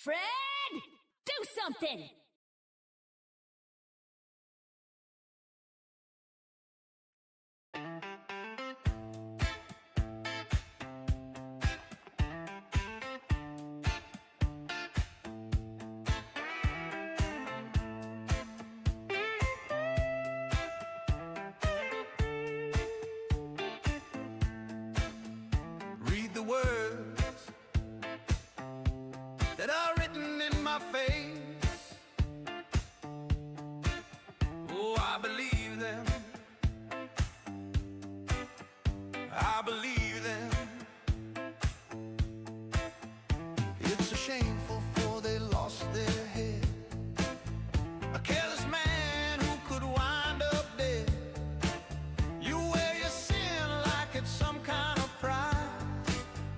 Fred, do something! Read the words that are written in my face. Oh, I believe them. I believe them. It's a shameful for they lost their head. A careless man who could wind up dead. You wear your sin like it's some kind of pride.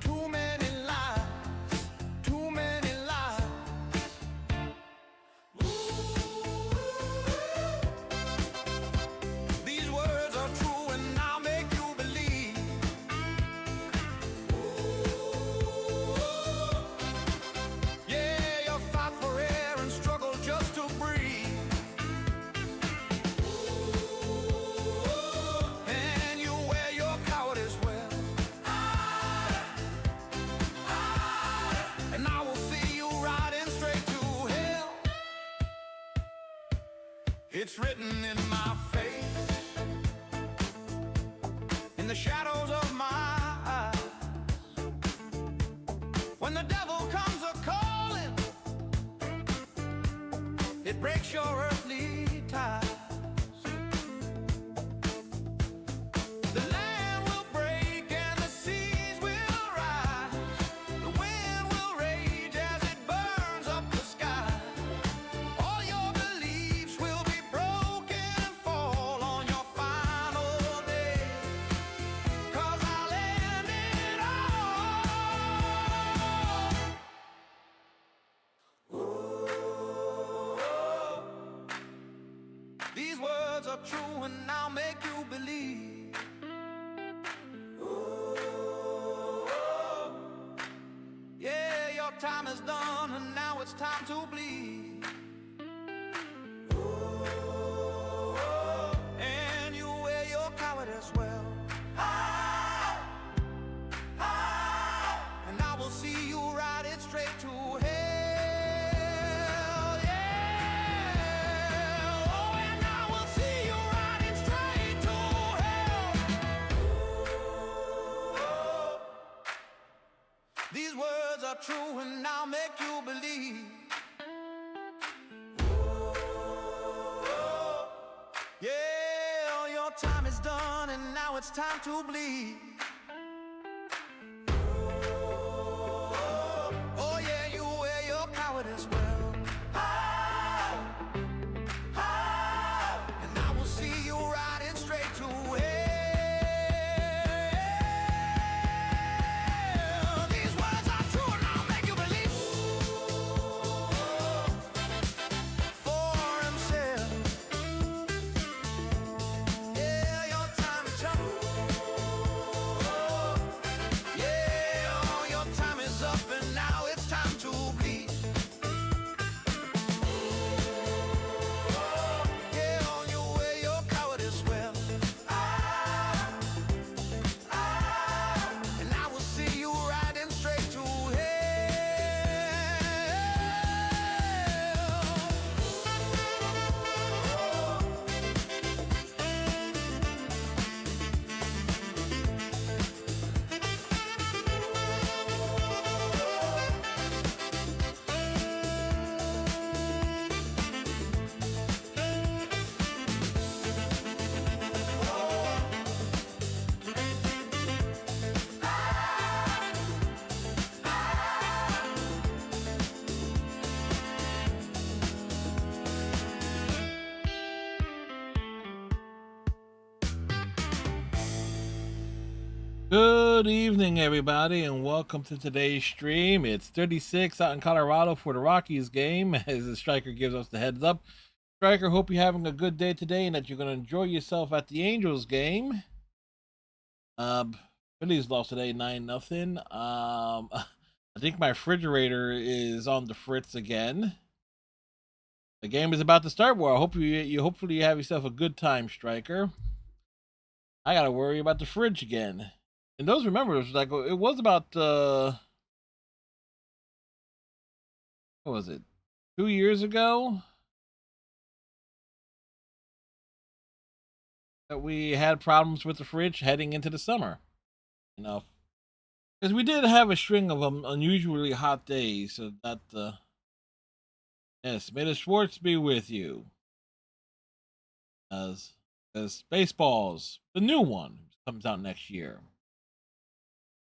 Too many lies, too many lies. These words are true and I'll make you believe. Yeah, you fight for air and struggle just to breathe. And you wear your cowardice well. And I will see you riding straight to hell. It's written in my face, in the shadows of my eyes. When the devil comes a-calling, it breaks your earthly ties. The land will break and the seas will rise. The wind will rage as it burns up the sky. All your beliefs will be broken and fall on your final day. 'Cause I'll end it all. These words are true and I'll make you believe. Yeah, your time is done and now it's time to bleed. And you wear your cowardice well. And I will see you ride it straight to hell. Yeah. Oh, and I will see you ride it straight to hell. These words are true and I'll make you believe. Yeah, your time is done and now it's time to bleed. Oh yeah, you wear your cowardice well. And I will see you riding straight to hell. These words are true and I'll make you believe. For himself. Yeah, your time is up. Yeah, oh, your time is up and now it's time to bleed. Yeah, oh, you wear your cowardice well. And I will see you riding straight to hell. Good evening, everybody, and welcome to today's stream. It's 36 out in Colorado for the Rockies game as the striker gives us the heads up. Striker, hope you're having a good day today and that you're going to enjoy yourself at the Angels game. Phillies lost today 9-0. I think my refrigerator is on the fritz again. The game is about to start. Well, I hope you hopefully you have yourself a good time, Striker. I gotta worry about the fridge again. And those remember it was like it was about what was it? 2 years ago that we had problems with the fridge heading into the summer. You know, because we did have a string of unusually hot days. So that yes, may the Schwartz be with you. As Spaceballs, the new one, comes out next year.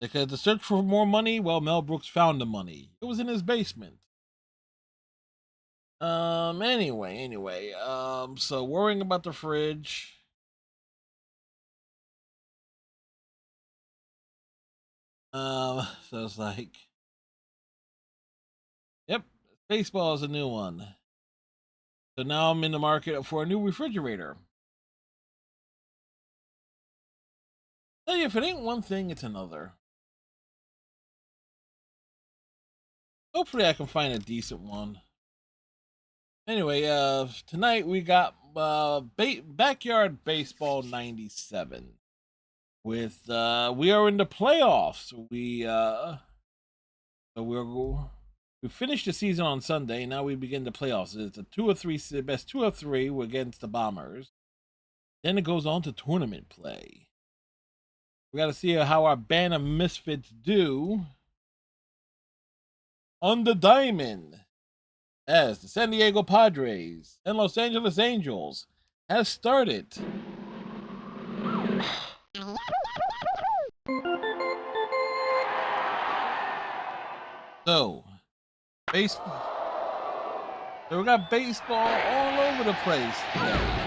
Because the search for more money, well, Mel Brooks found the money. It was in his basement. Anyway. So worrying about the fridge. So it's like, yep, baseball is a new one. So now I'm in the market for a new refrigerator. Tell you, if it ain't one thing, it's another. Hopefully, I can find a decent one. Anyway, tonight we got backyard baseball '97. With we are in the playoffs. So we finished the season on Sunday. Now we begin the playoffs. It's a best 2 of 3. We're against the Bombers. Then it goes on to tournament play. We got to see how our band of misfits do on the diamond, as the San Diego Padres and Los Angeles Angels has started. So, so we got baseball all over the place today.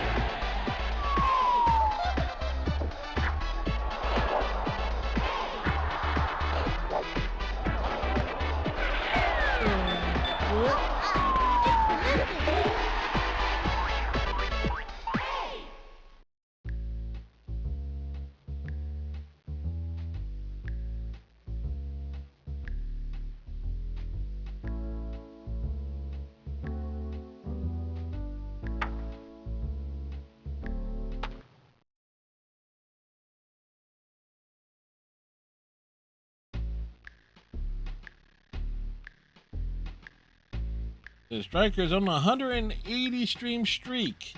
The Strikers on a 180 stream streak.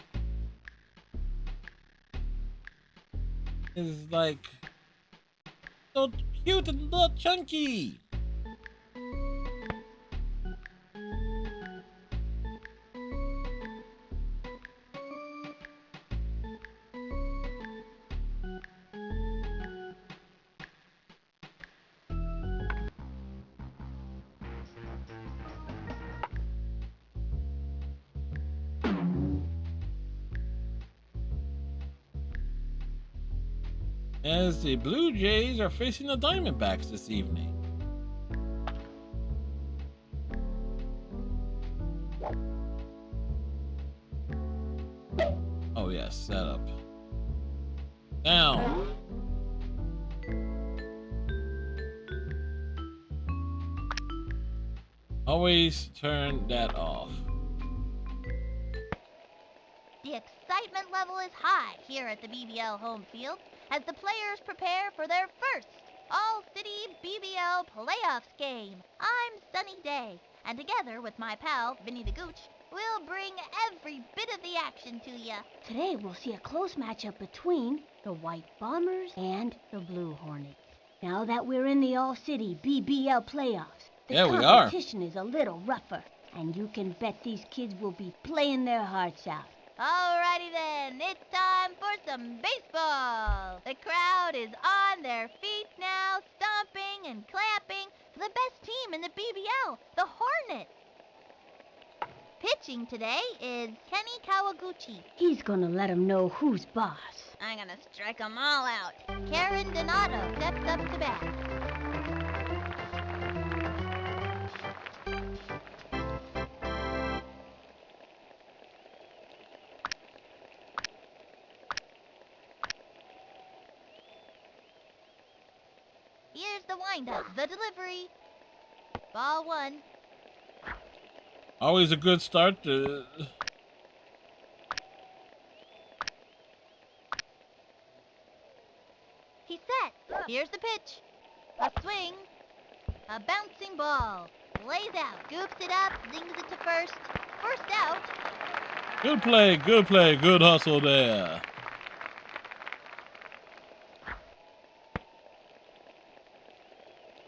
Is like so cute and little chunky. As the Blue Jays are facing the Diamondbacks this evening. Oh yes, setup. Down. Always turn that off. The excitement level is high here at the BBL home field as the players prepare for their first All-City BBL playoffs game. I'm Sunny Day, and together with my pal, Vinny the Gooch, we'll bring every bit of the action to ya. Today we'll see a close matchup between the White Bombers and the Blue Hornets. Now that we're in the All-City BBL playoffs, the competition is a little rougher, and you can bet these kids will be playing their hearts out. Alrighty then, it's time for some baseball. The crowd is on their feet now, stomping and clapping for the best team in the BBL, the Hornets. Pitching today is Kenny Kawaguchi. He's gonna let 'em know who's boss. I'm gonna strike 'em all out. Karen Donato steps up to bat. Here's the windup, the delivery. Ball one. Always a good start to... He's set. Here's the pitch. A swing. A bouncing ball. Lays out. Goofs it up. Zings it to first. First out. Good play, good hustle there.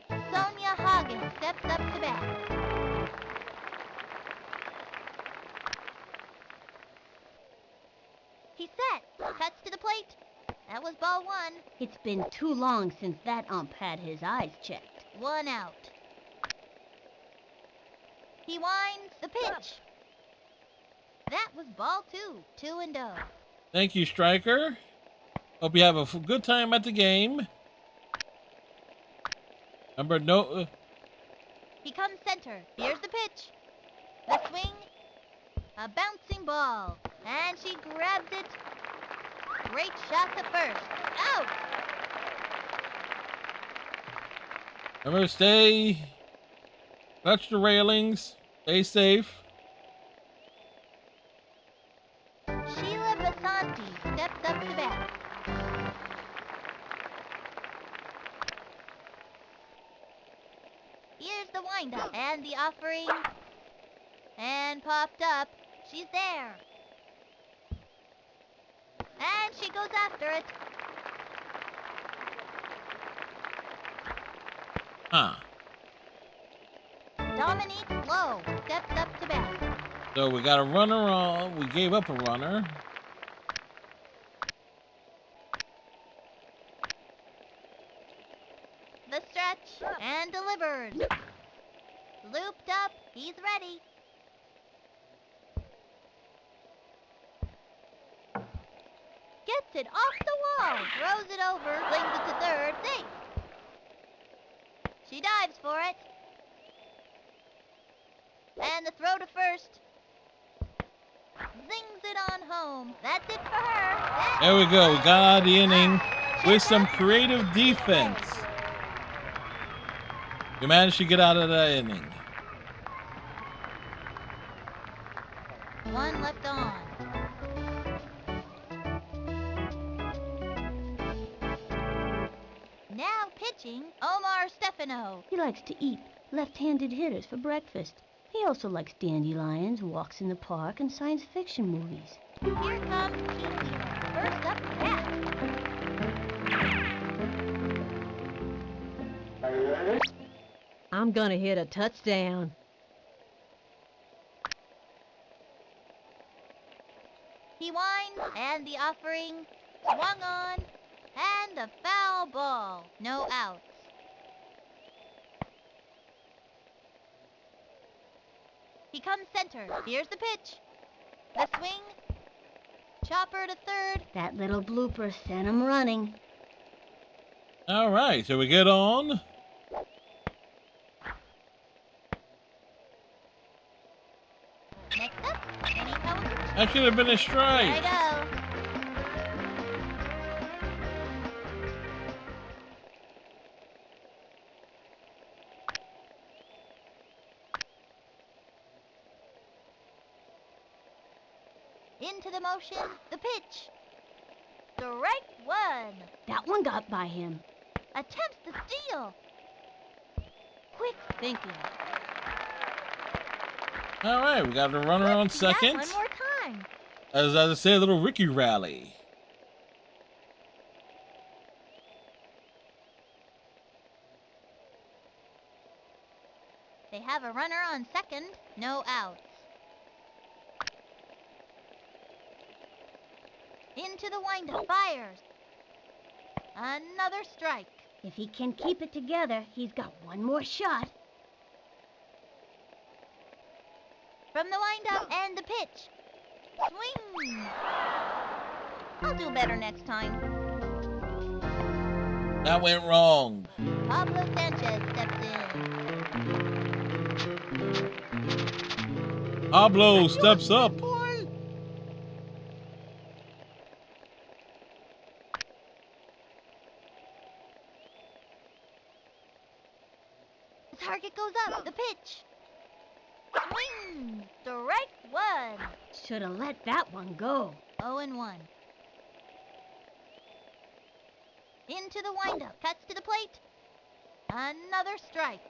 Sonia Hagen steps up to bat. He's set. Cuts to the plate. That was ball one. It's been too long since that ump had his eyes checked. One out. He winds the pitch. That was ball two. 2-0. Thank you, Striker. Hope you have a good time at the game. Remember, no... He comes center. Here's the pitch. The swing. A bouncing ball. And she grabs it. Great shot to first. Out! Remember, stay... Touch the railings. Stay safe. Sheila Basanti steps up to bat. Here's the windup and the offering. And popped up. She's there. And she goes after it. Huh. Dominique Lowe steps up to bat. So we got a runner on. We gave up a runner. The stretch and delivers. Looped up. He's ready. Gets it off the wall. Throws it over. Flings it to third. Safe. She dives for it. And the throw to first. Zings it on home. That's it for her. There we go. We got out of the inning with some creative defense. We managed to get out of that inning. One left on. Now pitching, Omar Stefano. He likes to eat left-handed hitters for breakfast. He also likes dandelions, walks in the park, and science fiction movies. Here comes Keith. First up to bat. I'm gonna hit a touchdown. He winds, and the offering swung on, and a foul ball. No outs. He comes center. Here's the pitch. The swing. Chopper to third. That little blooper sent him running. All right, so we get on. Next up, Kenny Cohen. That should have been a strike. There I go. Into the motion, the pitch. Strike one. That one got by him. Attempts to steal. Quick thinking. All right, we got a runner on Let's do that second. one more time. As I say, a little Ricky rally. They have a runner on second, no outs. Into the windup, fires. Another strike. If he can keep it together, he's got one more shot. From the windup and the pitch. Swing. I'll do better next time. That went wrong. Pablo Sanchez steps in. Pablo steps up. target goes up. The pitch. Swing. Strike one. Should have let that one go. 0-1. Into the windup. Cuts to the plate. Another strike.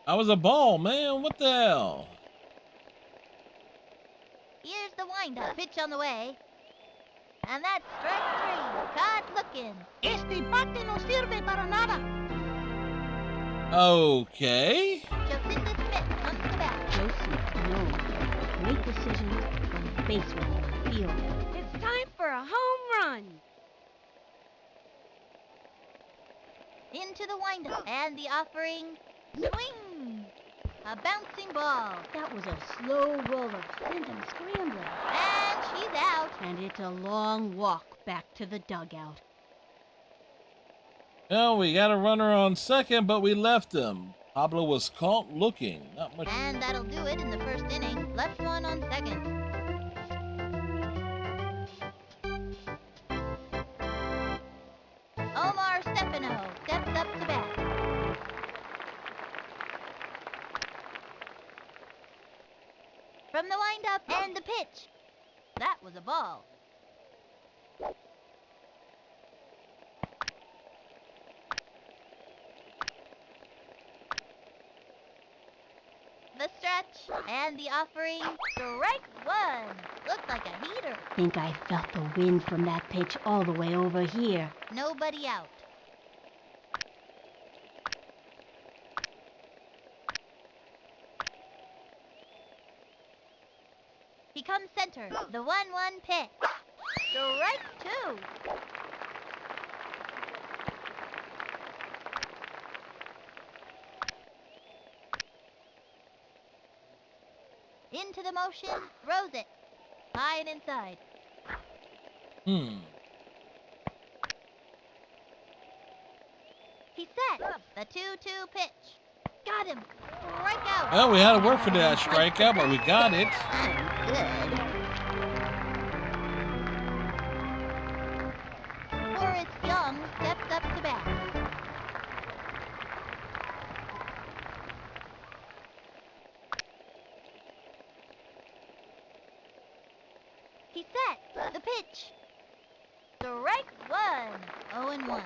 That was a ball, man. What the hell? Here's the windup. Pitch on the way. And that's strike 3. Caught looking. Este bate no sirve para nada. Okay. Jocinda Smith comes to bat. Joe Smith known for great decisions on the baseball field. It's time for a home run. Into the windup. And the offering. Swing. A bouncing ball. That was a slow roller, sent him scrambling. And she's out. And it's a long walk back to the dugout. Well, we got a runner on second, but we left him. Pablo was caught looking. Not much. And that'll do it in the first inning. Left one on second. Omar Stefano steps up to bat. From the windup and the pitch. That was a ball. The stretch and the offering. Strike one. Looked like a heater. Think I felt the wind from that pitch all the way over here. Nobody out. He comes center. The 1-1 pitch. Strike 2. Into the motion. Throws it. High and inside. He's set. The 2-2 pitch. Got him. Strikeout. Well, we had to work for that strikeout, but we got it. Good. Horace Young steps up to bat. He's set. The pitch. Strike one. 0-1.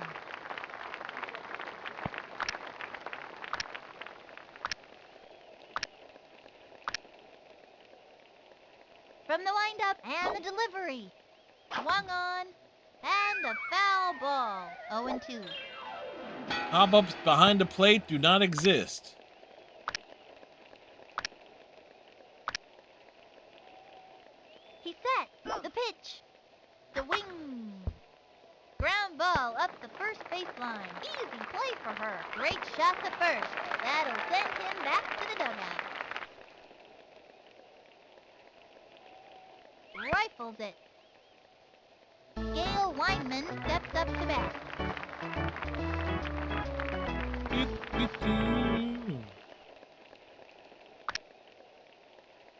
From the windup and the delivery. Swung on. And a foul ball. 0-2. Pop-ups behind the plate do not exist. He's set. The pitch. The wing. Ground ball up the first baseline. Easy play for her. Great shot to first. That'll send him back to the dugout. Rifles it. Gail Weinman steps up to bat.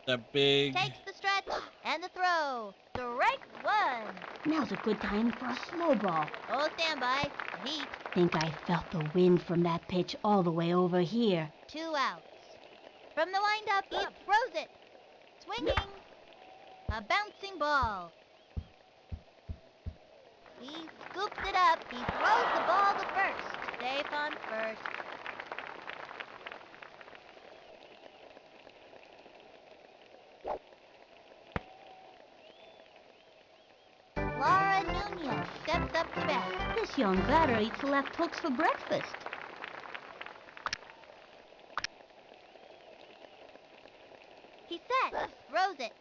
The big. Takes the stretch and the throw. Strike one. Now's a good time for a slow ball. Oh, standby. Heat. Think I felt the wind from that pitch all the way over here. 2 outs. From the windup, he throws it. Swinging. A bouncing ball. He scoops it up. He throws the ball to first. Safe on first. Laura Nunez steps up to bat. This young batter eats left hooks for breakfast. He's set. Throws it.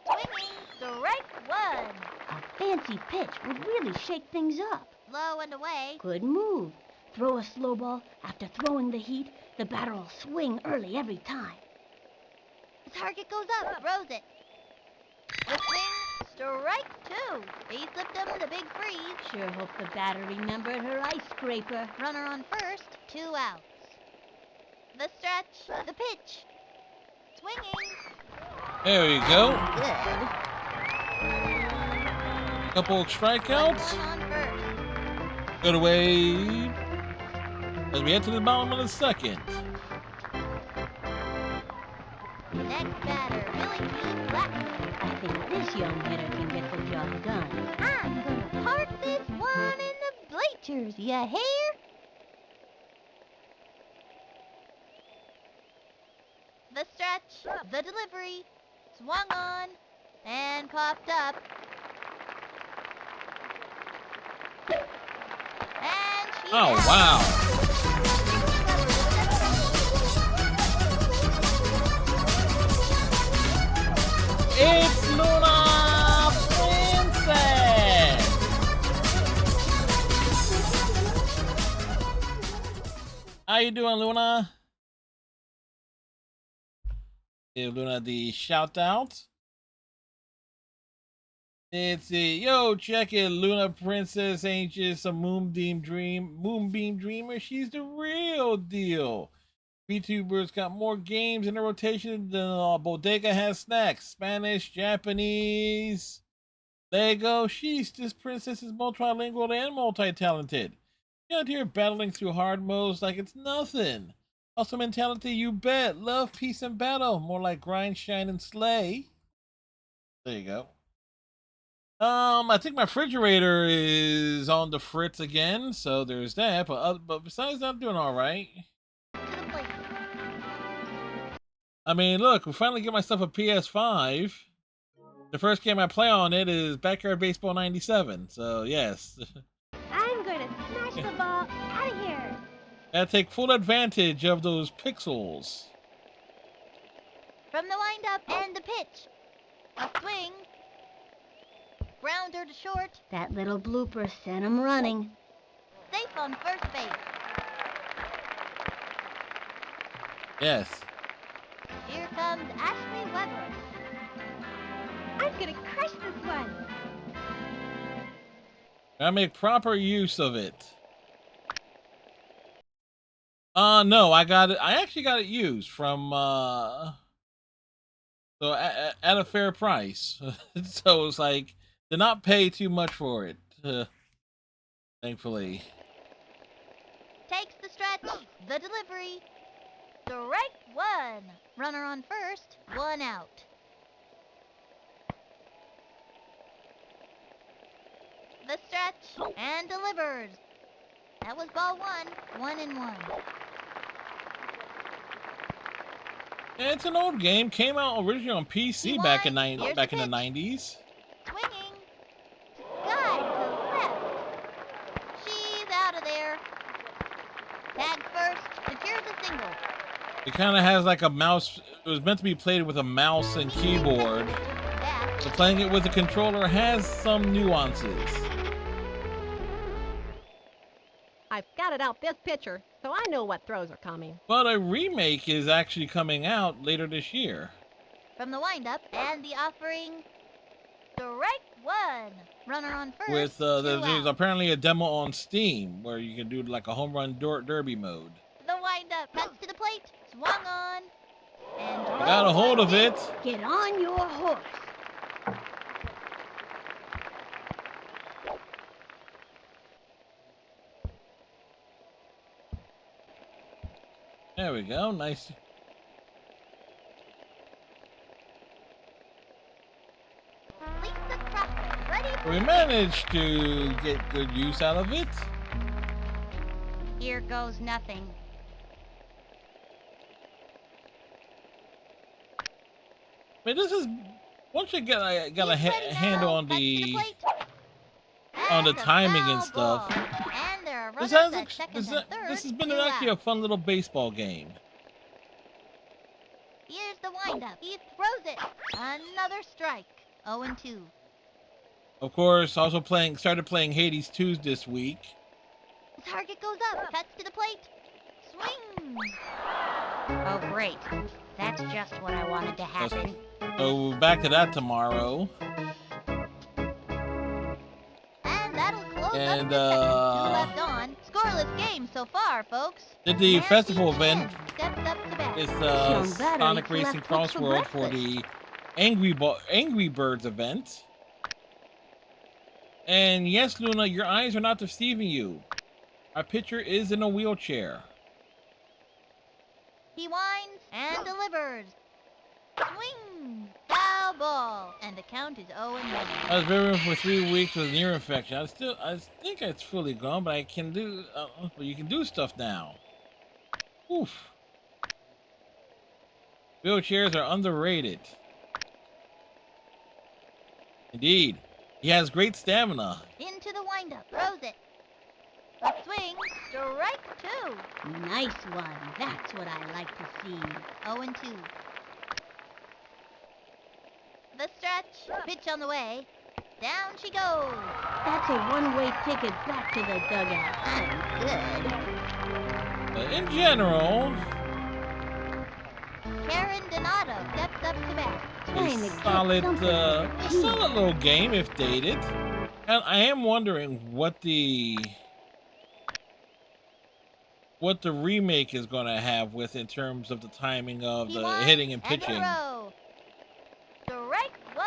Swinging. Strike one. A fancy pitch would really shake things up. Low and away. Good move. Throw a slow ball. After throwing the heat, the batter will swing early every time. The target goes up. Throws it. The swing. Strike two. He slipped him the big freeze. Sure hope the batter remembered her ice scraper. Runner on first. 2 outs. The stretch. The pitch. Swinging. There you go. Good. Couple of strikeouts. One on first. Good away. As we head to the bottom of the second. Next batter, Billy P. Blackman. I think this young hitter can get the job done. I'm gonna park this one in the bleachers, you hear? The stretch, the delivery, swung on, and popped up. And she's Oh, out. wow. It's Luna Princess! How you doing, Luna? Give Luna the shout out. It's a yo, check it. Luna Princess ain't just a moonbeam dreamer. She's the real deal. VTubers got more games in the rotation than Bodega has snacks. Spanish, Japanese, Lego. Sheesh, this princess is multilingual and multi-talented. You're out here battling through hard modes like it's nothing. Also mentality, you bet. Love, peace, and battle. More like grind, shine, and slay. There you go. I think my refrigerator is on the fritz again, so there's that. But besides that, I'm doing all right. I mean, look, we finally get myself a PS5. The first game I play on it is Backyard Baseball 97. So yes, I'm going to smash the ball out of here. gotta take full advantage of those pixels. From the windup and the pitch. A swing. Grounder to short. That little blooper sent him running. Safe on first base. Yes. Here comes Ashley Weber. I'm going to crush this one. Gotta make proper use of it. No, I got it. I actually got it used from so at a fair price. So it's like did not pay too much for it. Thankfully. Takes the stretch. The delivery. Strike one. Runner on first. One out. The stretch and delivers. That was ball one. 1-1. Yeah, it's an old game. Came out originally on PC back in the 90s. Swinging. Sky to left. She's out of there. Tag first. Secures a single. It kind of has like a mouse. It was meant to be played with a mouse and keyboard. Back. So playing it with a controller has some nuances. I've scouted out this pitcher, so I know what throws are coming. But a remake is actually coming out later this year. From the windup and the offering. Strike one. Runner on first. With two there's out. apparently a demo on Steam where you can do like a home run derby mode. The windup cuts to the plate. Swung on. And Got a hold of it. Get on your horse. There we go. Nice. Lisa Crawford, ready for We managed to get good use out of it. Here goes nothing. I mean, this is once you got a He's ready now. handle on Cuts to the plate. on the That's a timing foul and stuff. ball. And there are This runners has at second this, and third. this has been two actually a out. fun little baseball game. Here's the windup. He throws it. Another strike. 0-2. Of course, also started playing Hades 2 this week. The target goes up. Cuts to the plate. Swing. Oh, great. That's just what I wanted to happen. So back to that tomorrow. And that'll close And, up the second. Two left on. Scoreless game so far, folks. Did the Nancy festival Chen event. steps up to bat. It's Young battery Sonic Racing left cooked for Crossworld for breakfast. the Angry Birds event. And yes, Luna, your eyes are not deceiving you. Our pitcher is in a wheelchair. He winds and delivers. Swing! Foul ball. And the count is 0-1. I was bedridden for 3 weeks with an ear infection. I think it's fully gone, but I can do, but you can do stuff now. Oof. Wheelchairs are underrated. Indeed. He has great stamina. Into the windup. Throws it. A swing. Strike 2. Nice one. That's what I like to see. 0-2. The stretch. Pitch on the way. Down she goes. That's a one-way ticket back to the dugout. I'm good. But in general, Karen Donato steps up to bat. Trying to a get solid, something a to solid little game if dated. And I am wondering what the remake is going to have with in terms of the timing of the hitting and pitching. Throw. Strike 1.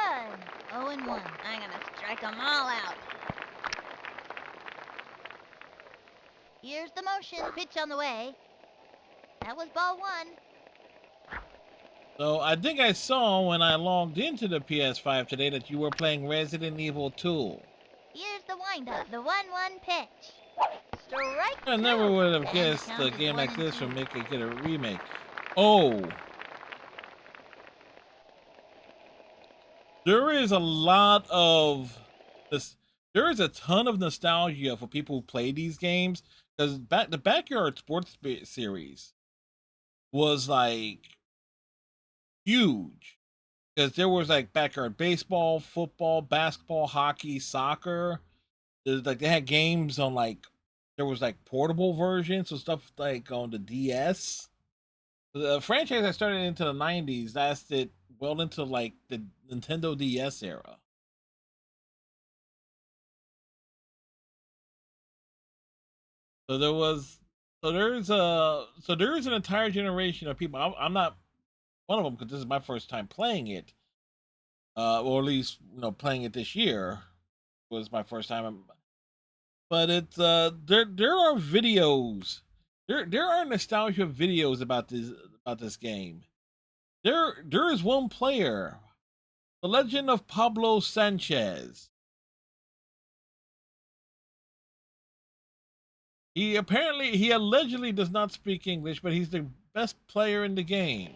0-1. I'm gonna strike them all out. Here's the motion. Pitch on the way. That was ball 1. So I think I saw when I logged into the PS5 today that you were playing Resident Evil 2. Here's the windup. The 1-1 pitch. Strike 2. I never would have And guessed the a count is game like 1-2. this would make it get a remake. Oh. There is a lot of this. There is a ton of nostalgia for people who play these games because the Backyard Sports series was like huge because there was like backyard baseball, football, basketball, hockey, soccer. There's like they had games on like there was like portable versions, so stuff like on the DS. The franchise that started into the 90s lasted well into like the Nintendo DS era. So there is an entire generation of people. I'm not one of them because this is my first time playing it. Or at least playing it this year was my first time. But it's there are videos. There are nostalgia videos about this game. There is one player, The Legend of Pablo Sanchez. He allegedly does not speak English, but he's the best player in the game.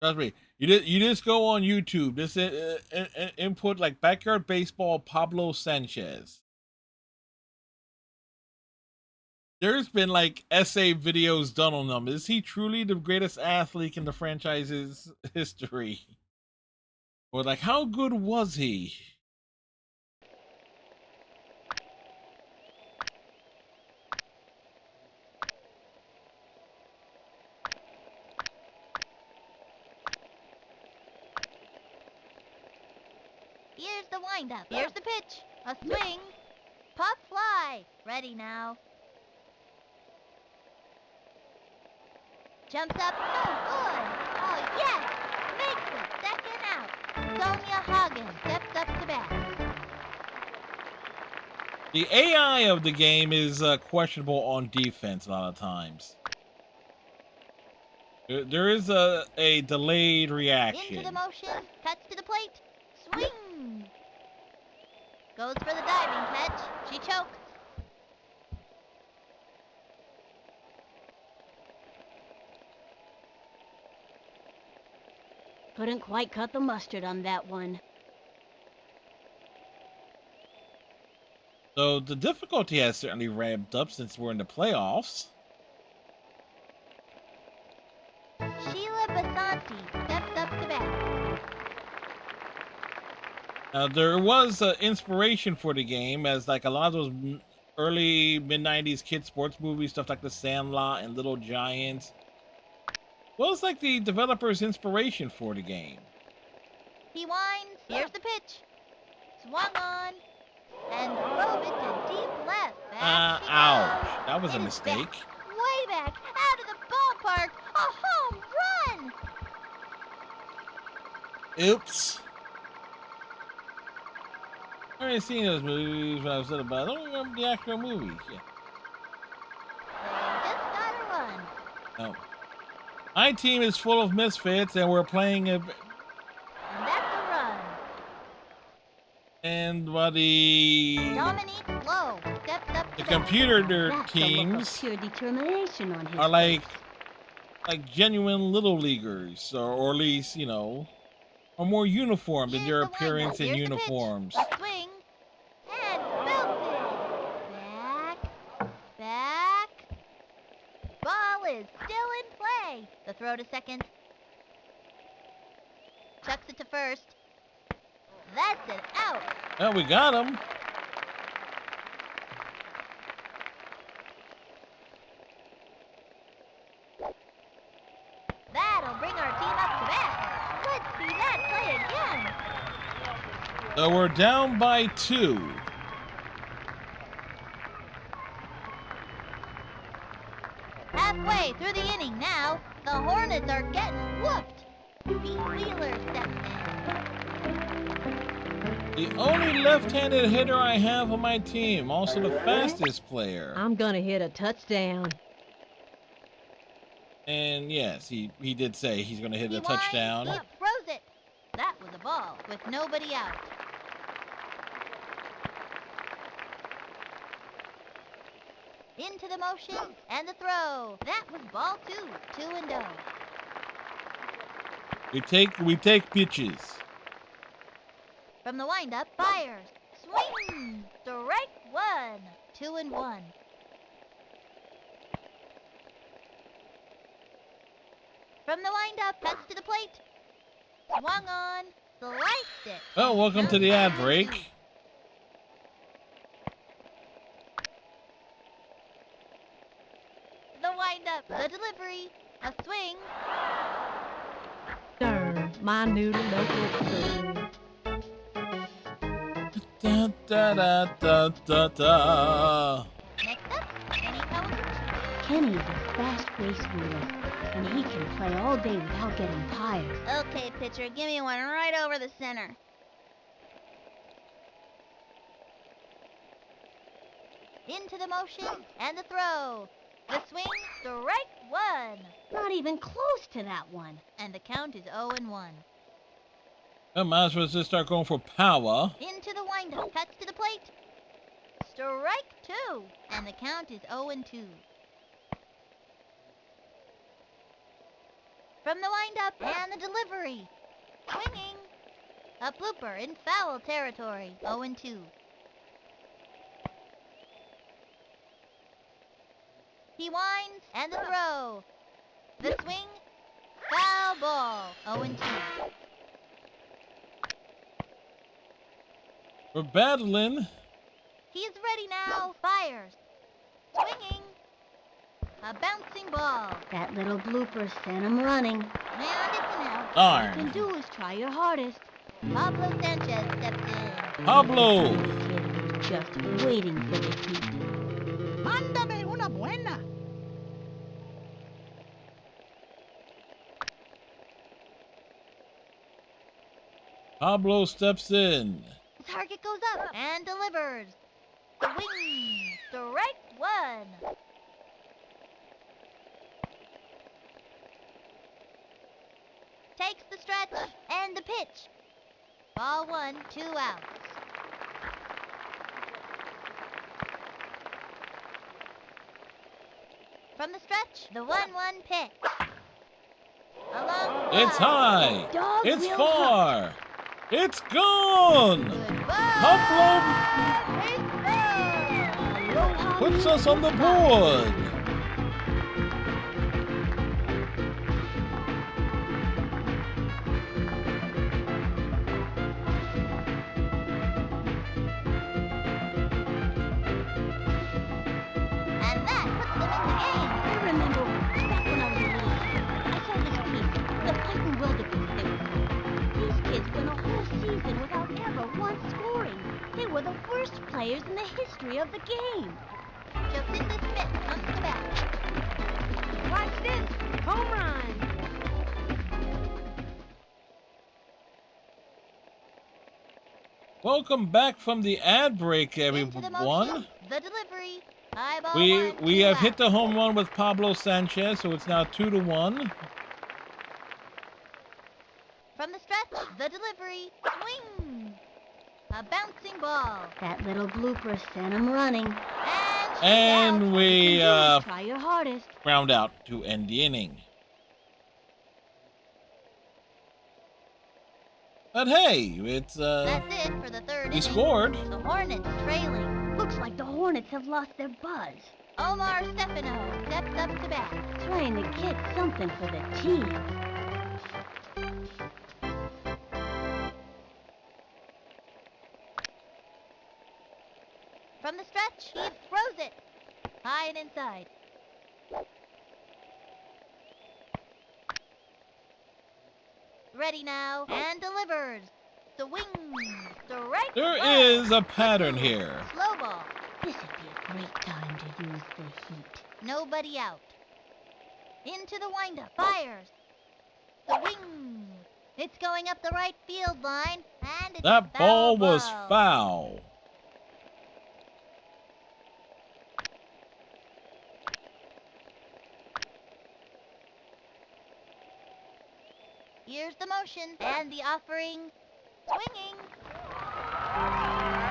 Trust me. You just go on YouTube. Just input like backyard baseball Pablo Sanchez. There's been like essay videos done on them. Is he truly the greatest athlete in the franchise's history? Or like, how good was he? Here's the windup. Here's the pitch. A swing. Pop fly. Ready now. Jumps up. No good. Oh, yes. Makes it. Second out. Sonia Hagen steps up to bat. The AI of the game is questionable on defense a lot of times. There is a delayed reaction. Into the motion. Cuts to the plate. Swing. Goes for the diving catch. She chokes. Couldn't quite cut the mustard on that one. So the difficulty has certainly ramped up since we're in the playoffs. Sheila Basanti steps up to bat. Now there was inspiration for the game, as like a lot of those early mid-90s kid sports movies, stuff like The Sandlot and Little Giants. What was like the developer's inspiration for the game? He winds. Here's the pitch. Swung on. And drove it to deep left. Back she Ouch. goes. That was a It's mistake. back, way back, out of the ballpark. A home run. Oops. I've already seen those movies, but I said about. I don't remember the actual movies. Yeah. They just gotta run. Oh. My team is full of misfits, and we're playing a. And that's a run. And the Dominique Lowe steps up to bat. computer That's the look of teams pure determination on his are like face. genuine little leaguers, or at least are more uniformed in Here's their the windup. appearance and Here's the uniforms. pitch. A swing. And belted. Back. Ball is still in play. The throw to second. Chucks it to first. That's an out. Well, we got him. That'll bring our team up to bat. Let's see that play again. So we're down by 2. Halfway through the inning now, the Hornets are getting whooped. Pete Wheeler steps in. The only left-handed hitter I have on my team, also the fastest player. I'm gonna hit a touchdown. And yes, he did say he's going to hit He a touchdown. winds up, throws it. That was a ball with nobody out. Into the motion and the throw. That was ball 2, 2-0. We take pitches. From the windup, fires. Swing. Strike 1, 2-1. From the windup, cuts to the plate. Swung on, sliced it. Oh, welcome to the ad break. The windup, the delivery, a swing. Darn, my noodle don't look Da, da, da, da, da, da. Next up, Kenny Pellicott. Kenny's a fast race wheeler, and he can play all day without getting tired. Okay, pitcher, give me one right over the center. Into the motion and the throw. The swing, strike 1. Not even close to that one. And the count is 0-1. I might as well just start going for power. Into the windup, cuts to the plate. Strike 2. And the count is 0-2. From the windup and the delivery. Swinging. A blooper in foul territory. 0-2. He winds and the throw. The swing. Foul ball. 0-2. We're battling. He's ready now. Fires. Swinging. A bouncing ball. That little blooper sent him running. And it's an out. All you can Darn. do is try your hardest. Pablo Sanchez steps in. Pablo. The kid was just waiting for the heat. Mándame una buena. Pablo steps in. The target goes up and delivers. Swing. Strike 1. Takes the stretch and the pitch. Ball 1, 2 outs. From the stretch, the 1-1 pitch. Along the It's high. Dog It's will far. It's gone. Pablo Aloha puts us on the board. And that puts them in the game. I remember back when I was a little kid, I saw this team, the Fightin' Wildebeest they were called. These kids went a whole season without ever once scoring. They were the worst players in the history of the game. Jocinda Smith comes to bat. Watch this! Home run! Welcome back from the ad break, Into the everyone. motion, the delivery. Eyeball We one, we two have hit out. the home run with Pablo Sanchez, so it's now 2-1. From the stretch, the delivery. Swing. A bouncing ball. That little blooper sent him running. And she's And out. we Try your hardest. round out to end the inning. But hey, it's That's it for the third we inning. scored. The Hornets trailing. Looks like the Hornets have lost their buzz. Omar Stefano steps up to bat. Trying to get something for the team. From the stretch, he throws it. High and inside. Ready now, and delivers. Swing. Strike There one. is a pattern here. Slow ball. This'd be a great time to use the heat. Nobody out. Into the windup. Fires. Swing. It's going up the right field line, and it's That a foul ball was ball. foul. Here's the motion and the offering. Swinging.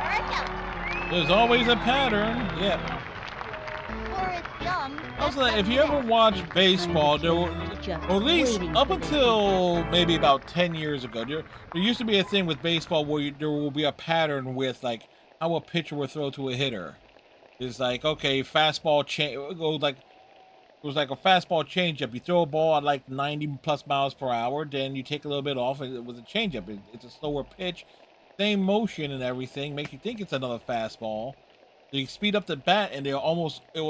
Strikeout. There's always a pattern. Yep. Forrest Young. Also, steps if up you to ever bat. watch baseball, there were, Just or at least waiting up for the until maybe about 10 years ago, there used to be a thing with baseball where there will be a pattern with like how a pitcher will throw to a hitter. It's like, okay, fastball change, it was like a fastball changeup. You throw a ball at like 90 plus miles per hour, then you take a little bit off, and it was a changeup. It's a slower pitch, same motion and everything, makes you think it's another fastball. So you speed up the bat, and it would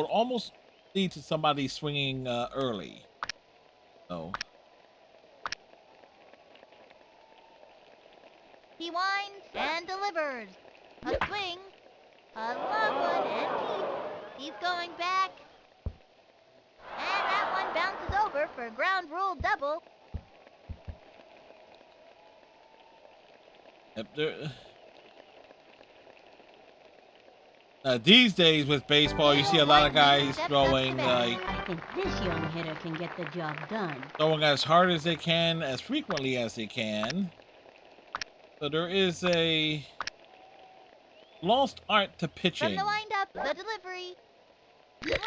almost lead to somebody swinging early. So He winds and delivers. A swing. A long one and deep. He's going back. And that one bounces over for a ground rule double. these days with baseball, you see a lot of guys throwing I think this young hitter can get the job done. throwing as hard as they can, as frequently as they can. So there is a lost art to pitching. From the windup, the delivery. Swing.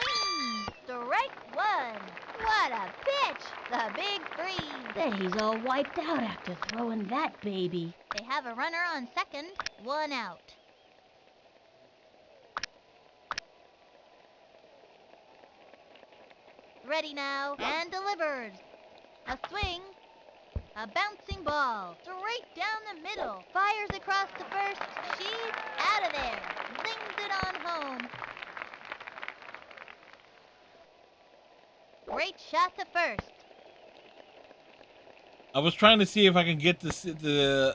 Strike one. What a pitch. The big freeze. Bet he's all wiped out after throwing that baby. They have a runner on second, one out. Ready now, and delivers. A swing. A bouncing ball. Straight down the middle. Fires across the first. She's out of there. Zings it on home. Great shot to first. I was trying to see if I can get the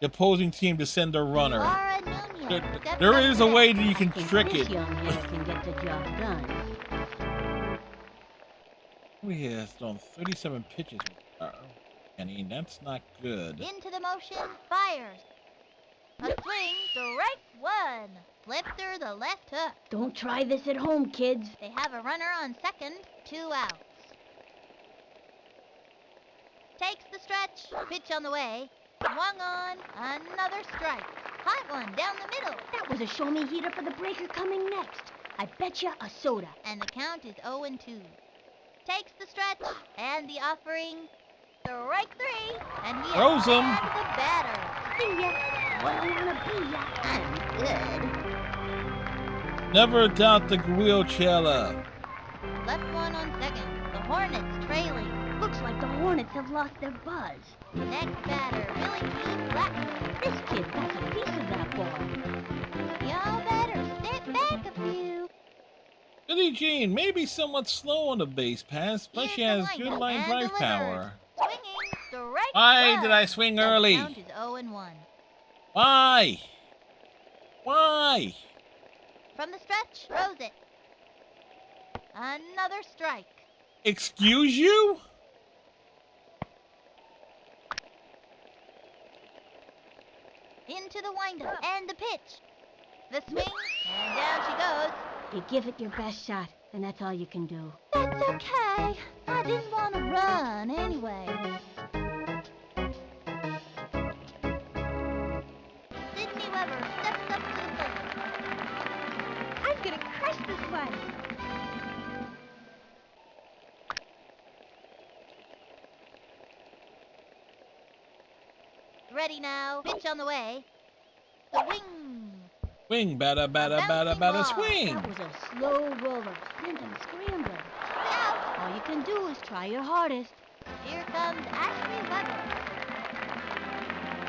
opposing team to send a runner. Laura Nunez steps There up is to a bat. way that you can I think trick this it. young hitter can get the job done. He has thrown 37 pitches. Kenny, that's not good. Into the motion, fires. A swing, strike one. Slipped through the left hook. Don't try this at home, kids. They have a runner on second, 2 outs. Takes the stretch, pitch on the way. Swung on, another strike. Hot one down the middle. That was a show-me heater for the breaker coming next. I bet you a soda. And the count is 0-2. Takes the stretch, and the offering. Strike 3, and he Throws him. attacks the batter. See ya. What I wanna be ya. I'm good. Never doubt the Guilchella. Left one on second. The Hornets trailing. Looks like the Hornets have lost their buzz. Next batter, Billy T. Blackman. This kid wants a piece of that ball. Y'all better step back a few. Billie Jean may be somewhat slow on the base pass, but she has good line drive power. Swinging, strike Why one. did I swing The early? count is 0-1. Why? Why? From the stretch, throws it. Another strike. Excuse you? into the windup and the pitch. The swing, and down she goes. You give it your best shot, and that's all you can do. That's okay. I didn't want to run anyway. Sydney Weber steps up to the plate. I'm gonna crush this one. Ready now. Pitch on the way. The wing. Swing, batter, batter, batter, batter, swing. That was a slow roller, sent him scrambling. Out. All you can do is try your hardest. Here comes Ashley Weber.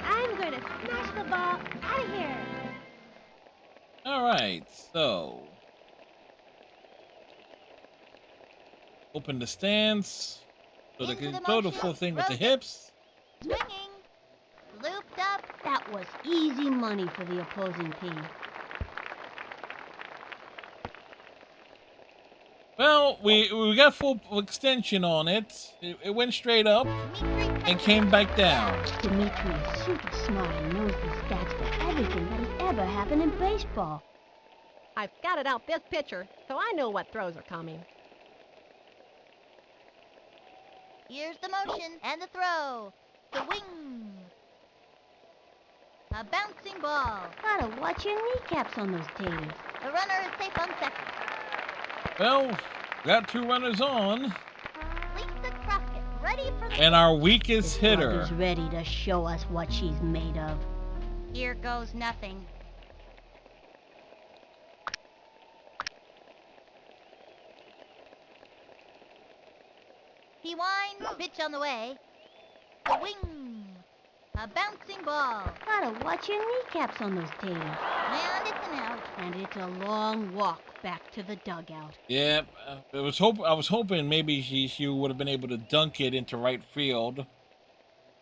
I'm gonna smash the ball out of here. All right, so open the stance so they Into can the throw the motion, full thing with the rotate. hips. Swinging. Looped up. That was easy money for the opposing team. Well, we got full extension on it. It went straight up Dimitri and came back down. Dimitri is super smart and knows the stats for everything that has ever happened in baseball. I've scouted out this pitcher, so I know what throws are coming. Here's the motion and the throw. The wing. A bouncing ball. Gotta watch your kneecaps on those taters. The runner is safe on second. Well, got 2 runners on, Lisa Crockett ready for the and our weakest This bug hitter. is ready to show us what she's made of. Here goes nothing. He winds, pitch on the way. The wing. A bouncing ball. Gotta watch your kneecaps on those taters. And it's an out. And it's a long walk back to the dugout. Yep, I was hoping maybe she would have been able to dunk it into right field.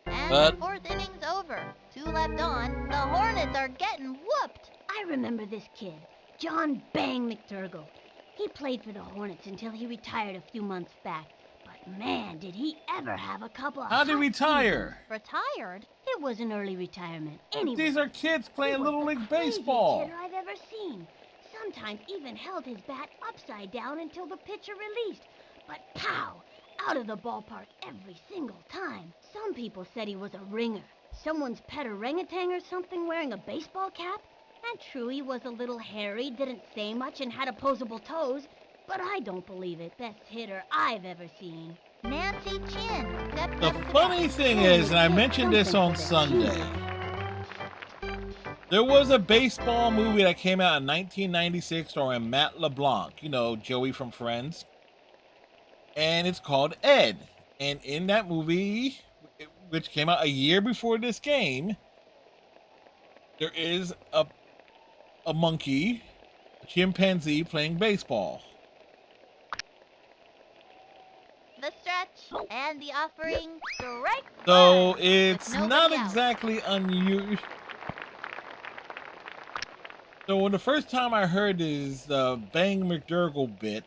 And But- the 4th inning's over. 2 left on. The Hornets are getting whooped. I remember this kid, John Bang McDougall. He played for the Hornets until he retired a few months back. But man, did he ever have a couple of How'd he hot retire? Retired? It was an early retirement. Anyway, These are kids he playing was Little the League craziest Baseball. hitter I've ever seen. Sometimes even held his bat upside down until the pitcher released. But pow! Out of the ballpark every single time. Some people said he was a ringer. Someone's pet orangutan or something wearing a baseball cap. And true, he was a little hairy, didn't say much, and had opposable toes. But I don't believe it. Best hitter I've ever seen. Nancy Chin stepped The up to funny bat. thing is, and I mentioned this on Sunday, there was a baseball movie that came out in 1996 starring Matt LeBlanc, you know, Joey from Friends. And it's called Ed. And in that movie, which came out a year before this game, there is a monkey, a chimpanzee playing baseball. The stretch and the offering. Strike So one. it's With not nobody out. exactly unusual. So when the first time I heard his Bang McDougall bit,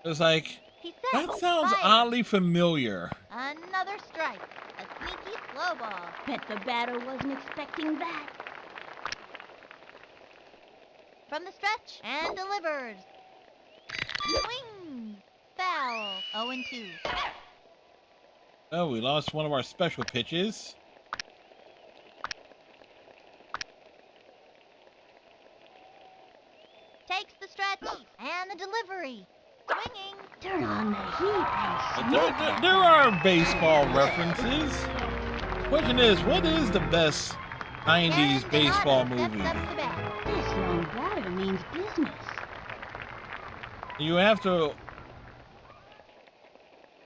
it was like, He said, that sounds fire. oddly familiar. Another strike. A sneaky slow ball. Bet the batter wasn't expecting that. From the stretch and delivers. Swing. Foul. 0-2. Oh, we lost one of our special pitches. Takes the stretch and the delivery. Swinging. Turn on the heat and There, smoke there, that there are baseball references. The question is, what is the best 90s And baseball Donato steps movie? up to bat. This long batter means business. You have to,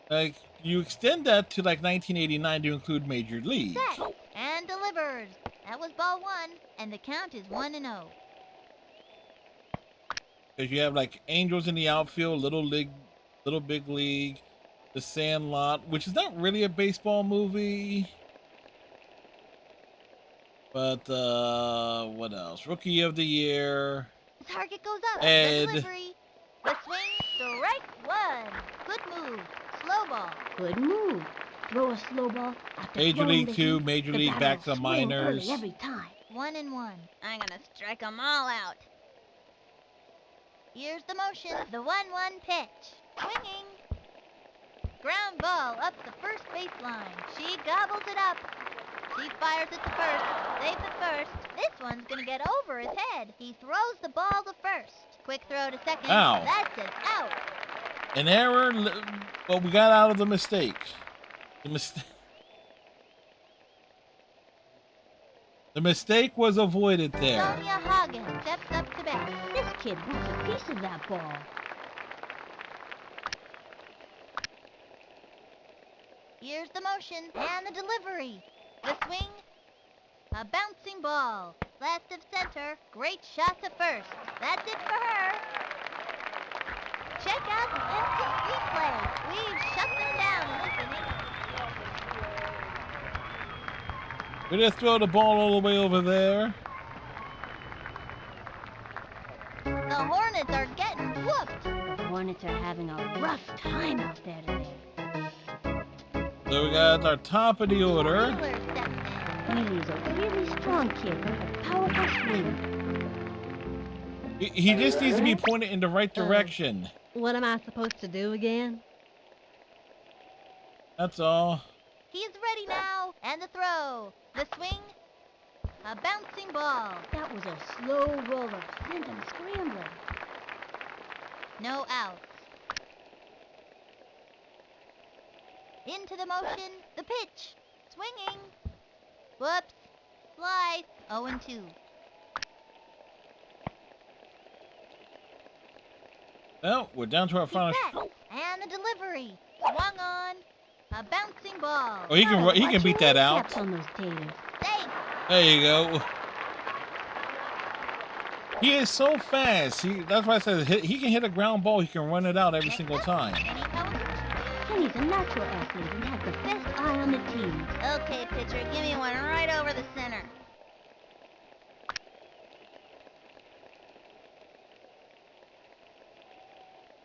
like, you extend that to like 1989 to include Major League. Set and delivers. That was ball 1, and the count is 1-0. Because you have like Angels in the outfield, Little League, Little Big League, The Sandlot, which is not really a baseball movie. But what else? Rookie of the Year. The target goes up. Ed. The delivery. The swing. Strike 1. Good move. Slow ball. Good move. Throw a slow ball after Major throwing League the 2, heat, Major the League batter back will to the swing early minors. every time. 1-1. I'm gonna strike them all out. Here's the motion. The 1-1 pitch. Swinging. Ground ball up the first baseline. She gobbles it up. She fires it to first. Safe at first. This one's gonna get over his head. He throws the ball to first. Quick throw to second. Ow. That's an out. An error, but we got out of the mistake. The mistake was avoided there. Sonia Hagen steps up to bat. This kid wants a piece of that ball. Here's the motion and the delivery. The swing. A bouncing ball. Left of center. Great shot to first. That's it for her. Check out the instant replay. We've shut them down in this inning. We just throw the ball all the way over there. The Hornets are getting whooped. The Hornets are having a rough time out there today. So we got our top of the order. Wheeler steps in. Wheelie's a really strong kid with a powerful swing. He just needs to be pointed in the right direction. What am I supposed to do again? That's all. He's ready now. And the throw. The swing. A bouncing ball. That was a slow roller. Sent him scrambling. No outs. Into the motion. The pitch. Swinging. Whoops. Slice. 0-2. Well, we're down to our He final. sets. And the delivery. Swung on. A bouncing ball. Oh, he can beat that out. Steps on those taters. Safe. There you go. He is so fast. That's why I said he can hit a ground ball. He can run it out every single time. Any comes? Kenny's a natural athlete and has the best eye on the team. Okay, pitcher, give me one right over the center.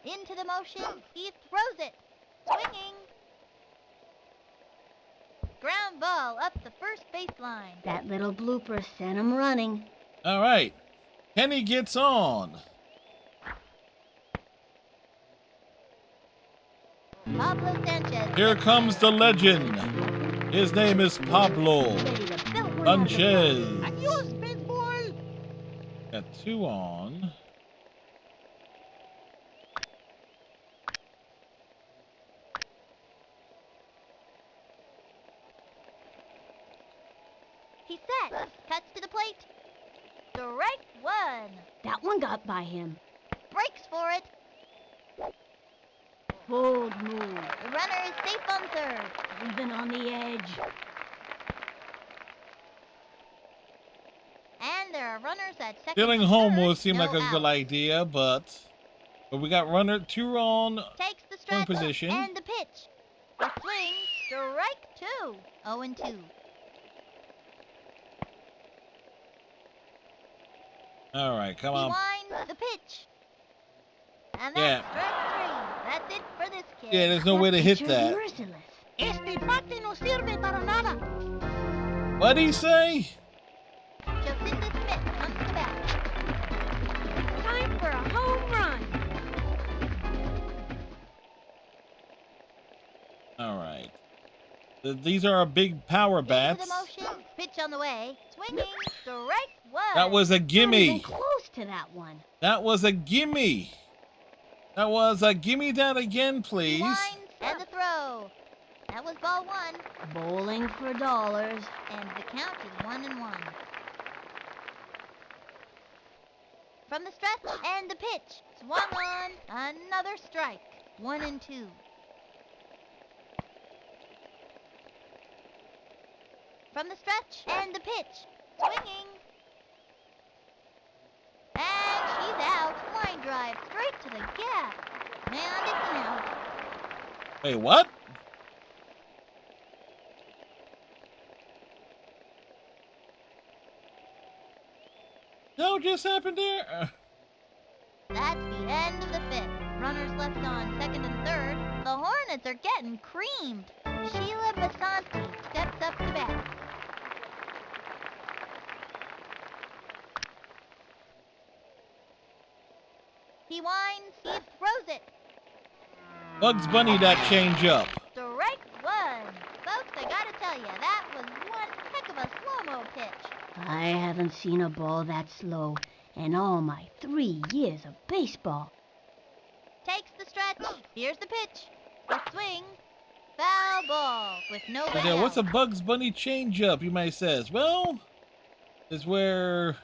Into the motion, he throws it. Swinging. Ground ball up the first baseline. That little blooper sent him running. All right. Kenny gets on. Pablo Sanchez. Here comes the legend. His name is Pablo Ready to belt one out of the Sanchez. Adios, baseball. Got two on. He sets. Cuts to the plate. Strike one. That one got by him. Breaks for it. Bold move. The runner is safe on third. Even on the edge. And there are runners at second. Stealing and home third. would seem No like a good outs. idea, but we got runner two on. Takes the strike position. and the pitch. The swing. Strike two. 0-2. All right, come He on. winds the pitch. And Yeah. that's strike three. That's it for this kid. Yeah, there's no way to hit Pitcher's that. merciless. Este bate no sirve para nada. What'd he say? Jacinda Smith comes to bat. Time for a home run. All right. These are our big power Into bats. the motion. Pitch on the way. Swinging. Strike one. That was a Not even gimme. close to that one. That was a gimme. That was a gimme that again, He please. winds and the throw. That was ball one. Bowling for dollars. And the count is 1-1. From the stretch and the pitch. Swung on. Another strike. 1-2. From the stretch and the pitch. Swinging. And she's out. Line drive straight to the gap. And it's an out. Wait, what? No, just happened there. That's the end of the fifth. Runners left on second and third. The Hornets are getting creamed. Sheila Basanti steps up to bat. He winds, he throws it. Bugs Bunny that changeup. Strike one. Folks, I gotta tell you, that was one heck of a slow-mo pitch. I haven't seen a ball that slow in all my 3 years of baseball. Takes the stretch. Here's the pitch. A swing. Foul ball with nobody Okay, what's a out. Bugs Bunny changeup, you might say? Well, is where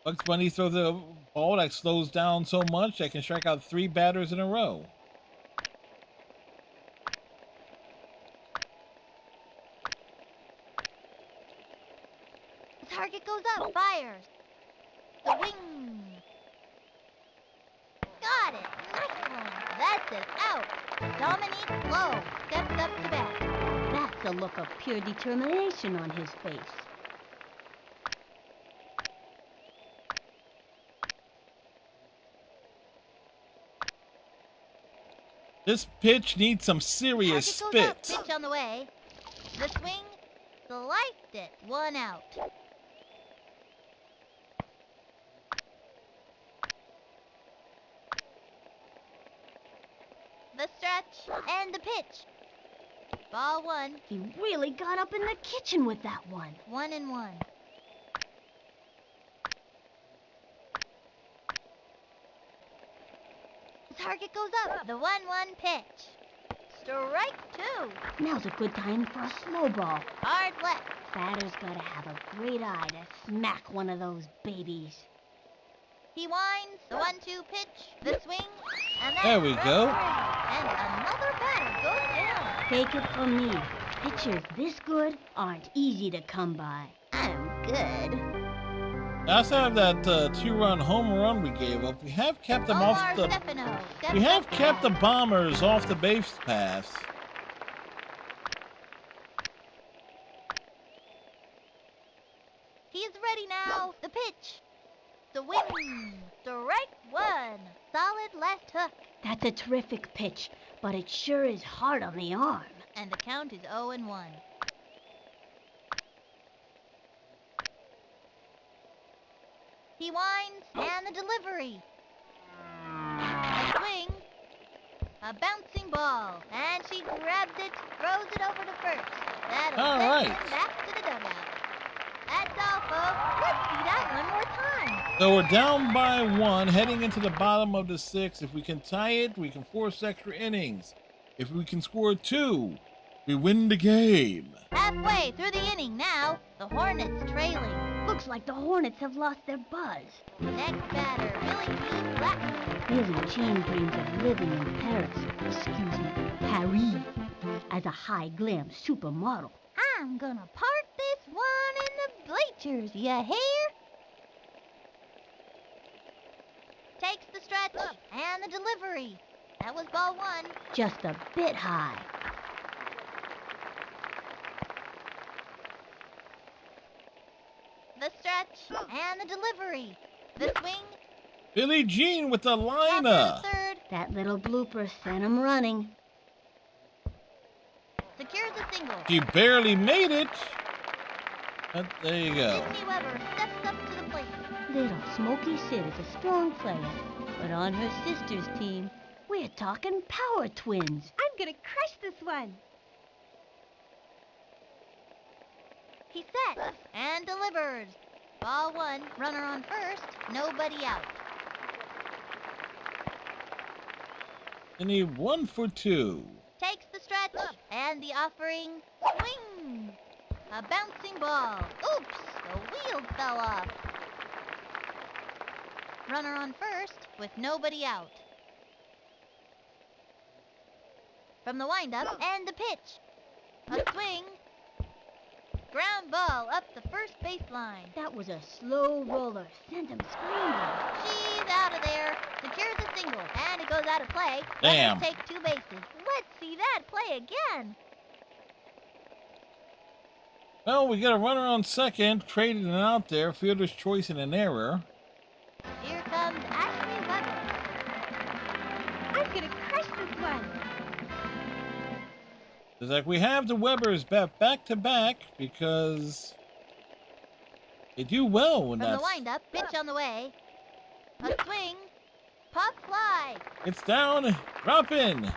Bugs Bunny throws a ball that slows down so much that can strike out 3 batters in a row. The target goes up. Fires. The wing. Got it. Nice one. That's an out. Dominique Lowe steps up to bat. That's a look of pure determination on his face. This pitch needs some serious Target goes up. spit. Pitch on the way. The swing. Sliced it. 1 out. The stretch and the pitch. Ball 1. He really got up in the kitchen with that one. 1-1. The target goes up. The 1-1 pitch. Strike 2. Now's a good time for a slow ball. Hard left. Batter's gotta have a great eye to smack one of those babies. He winds. The 1-2 pitch. The swing. And that's There we go. And another batter goes down. Take it from me. Pitchers this good aren't easy to come by. I'm good. Outside of that 2-run home run we gave up, we have kept them Omar off the. Stefano steps We have up to kept the bat. Bombers off the base paths. He's ready now. The pitch. The wing. Strike 1. Solid left hook. That's a terrific pitch, but it sure is hard on the arm. And the count is 0-1. He winds, and the delivery. A swing. A bouncing ball. And she grabs it, throws it over to first. That'll All send right. him back to the dugout. That's all, folks. Let's see that one more time. So we're down by 1, heading into the bottom of the 6th. If we can tie it, we can force extra innings. If we can score 2, we win the game. Halfway through the inning now, the Hornets trailing. Looks like the Hornets have lost their buzz. Next batter, Billy Jean Blackman. Billie Jean dreams of living in Paris, Paris, as a high glam supermodel. I'm gonna park this one in the bleachers, you hear? Takes the stretch and the delivery. That was ball 1. Just a bit high. The stretch and the delivery. The swing. Billie Jean with the Top of liner. the third. That little blooper sent him running. Secures a single. She barely made it. But there you go. Sydney Weber steps up to the plate. Little Smoky Sid is a strong player, but on her sister's team, we're talking power twins. I'm gonna crush this one. He sets and delivers. Ball 1. Runner on first. Nobody out. And he 1 for 2. Takes the stretch and the offering. Swing! A bouncing ball. Oops! The wheels fell off. Runner on first with nobody out. From the windup and the pitch. A swing. Ground ball up the first baseline. That was a slow roller, sent him screaming. She's out of there. Secures a single, and it goes out of play. Damn. Runners take 2 bases. Let's see that play again. Well, we got a runner on second, traded it out there, fielder's choice and an error. Here comes Ashley Weber. I'm gonna crush this one. It's like we have the Webbers back to back because they do well when From the that's. windup, pitch on the way. A swing. Pop fly. It's down. Drop in.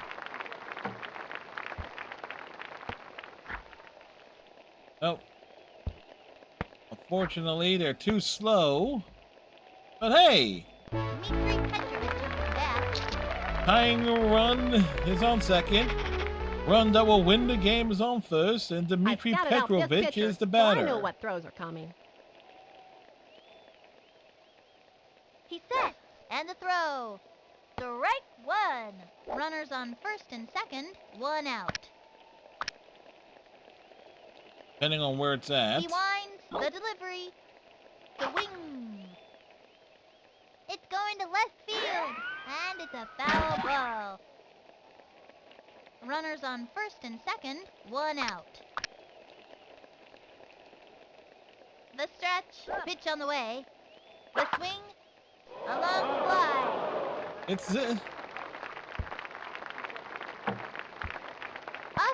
Oh. Unfortunately, they're too slow. But hey, Dmitry Petrovich is back. tying run is on second. Run that will win the game is on first, and Dmitry I've got it out this Petrovich pitcher, is the so batter. I know what throws are coming. He sets, and the throw. Strike one. Runners on first and second, one out. Depending on where it's at. He winds, the delivery, the wing. It's going to left field, and it's a foul ball. Runners on first and second, one out. The stretch, pitch on the way. The swing, a long fly. It's Off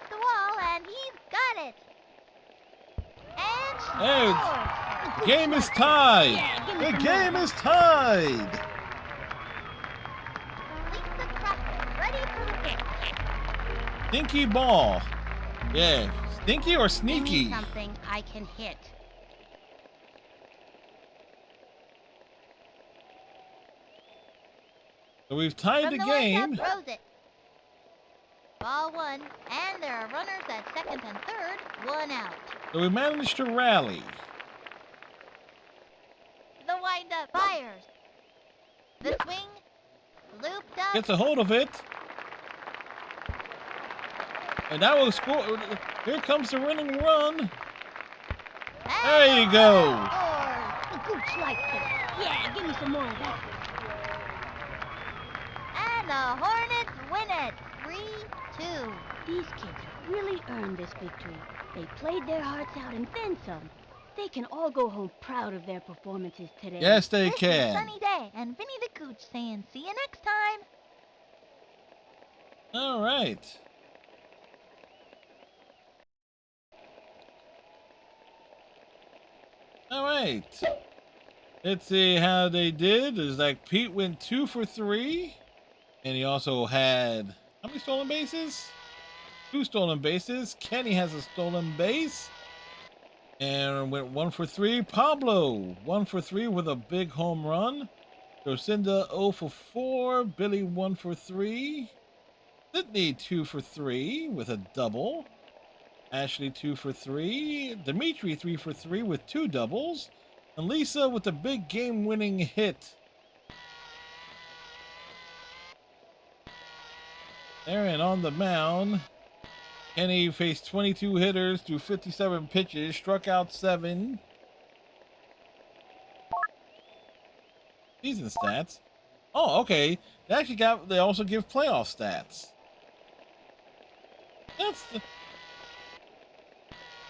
the wall, and he's got it. And Hey, scores. the game is tied. The game is tied. Lisa Crockett, ready for the pitch. Stinky ball. Yeah, stinky or Give me sneaky? something I can hit. So we've tied From the the game. windup, throws it. Ball one, and there are runners at second and third, one out. So we managed to rally. The windup fires. The swing, looped up. Gets a hold of it. And that will score. Here comes the winning run. There you go. Scores. The gooch likes it. Yeah, give me some more of that. And the Hornets win it, 3-2. These kids really earned this victory. They played their hearts out and then some. They can all go home proud of their performances today. Yes, they This is can. Sunny Day and Vinny the Gooch saying see you next time. All right. All right. Let's see how they did. It's like Pete went 2 for 3. And he also had, how many stolen bases? 2 stolen bases. Kenny has a stolen base. And went 1 for 3. Pablo, 1 for 3 with a big home run. Jocinda 0 for 4. Billy 1 for 3. Sydney 2 for 3 with a double. Ashley 2 for 3. Dimitri 3 for 3 with 2 doubles. And Lisa with a big game-winning hit. Aaron on the mound. Kenny faced 22 hitters through 57 pitches, struck out 7. Season stats. Oh, okay. They also give playoff stats.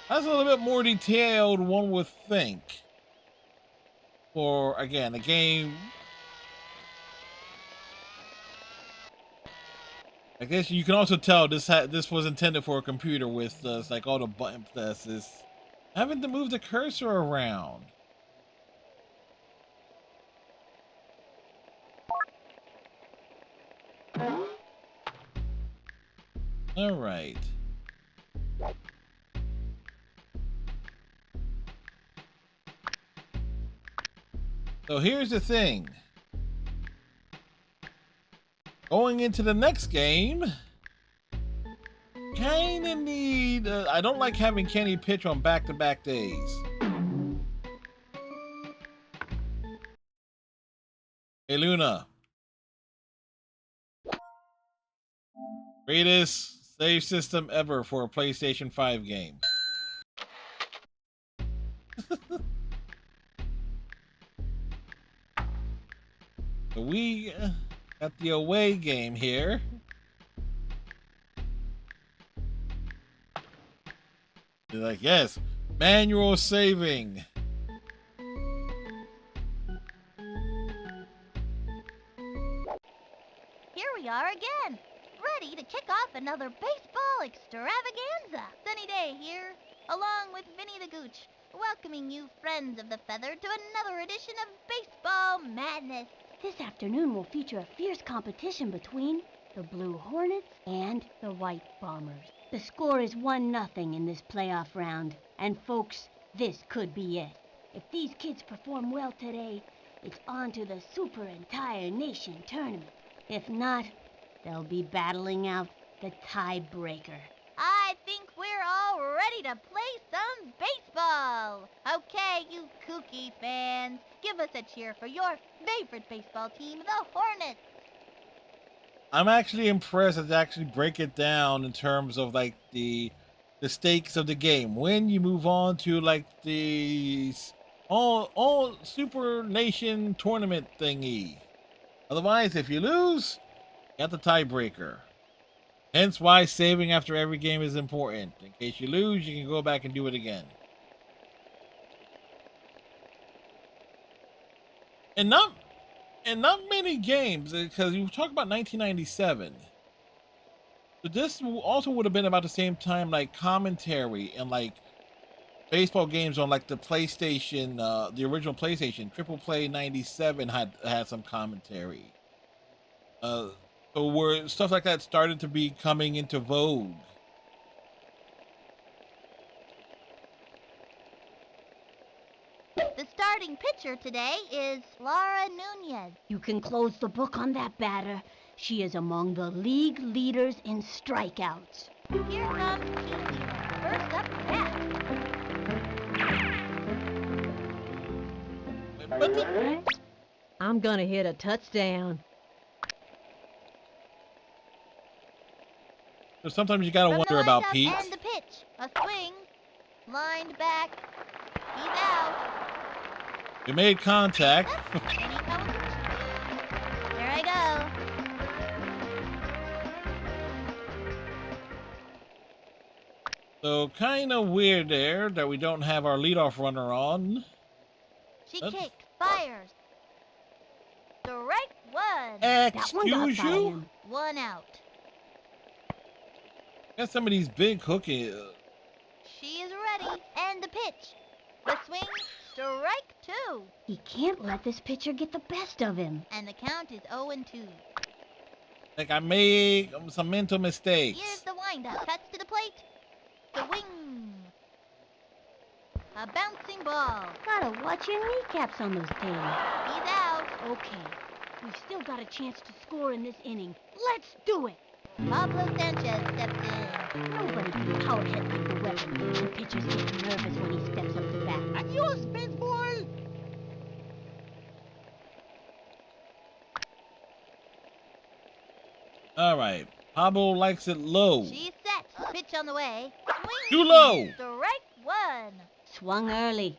That's a little bit more detailed, one would think. For, again, a game. I guess you can also tell this was intended for a computer with like all the button presses. Having to move the cursor around. All right. So here's the thing. Going into the next game, kinda need. I don't like having Kenny pitch on back-to-back days. Hey Luna. Greatest save system ever for a PlayStation 5 game. So we got the away game here. They're like, yes, manual saving. Here we are again, ready to kick off another baseball extravaganza. Sunny Day here, along with Vinny the Gooch, welcoming you friends of the feather to another edition of Baseball Madness. This afternoon will feature a fierce competition between the Blue Hornets and the White Bombers. The score is 1-0 in this playoff round. And folks, this could be it. If these kids perform well today, it's on to the Super Entire Nation tournament. If not, they'll be battling out the tiebreaker. I think we're all ready to play some baseball. Okay, you kooky fans, give us a cheer for your favorite baseball team, the Hornets. I'm actually impressed that they actually break it down in terms of like the stakes of the game. When you move on to like the all Super Nation tournament thingy. Otherwise, if you lose, you got the tiebreaker. Hence why saving after every game is important. In case you lose, you can go back and do it again. And not many games, because you talk about 1997. But this also would have been about the same time, like commentary and like baseball games on like the PlayStation, the original PlayStation, Triple Play 97 had some commentary. So where stuff like that started to be coming into vogue. The starting pitcher today is Laura Nunez. You can close the book on that batter. She is among the league leaders in strikeouts. Here comes Kiki, first up to bat. But I'm gonna hit a touchdown. so sometimes you gotta From the wonder about windup Pete. and the pitch. A swing. Lined back. He's out. We made contact. And he comes. There I go. So kind of weird there that we don't have our leadoff runner on. She That's- kicks, fires. Strike one. That one got Excuse by you? him. One out. Got some of these big hooky. She is ready. And the pitch. The swing. Strike two. He can't let this pitcher get the best of him. And the count is 0-2. Like I made some mental Here's mistakes. the windup. Cuts to the plate. The wing. A bouncing ball. Gotta watch your kneecaps on those things. He's out. Okay, we've still got a chance to score in this inning. Let's do it! Pablo Sanchez steps in. Nobody can power hit like the weapon, and pitchers get nervous when he steps up to bat. Adios, baseball. All right. Pablo likes it low. She's set. Pitch on the way. Swing. Too low. Strike one. Swung early.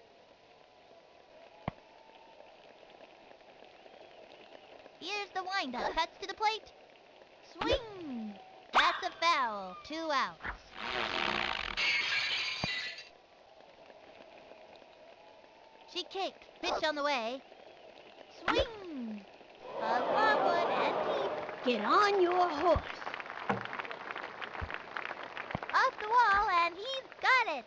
Here's the windup. Cuts to the plate. Swing. That's a foul. 2 outs. She kicks. Pitch on the way. Swing. A forward and deep. Get on your horse. Off the wall, and he's got it.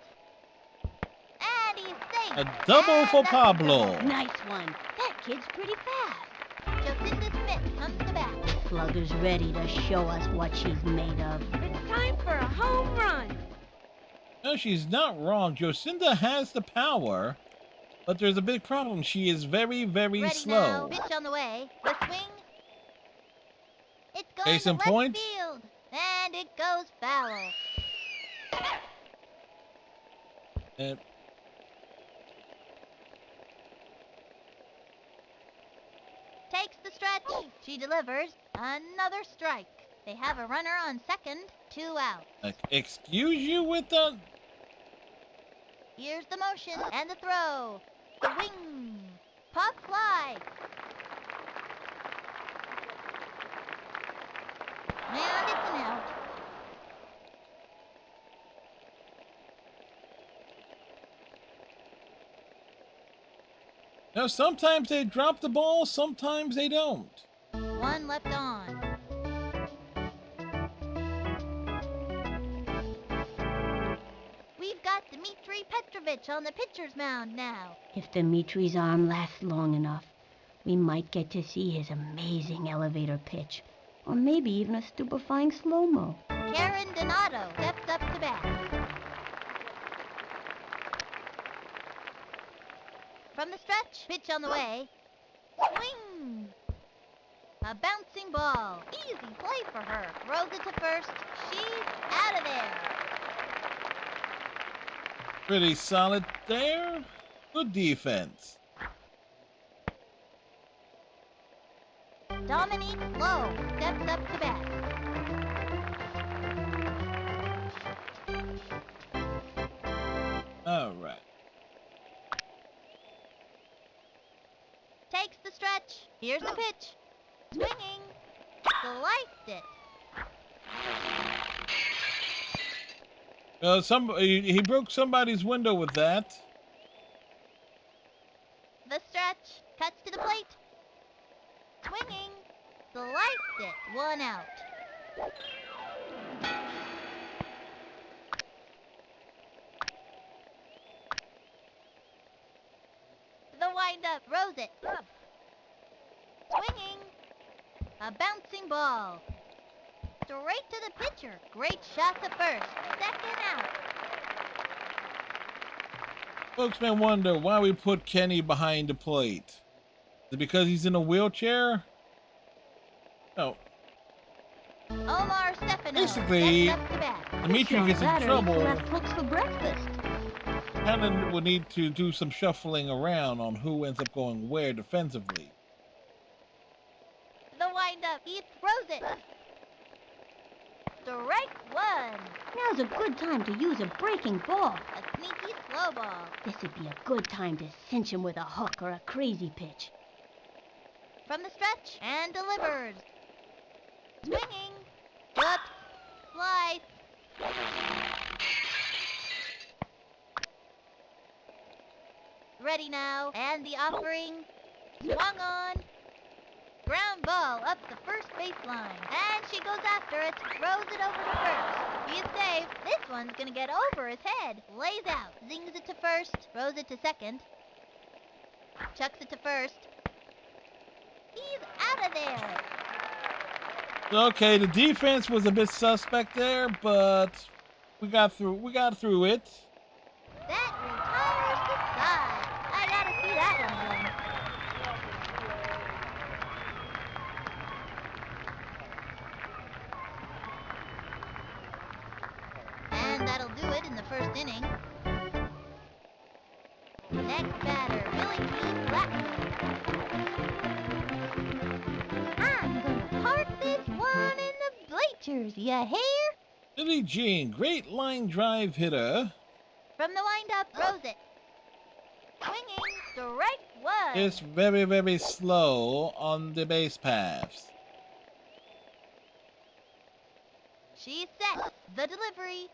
And he's safe. A double And for that's a Pablo. double. Nice one. That kid's pretty fast. Jacinda Smith comes to bat. Slugger's ready to show us what she's made of. It's time for a home run. No, she's not wrong. Jocinda has the power, but there's a big problem. She is very, very Ready slow. now. Pitch on the way. The swing. It's going Case to in left point. field. And it goes foul. And Takes the stretch. She delivers. Another strike. They have a runner on second. 2 outs. like, excuse you with the. Here's the motion and the throw. The wing. Pop fly. And it's an out. No, sometimes they drop the ball, sometimes they don't. 1 left on. We've got Dmitry Petrovich on the pitcher's mound now. If Dimitri's arm lasts long enough, We might get to see his amazing elevator pitch, or maybe even a stupefying slow-mo. Karen Donato steps up to bat. From the stretch, pitch on the way. Swing! A bouncing ball. Easy play for her. Throws it to first. She's out of there. Pretty solid there. Good defense. Dominique Lowe steps up to bat. All right. Takes the stretch. Here's the pitch. Swinging. Sliced it. He broke somebody's window with that. The stretch. Cuts to the plate. Swinging. Sliced it. 1 out. The windup. Throws it. Swinging. A bouncing ball. Straight to the pitcher. Great shot to first. 2nd out. Folks may wonder why we put Kenny behind the plate. Is it because he's in a wheelchair? No. Omar Stefano Basically, steps up to bat. Dimitri gets in trouble. Left hooks for breakfast. Kind of would need to do some shuffling around on who ends up going where defensively. The windup. He throws it. Strike 1. Now's a good time to use a breaking ball. A sneaky slow ball. This would be a good time to cinch him with a hook or a crazy pitch. From the stretch and delivers. Swinging. Whoops. Slice. Ready now. And the offering. Swung on. Ground ball up the first baseline. And she goes after it. Throws it over to first. He's safe. This one's gonna get over his head. Lays out. Zings it to first. Throws it to second. Chucks it to first. He's out of there. Okay, the defense was a bit suspect there, but we got through it. That retires the side. I gotta see that one again. And that'll do it in the first inning. Next batter, Billy Jean Blackman. I'm gonna park this one in the bleachers, ya hear? Billie Jean, great line drive hitter. From the windup, throws it. Swinging, strike 1. It's very, very slow on the base paths. She's set. The delivery.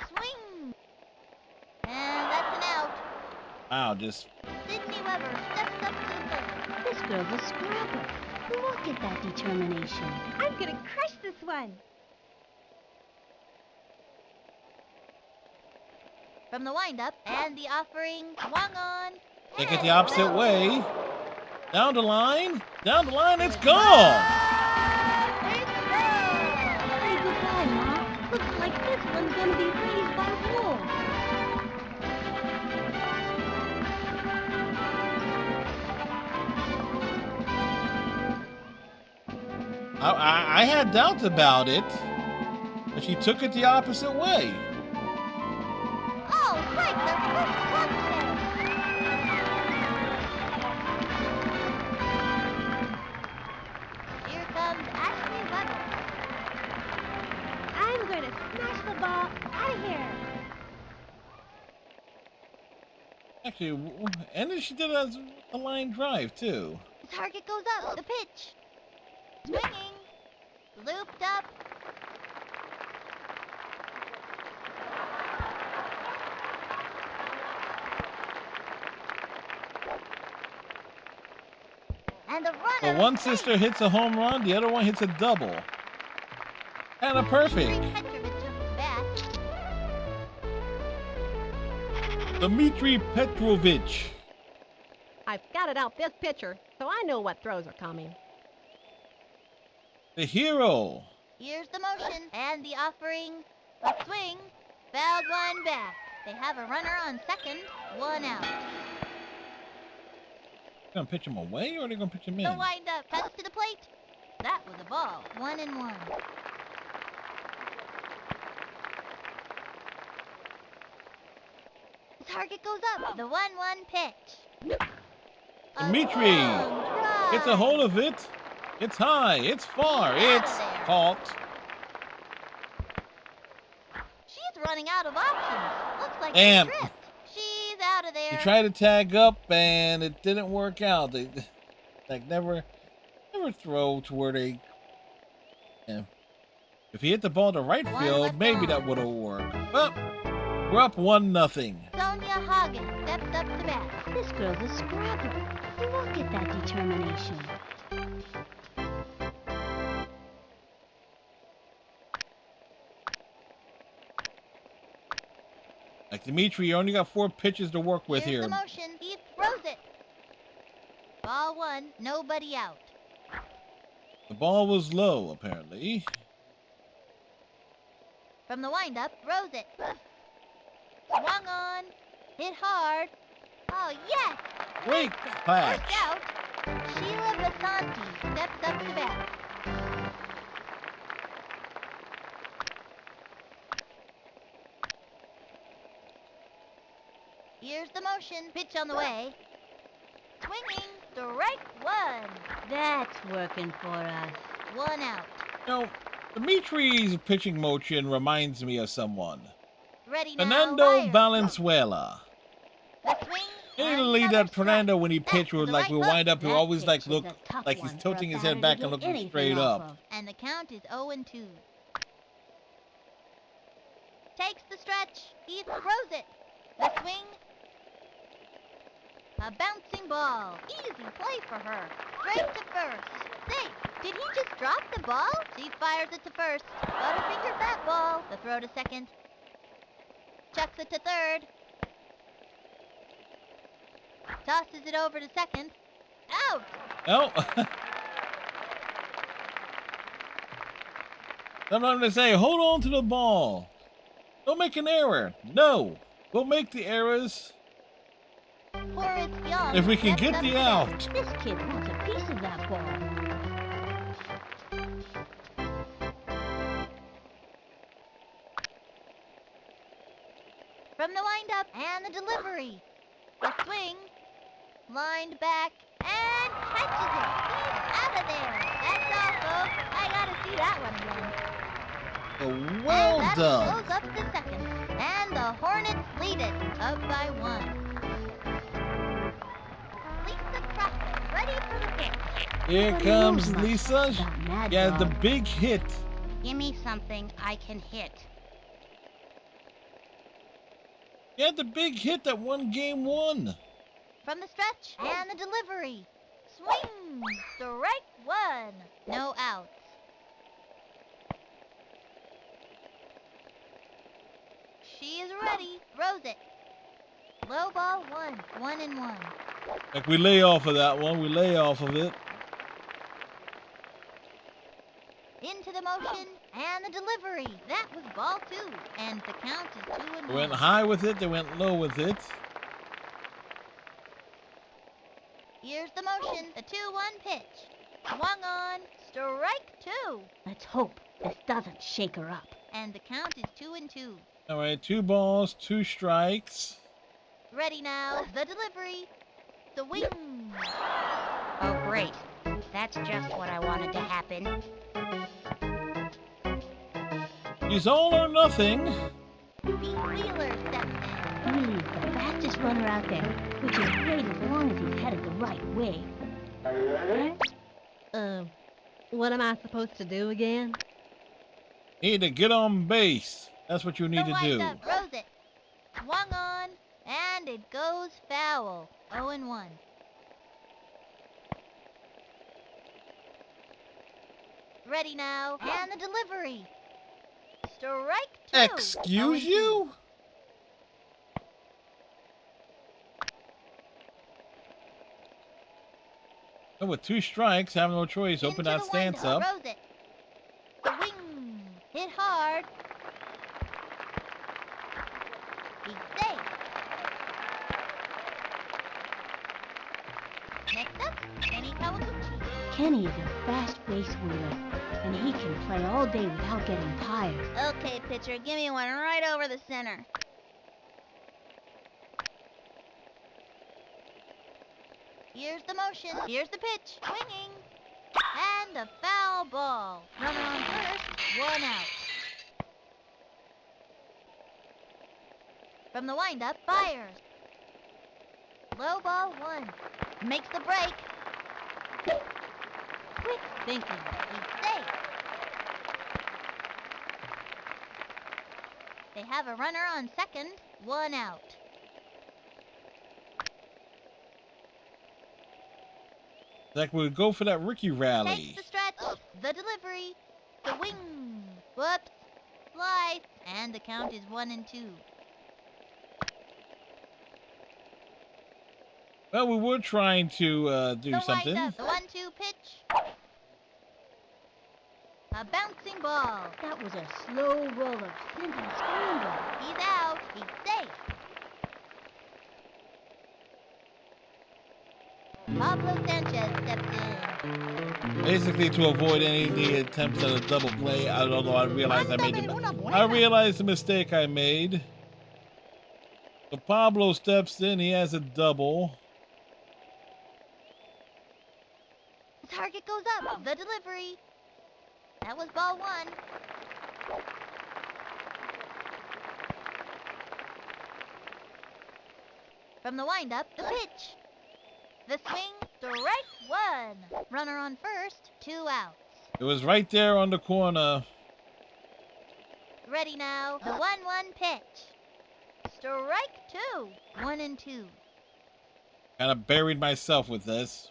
Swing. And that's an out. Wow, just Sydney Weber steps up to the plate. This girl's a scrapper. Look at that determination. I'm gonna crush this one. From the windup and the offering. Swung on. take it the opposite way. Down the line, it's gone. Say goodbye, Ma. Looks like this one's gonna be raised by wolves. I had doubts about it, but she took it the opposite way. Oh, right, the first contact. Here comes Ashley Weber. I'm gonna smash the ball out of here. Actually, and then she did it as a line drive too. The target goes up. The pitch. Swinging. Looped up. And the runner. Well, one sister hits a home run, the other one hits a double. And a perfect. Dmitri Petrovich. I've got it out this pitcher, so I know what throws are coming. The hero. Here's the motion and the offering. A swing. Fouled one back. They have a runner on second. One out. Gonna pitch him away or are they gonna pitch him in? The windup. Cuts to the plate. That was a ball. 1-1. The target goes up. The 1-1 pitch. Dimitri gets a hold of it. It's high. It's far. It's caught. She's running out of options. Looks like Damn. she tripped. She's out of there. He tried to tag up and it didn't work out. They like never throw to where they. Yeah. If he hit the ball to right field, maybe that would have worked. Well, we're up 1-0. Sonia Hagen steps up to bat. This girl's a scrapper. Look at that determination. Like Dimitri, you only got 4 pitches to work with Here's here. the motion. He throws it. Ball 1. Nobody out. The ball was low, apparently. From the windup, throws it. Swung on. Hit hard. Oh, yes! Great catch. First out. Sheila Vasanti steps up to bat. Here's the motion. Pitch on the way. Swinging. Strike 1. That's working for us. 1 out. You know, Dimitri's pitching motion reminds me of someone. Ready now. Fernando Fire. Valenzuela. The swing. Italy, Another that Fernando, when he strike. pitched, would Back like to we the right wind up, he That always like pitch is look a tough like he's one for tilting a his head batter back to and get looking anything straight off up. of. And the count is 0-2. Takes the stretch. He throws it. The swing. A bouncing ball. Easy play for her. Straight to first. Safe. Did he just drop the ball? She fires it to first. Butterfingers that ball. The throw to second. Chucks it to third. Tosses it over to second. Out. Oh. I'm not gonna say, hold on to the ball. Don't make an error. No. We'll make the errors Horace Young if we can steps get up the to bat. out. This kid wants a piece of that ball. From the windup and the delivery. The swing. Lined back and catches it. He's out of there. That's all, folks. I gotta see that one again. Well and that done. goes up to second. And the Hornets lead it, up by 1. Lisa Crawford, ready for the pitch. Here Nobody comes knows much Lisa. about Mad Yeah, the Dog. big hit. Give me something I can hit. Yeah, the big hit that won game 1. From the stretch and the delivery. Swing. Strike 1. No outs. She is ready. Throws it. Low ball 1. 1-1. Like we lay off of that one. We lay off of it. Into the motion and the delivery. That was ball 2. And the count is 2-1. They went high with it. They went low with it. Here's the motion. The 2-1 pitch. Swung on. Strike 2. Let's hope this doesn't shake her up. And the count is 2-2. All right, 2 balls, 2 strikes. Ready now. The delivery. The wing. Oh, great. That's just what I wanted to happen. He's all or nothing. Pete Wheeler steps in. He's the fastest runner out there, which is great as long as he's headed the right way. What am I supposed to do again? Need to get on base. That's what you need The to do. windup throws it. Swung on, and it goes foul. 0-1. Ready now, and the delivery. Strike 2. Excuse 0-2. you? And with 2 strikes, have no choice. Open that stance up. Throws it. Swing. Hit hard. He's safe. Next up, Kenny Kawaguchi. Kenny is a fast base wheeler, and he can play all day without getting tired. Okay, pitcher, give me one right over the center. Here's the motion. Here's the pitch. Swinging. And a foul ball. Runner on first. 1 out. From the windup, fires. Low ball 1. Makes the break. Quick thinking. He's safe. They have a runner on second. 1 out. Like we go for that Ricky Takes rally. the stretch, the delivery, the wing, whoops, slice, and the count is 1 and 2. Well, we were trying to do something. Windup, the 1-2 pitch. A bouncing ball. That was a slow roller, center scramble. He's out. He's safe. Pablo Sanchez steps in. Basically to avoid any attempts at a double play. Although I realized the mistake I made. So Pablo steps in. He has a double. The target goes up. The delivery. That was ball 1. From the windup, the pitch. The swing, strike 1. Runner on first, 2 outs. It was right there on the corner. Ready now, the 1-1 pitch. Strike 2. 1 and 2. Kind of buried myself with this.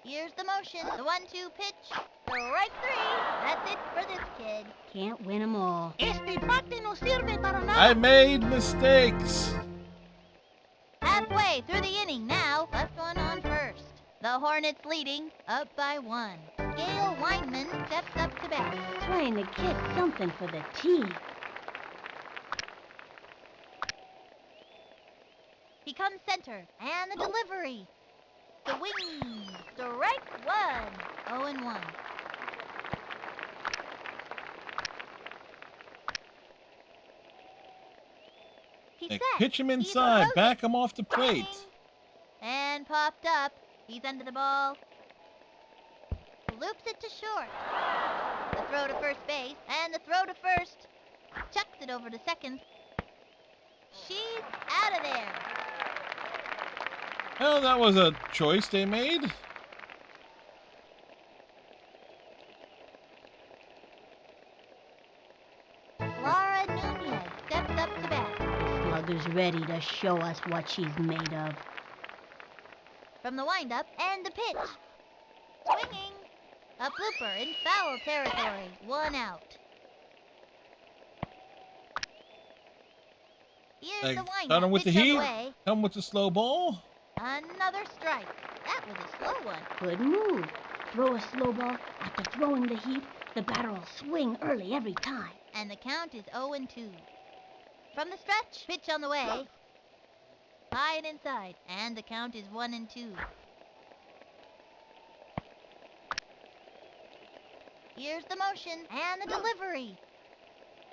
Here's the motion, the 1-2 pitch. Strike 3. That's it for this kid. Can't win 'em all. I made mistakes. Halfway through the inning now, left one on first. The Hornets leading, up by 1. Gail Weinman steps up to bat. Trying to get something for the team. He comes center, and the delivery. The wing, strike 1. 0-1. He's They set. pitch him He inside. throws Back it. him off the plate. And popped up. He's under the ball. Loops it to short. The throw to first base, and the throw to first. Chucks it over to second. She's out of there. Well, that was a choice they made. Laura Nunez steps up to bat. The slugger's ready to show us what she's made of. From the windup, and the pitch. Swinging. A blooper in foul territory. 1 out. Here's Like, the windup. start him with the pitch on heat. way. Come with the slow ball. Another strike. That was a slow one. Good move. Throw a slow ball. After throwing the heat, the batter will swing early every time. And the count is 0-2. From the stretch, pitch on the way. High and inside, and the count is 1-2. Here's the motion and the delivery.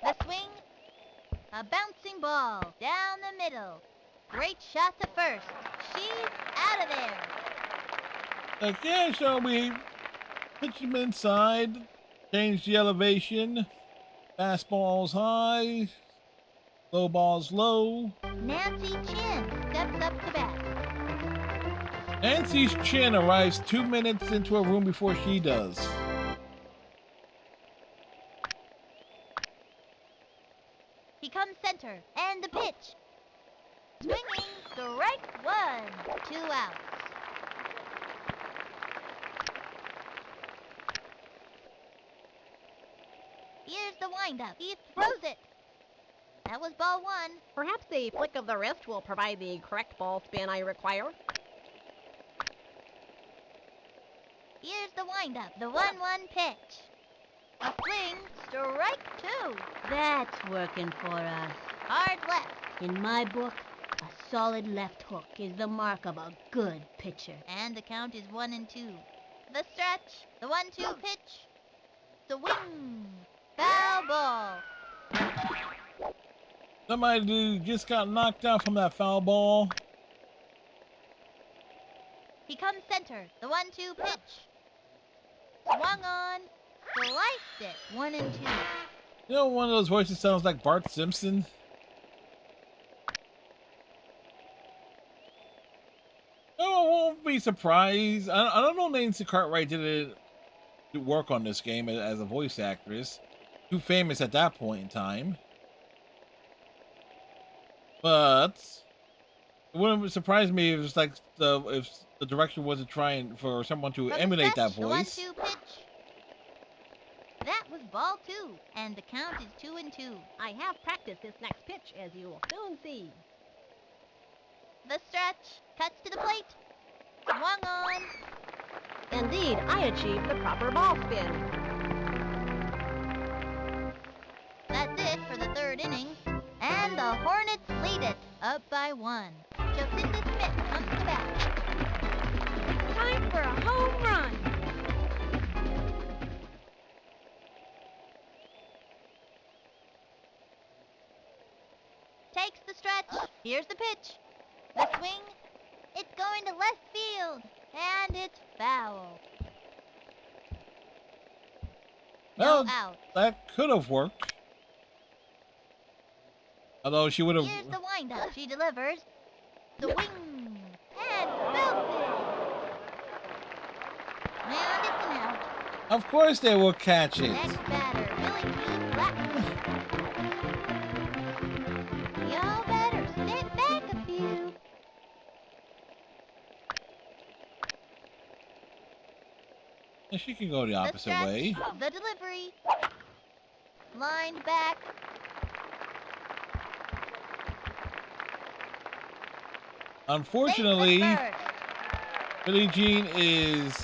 The swing, a bouncing ball down the middle. Great shot to first. She's out of there. Like, yeah, so we pitch him inside, change the elevation, fastball's high, low ball's low. Nancy Chin steps up to bat. Nancy's chin arrives 2 minutes into a room before she does. He comes center, and the pitch. Swinging, strike 1. 2 outs. Here's the windup. He throws it. That was ball 1. Perhaps a flick of the wrist will provide the correct ball spin I require. Here's the windup, the 1-1 pitch. A swing, strike 2. That's working for us. Hard left, In my book, a solid left hook is the mark of a good pitcher. and the count is 1-2. The stretch, the 1-2 pitch. Swing, foul ball. Somebody just got knocked out from that foul ball. He comes center, the 1-2 pitch. Swung on, sliced it, 1-2. You know, one of those voices sounds like Bart Simpson. Oh, I won't be surprised. I don't know Nancy Cartwright did work on this game as a voice actress. Too famous at that point in time. But it wouldn't surprise me if it's like if the director wasn't trying for someone to From the emulate that stretch, voice. The 1-2 pitch. That was ball 2, and the count is 2-2. I have practiced this next pitch, as you will soon see. The stretch, cuts to the plate. Swung on, Indeed, I achieved the proper ball spin. that's it for the 3rd inning. And the Hornets lead it, up by 1. Jocinda Smith comes to bat. Time for a home run. Takes the stretch. Here's the pitch. The swing. It's going to left field. And it's foul. Well, No out. that could have worked. Although she would have. Here's the windup. She delivers. The wing. And belted. And it's an out. Of course they will catch it. Next batter, Billy Keith Blackman. Y'all better step back a few. And she can go the opposite stretch, way. The delivery. Lined back. Unfortunately, Face the first. Billie Jean is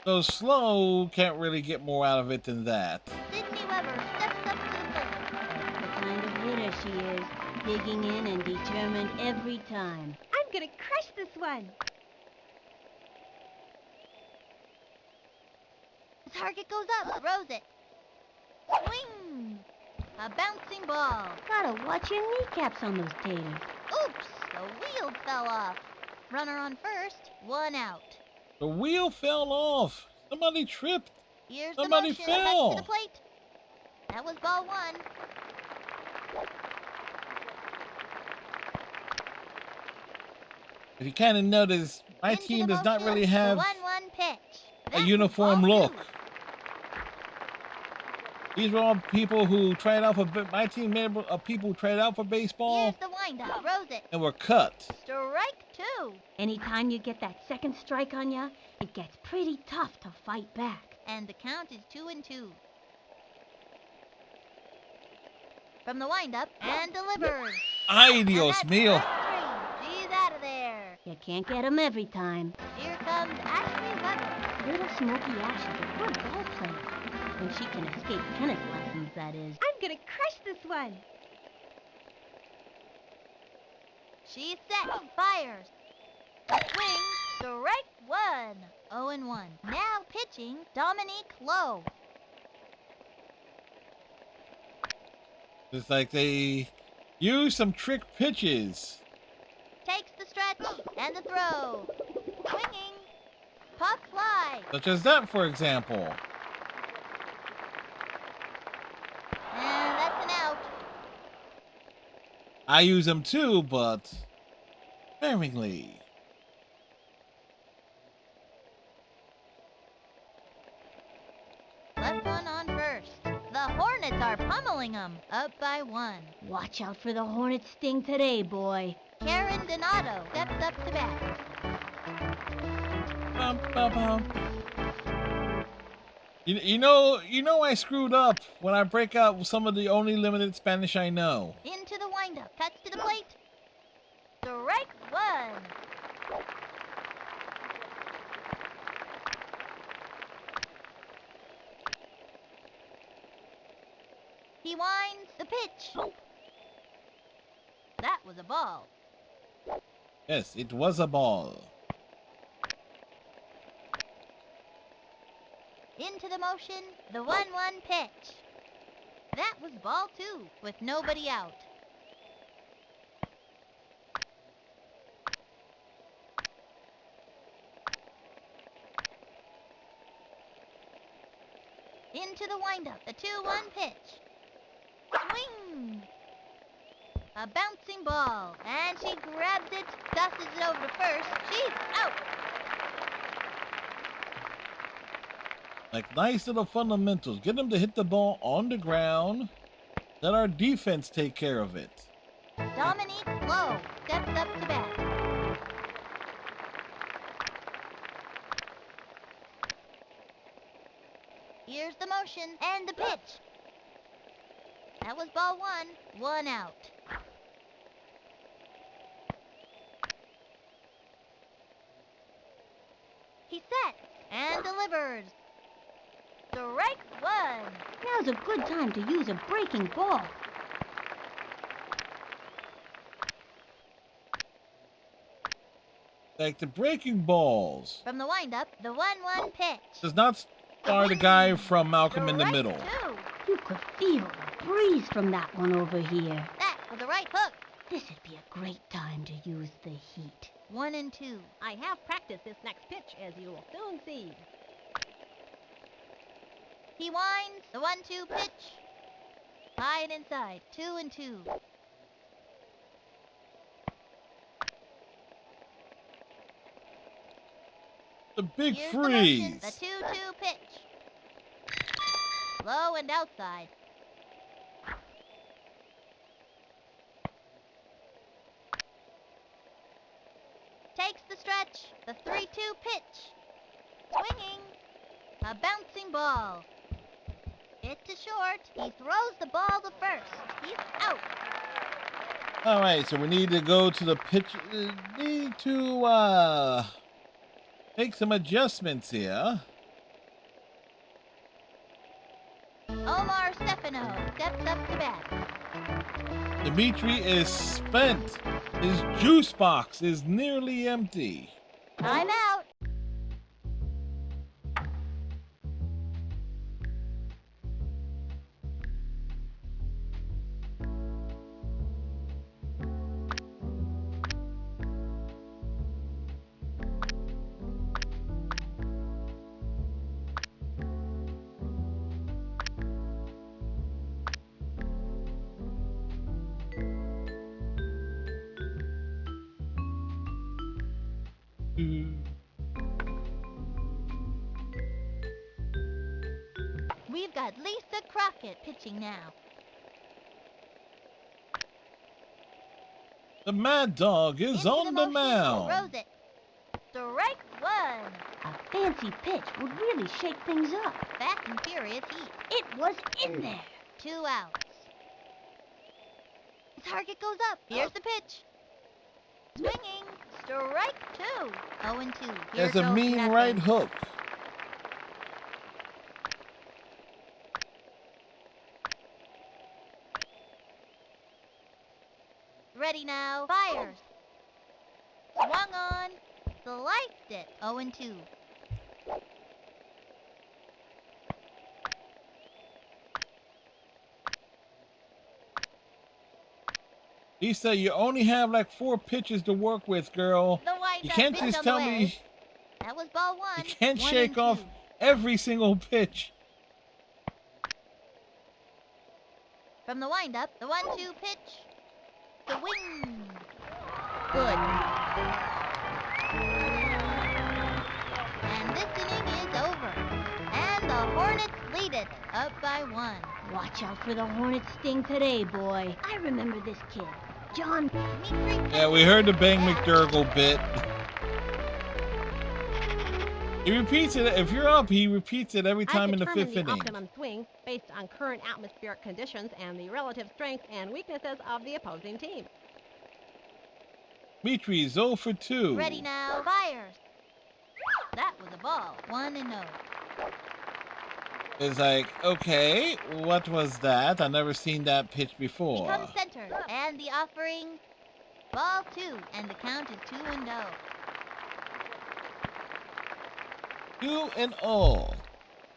so slow, can't really get more out of it than that. Sydney Weber steps up to the plate. The kind of hitter she is, digging in and determined every time. I'm gonna crush this one. The target goes up, throws it. Swing! A bouncing ball. Gotta watch your kneecaps on those taters. Oops! The wheel fell off. Runner on first, 1 out. The wheel fell off. Somebody tripped. Here's Somebody the motion. fell. Cuts to the plate. That was ball 1. If you kind of notice, my Into team the does not motion, really the have 1-1 pitch. a That was uniform ball look. 2. These were all people who tried out for. My team made up of people who tried out for baseball Here's the windup. Throws it. and were cut. Strike 2. Anytime you get that second strike on ya, it gets pretty tough to fight back. And the count is 2-2. From the windup and delivers. Ay, And Dios that's mío. strike 3. She's out of there. You can't get 'em every time. Here comes Ashley Weber. Little Smoky Ash is a good ball player. When she can escape tennis lessons, that is. I'm gonna crush this one. She's set. Fires. A swing. Strike 1. 0-1. Now pitching Dominique Lowe. It's like they use some trick pitches. Takes the stretch and the throw. Swinging. Pop fly. Such as that, for example. And that's an out. I use them too, but sparingly. Left one on first. The Hornets are pummeling them. Up by 1. Watch out for the hornet sting today, boy. Karen Donato steps up to bat. Bum, bum, bum. You know I screwed up when I break out some of the only limited Spanish I know. Into the windup. Cuts to the plate. Strike 1. winds the pitch. That was a ball. Yes, it was a ball. Into the motion, the 1-1 pitch. That was ball 2, with nobody out. Into the windup, the 2-1 pitch. Swing! A bouncing ball, and she grabs it, tosses it over to first. She's out! Like nice little fundamentals. Get them to hit the ball on the ground. Let our defense take care of it. Dominique Lowe steps up to bat. Here's the motion and the pitch. That was ball 1, 1 out. He sets and delivers. Strike 1. Now's a good time to use a breaking ball. Like the breaking balls. From the windup, the 1-1 pitch. Does not start a guy from Malcolm in the Strike Middle. 2. You could feel the breeze from that one over here. That was a right hook. This'd be a great time to use the heat. 1 and 2. I have practiced this next pitch, as you will soon see. He winds the 1-2 pitch. High and inside, 2 and 2. The big Here's the motion, freeze. the 2-2 pitch. Low and outside. Takes the stretch, the 3-2 pitch. Swinging. A bouncing ball. Hit to short. He throws the ball to first. He's out. All right, so we need to go to the pitch. Need to make some adjustments here. Omar Stefano steps up to bat. Dimitri is spent. His juice box is nearly empty. Time out. We've got Lisa Crockett pitching now. The Mad Dog is Into on the motion, mound. Throws it. Strike 1. A fancy pitch would really shake things up. Fast and furious heat. It was in there. 2 outs. The target goes up. Here's the pitch. Swinging. Strike 2. 0 and 2. Here There's a goes mean nothing. right hook. Ready now. Fires. Swung on. Sliced it. 0 and 2. Lisa, you only have like 4 pitches to work with, girl. The wide You up can't pitch just on the tell way. me That was ball 1. you can't 1 shake and off 2. every single pitch. From the windup, the 1-2 pitch. The wing. Good. And this inning is over. And the Hornets lead it, up by 1. Watch out for the hornet sting today, boy. I remember this kid. John. Dimitri Yeah, we heard the Bang McDurgle bit. He repeats it. If you're up, he repeats it every time in the 5th I determine the inning. optimum swing based on current atmospheric conditions and the relative strengths and weaknesses of the opposing team. Dimitri 0 for 2. Ready now. Fires. That was a ball. 1 and 0. It's like, okay, what was that? I've never seen that pitch before. Become center, and the offering, ball 2, and the count is 2-0. 2-0.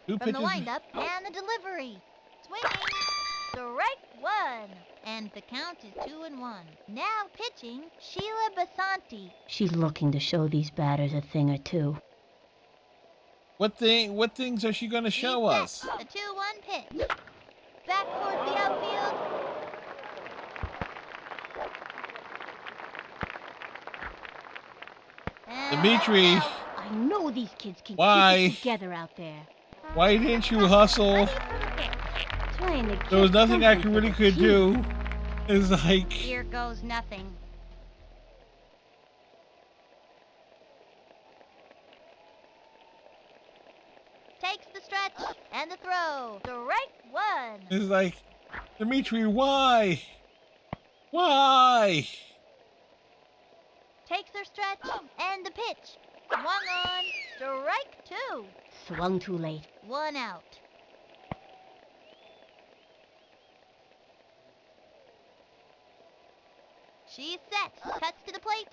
Two From the pitches. windup, and the delivery, swinging, strike 1, and the count is 2-1. Now pitching, Sheila Basanti. She's looking to show these batters a thing or two. What things are she gonna show us? A 2-1 pitch. Back towards the outfield. And Dimitri, that's out. I know these kids can Why? keep it together out there. why didn't you hustle? Trying to There was get nothing I something really for the could team. do. It's like, Here goes nothing. Takes the stretch and the throw. Strike 1. it's like, Dimitri, why? Why? Takes their stretch and the pitch. Swung on. Strike 2. Swung too late. 1 out. She's set. Cuts to the plate.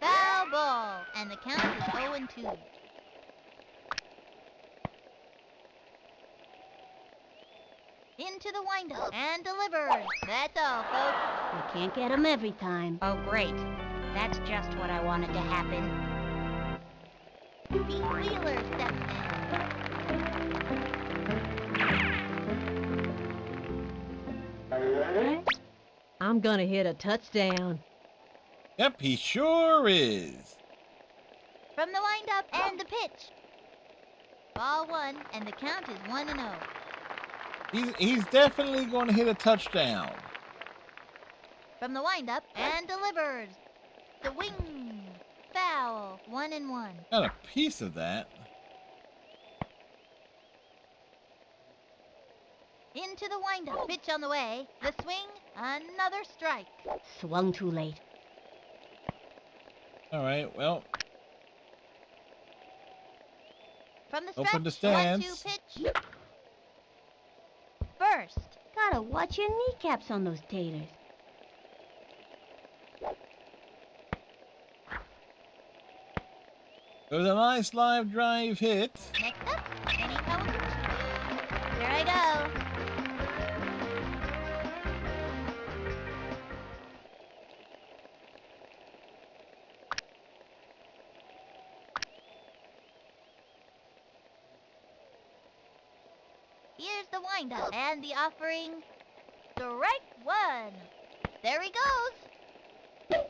Foul ball. And the count is 0-2. Into the windup and delivers. That's all, folks. You can't get 'em every time. Oh, great. That's just what I wanted to happen. Pete Wheeler steps in. I'm gonna hit a touchdown. Yep, he sure is. From the windup and the pitch. Ball 1, and the count is 1-0. He's definitely going to hit a touchdown. From the windup and delivers. The wing. Foul. 1-1. Got a piece of that. Into the windup. Pitch on the way. The swing. Another strike. Swung too late. All right, well, From the stretch. open the stands. 1-2 pitch. First. Gotta watch your kneecaps on those taters. It was a nice live drive hit. Next up. Kenny Cohen. Here I go. Here's the windup and the offering. Strike 1. There he goes.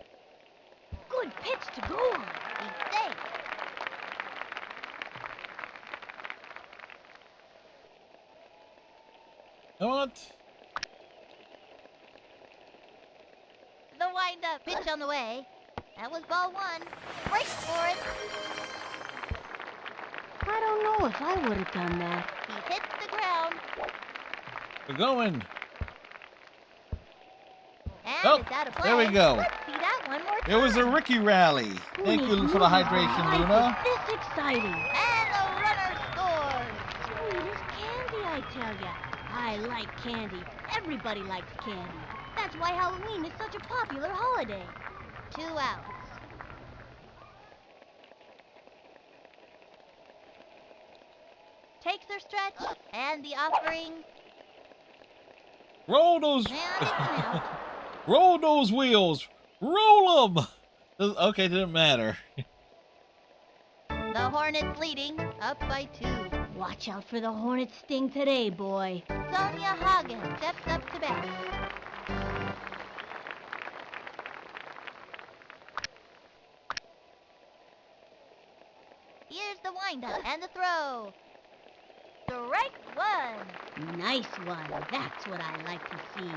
Good pitch to go on. He's safe. What? The windup. Pitch on the way. That was ball 1. Break for it. I don't know if I would have done that. He hits the ground. We're going. And Oh, it's out of play. there we go. Let's see that one more time. It was a Ricky rally. Thank you for the hydration, Life Luna. is this exciting. And the runner scores. Sweet as candy, I tell ya. I like candy. Everybody likes candy. That's why Halloween is such a popular holiday. 2 outs. Takes their stretch and the offering. Roll those. And it's an out. Roll those wheels. Roll them. Okay, didn't matter. The Hornets leading, up by 2. Watch out for the hornet sting today, boy. Sonia Hagen steps up to bat. Here's the windup and the throw. Strike 1. Nice one. That's what I like to see.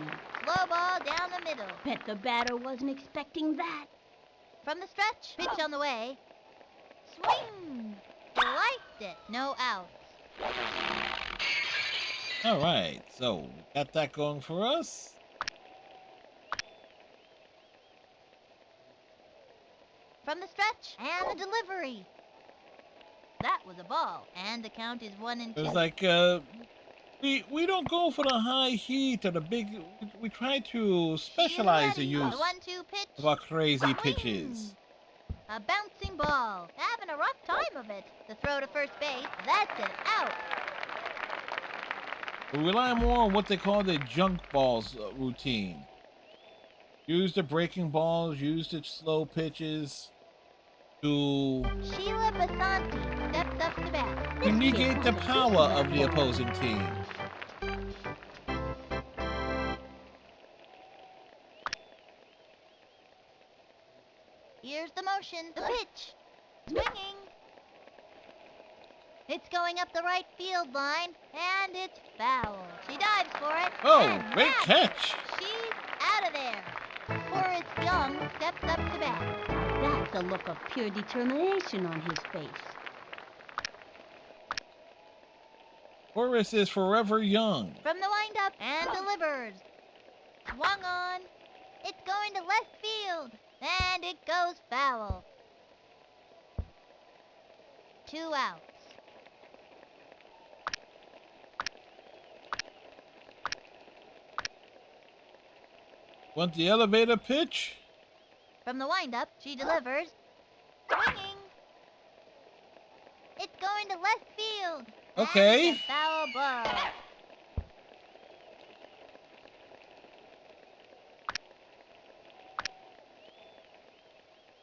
Slow ball down the middle. Bet the batter wasn't expecting that. From the stretch, pitch on the way. Swing! Sliced it. No outs. All right, so got that going for us. From the stretch and the delivery. That was a ball, and the count is 1-2. It's like we don't go for the high heat or the big. We try to specialize the The use 1-2 pitch. of our crazy Swing. pitches. A bouncing ball. Having a rough time of it. The throw to first base. That's an out. We rely more on what they call the junk balls routine. Use the breaking balls, use the slow pitches to Sheila Basanti steps up to bat. to negate the power of the opposing team. Here's the motion. The pitch. Swinging. It's going up the right field line, and it's foul. She dives for it. Oh, and great that's- catch! She's out of there. Horace Young steps up to bat. That's a look of pure determination on his face. Horace is forever young. From the windup and delivers. Swung on. It's going to left field, and it goes foul. 2 outs. Want the elevator pitch? From the windup, she delivers. Swinging. It's going to left field. Okay. And it's a foul ball.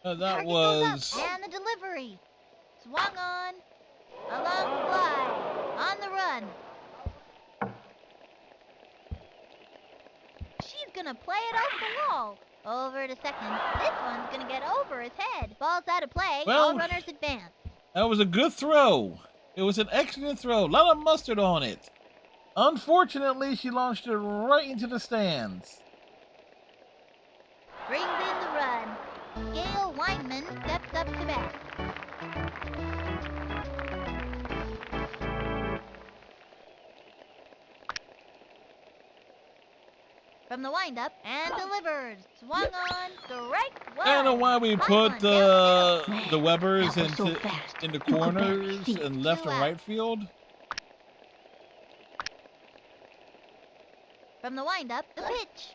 That Target was. goes up, and the delivery. Swung on. A long fly. On the run. She's gonna play it over the wall. Over to second. This one's gonna get over his head. Ball's out of play. Well- All runners advance. That was a good throw. It was an excellent throw. A lot of mustard on it. Unfortunately, she launched it right into the stands. Brings in the run. Gail Weinman steps up to bat. From the windup and delivers. Swung on. Strike one. I don't know why we High put one downfield. the webbers That was so into fast. in the You could barely corners see. and left and Two right field. From the windup, the pitch.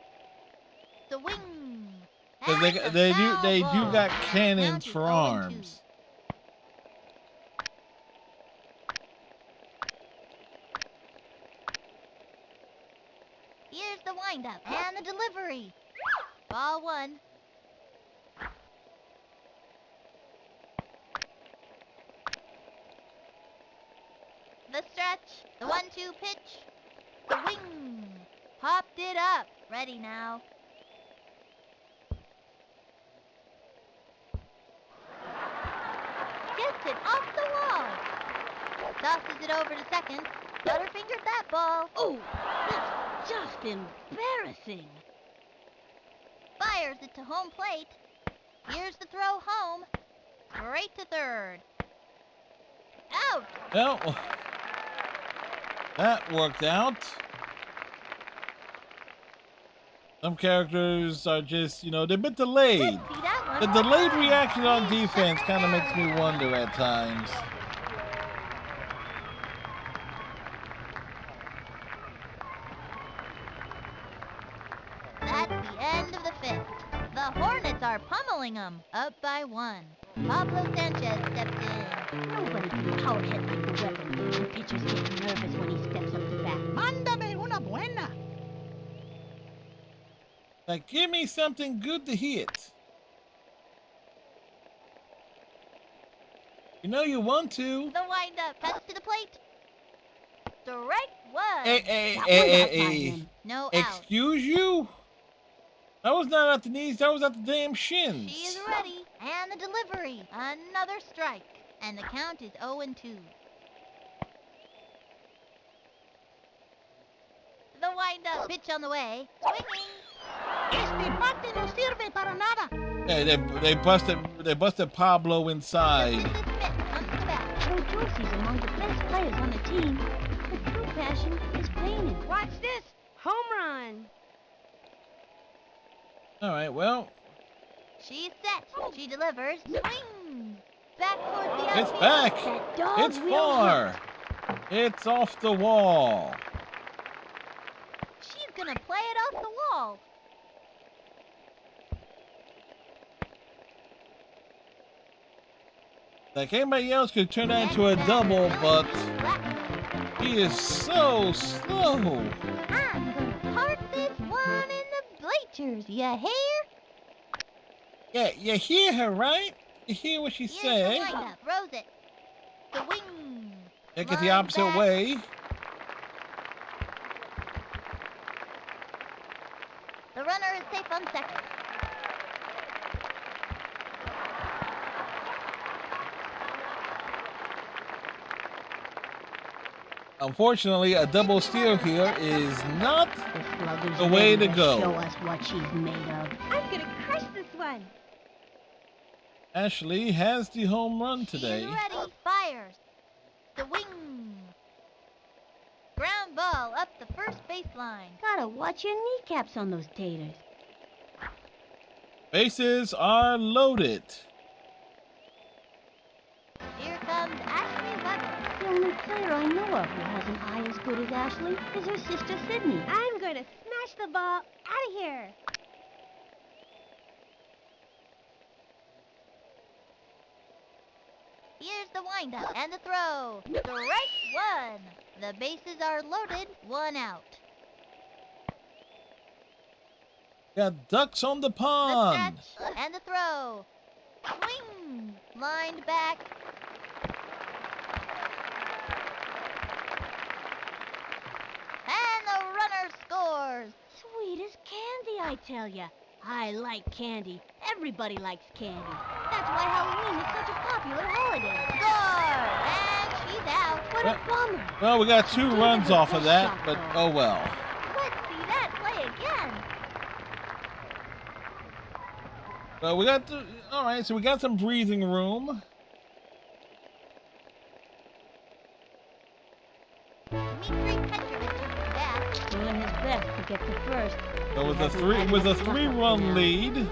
The wing. 'Cause And a they do foul got ball. cannons Count is for 0-2. arms. Here's the windup and the delivery. Ball one. The stretch. The 1-2 pitch. The wing. Popped it up. Ready now. Gets it off the wall. Tosses it over to second. Butterfingered that ball. Oh, that's just embarrassing. Fires it to home plate. Here's the throw home. Straight to third. Out. Well, that worked out. Some characters are just, they're a bit delayed. See that The one? delayed reaction on defense kind of makes me wonder at times. That's the end of the fifth. The Hornets are pummeling them, up by 1. Pablo Sanchez steps in. Nobody can power hit like the weapon. The pitchers get nervous when he steps up to bat. Mándame una buena. Like, give me something good to hit. You know you want to. The windup. Pass to the plate. Strike one. Hey, That was outside him. No out. excuse you? That was not at the knees, that was at the damn shins. She is ready. And the delivery. Another strike. And the count is 0-2. The windup. Pitch on the way. Swinging. Este bate no sirve para nada. Hey, they busted Pablo inside. Just in this mitt comes the bat. Joe Dorsey's among the best players on the team. His true passion is painting. Watch this. Home run. All right, well, She's set. She delivers. Swing. Back towards the It's outfield. back. That dog It's will far. hit. It's off the wall. She's gonna play it off the wall. Like anybody else could turn that into a double, but he is so slow. I'm gonna park this one in the bleachers, you hear? Yeah, you hear her, right? You hear what she Here's the said? windup. Throws it. The wing. Take it the Line opposite back. way. The runner is safe on second. Unfortunately, a double steal here is not The slug is the way ready to go. show us what she's made of. I'm gonna crush this one. Ashley has the home run today. She's ready. Fires. The wing. Ground ball up the first baseline. Gotta watch your kneecaps on those taters. Bases are loaded. Here comes Ashley Weber. The only player I know of who has an eye as good as Ashley is her sister Sydney. I'm gonna smash the ball out of here. Here's the windup and the throw. Strike one. The bases are loaded. One out. Got ducks on the The pond. catch and the throw. Swing. Lined back. And the runner scores. Sweet as candy, I tell ya. I like candy. Everybody likes candy. That's why Halloween is such a popular holiday. Score. And she's out. What a bummer. Well, we got 2 runs off of that, but oh well. Let's see that play again. Well, we got the, all right, so we got some breathing room. Dmitri Petrovich is back. Doing his best to get to first. So with a 3-run lead.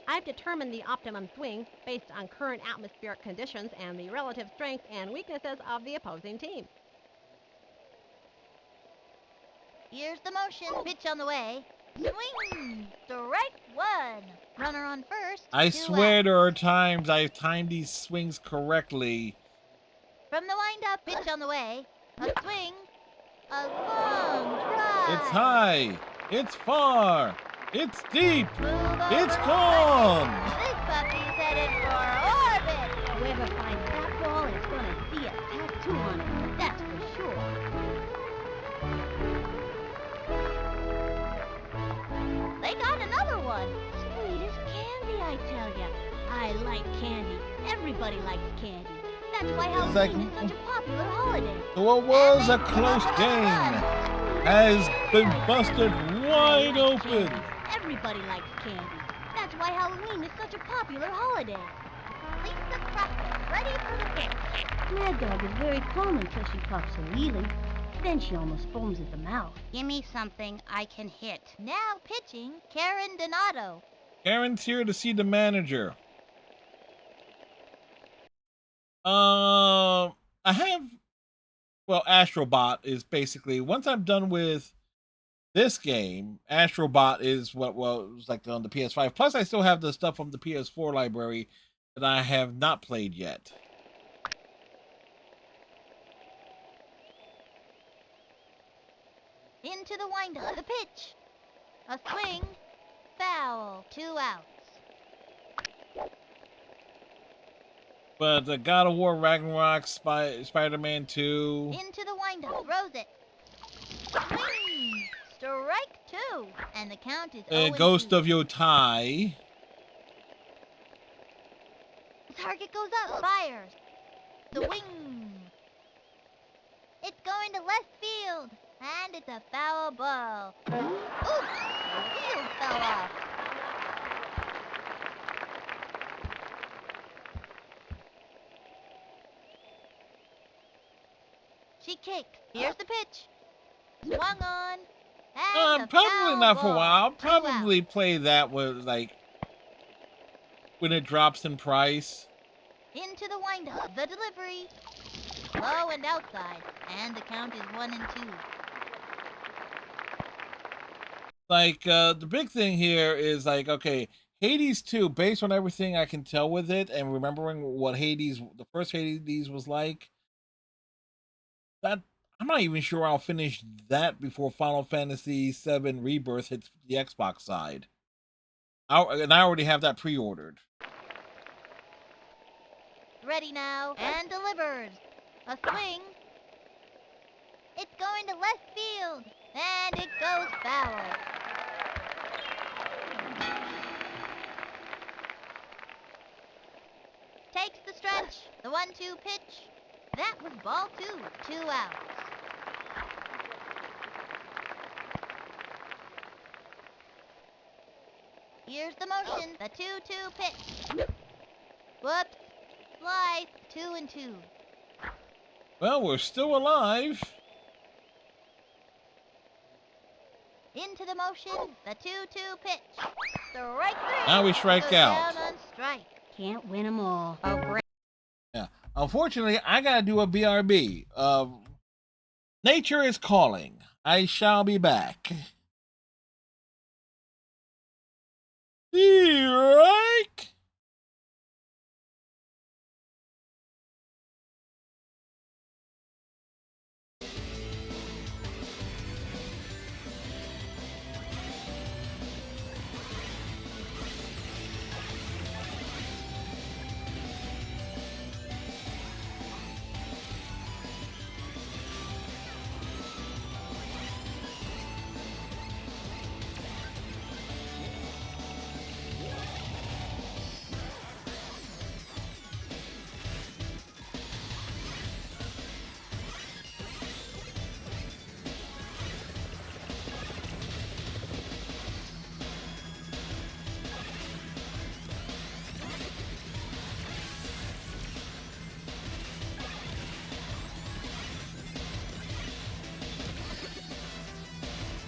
I've determined the optimum swing based on current atmospheric conditions and the relative strengths and weaknesses of the opposing team. Here's the motion. Pitch on the way. Swing. Strike one. Runner on first. I 2 swear out. there are times I've timed these swings correctly. From the windup. Pitch on the way. A swing. A long drive. It's high. It's far. It's deep. Move It's over gone. second. This puppy's headed for orbit. Whoever finds that ball is gonna see a tattoo on it. That's for sure. They got another one. Sweet as candy, I tell ya. I like candy. Everybody likes candy. That's why like- Halloween is such a popular holiday. So what was a close game has been busted wide open. Everybody likes candy. That's why Halloween is such a popular holiday. Lisa Crocker, ready for the pitch. Mad Dog is very calm until she pops a wheelie. Then she almost foams at the mouth. Give me something I can hit. Now pitching, Karen Donato. Karen's here to see the manager. I have, well, Astrobot is basically, once I'm done with this game, Astrobot is what was like on the PS5. Plus, I still have the stuff from the PS4 library that I have not played yet. Into the windup, the pitch. A swing, foul, 2 outs. But the God of War Ragnarok, Spider-Man 2. Into the windup, throws it. Swing, strike 2. And the count is 0-2. Ghost of Yotai. The target goes up, fires. The wing. It's going to left field. And it's a foul ball. Ooh, the wheel fell off. She kicks. Here's the pitch. Swung on. And a Probably foul not for a ball. while. I'll 2 outs. probably play that with, like, when it drops in price. Into the windup. The delivery. Low and outside. And the count is 1 and 2. Like, the big thing here is like, okay, Hades 2, based on everything I can tell with it and remembering what Hades, the first Hades was like, that I'm not even sure I'll finish that before Final Fantasy VII Rebirth hits the Xbox side. And I already have that pre-ordered. Ready now. And delivers. A swing. It's going to left field. And it goes foul. Takes the stretch. The 1-2 pitch. That was ball 2. 2 outs. Here's the motion. The 2-2 pitch. Whoops. Slice. 2 and 2. Well, we're still alive. Into the motion. The 2-2 pitch. Strike 3. Now we strike Goes out. Down on strike. Can't win 'em all. Oh, great. Yeah. Unfortunately, I gotta do a BRB. Nature is calling. I shall be back. See you, right?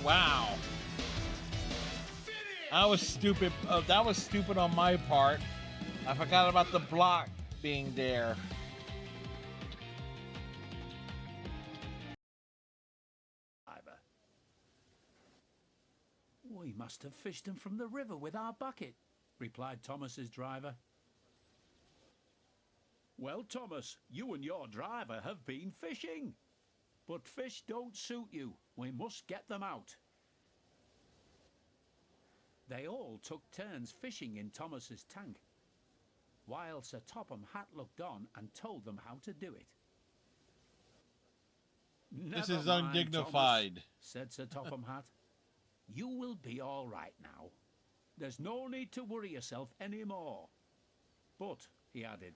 Wow. That was stupid. That was stupid on my part. I forgot about the block being there. We must have fished them from the river with our bucket, replied Thomas's driver. Well, Thomas, you and your driver have been fishing. But fish don't suit you. We must get them out. They all took turns fishing in Thomas's tank, while Sir Topham Hatt looked on and told them how to do it. This "Never is mind, undignified," Thomas," said Sir Topham Hatt. "You will be all right now. There's no need to worry yourself any more. But," he added,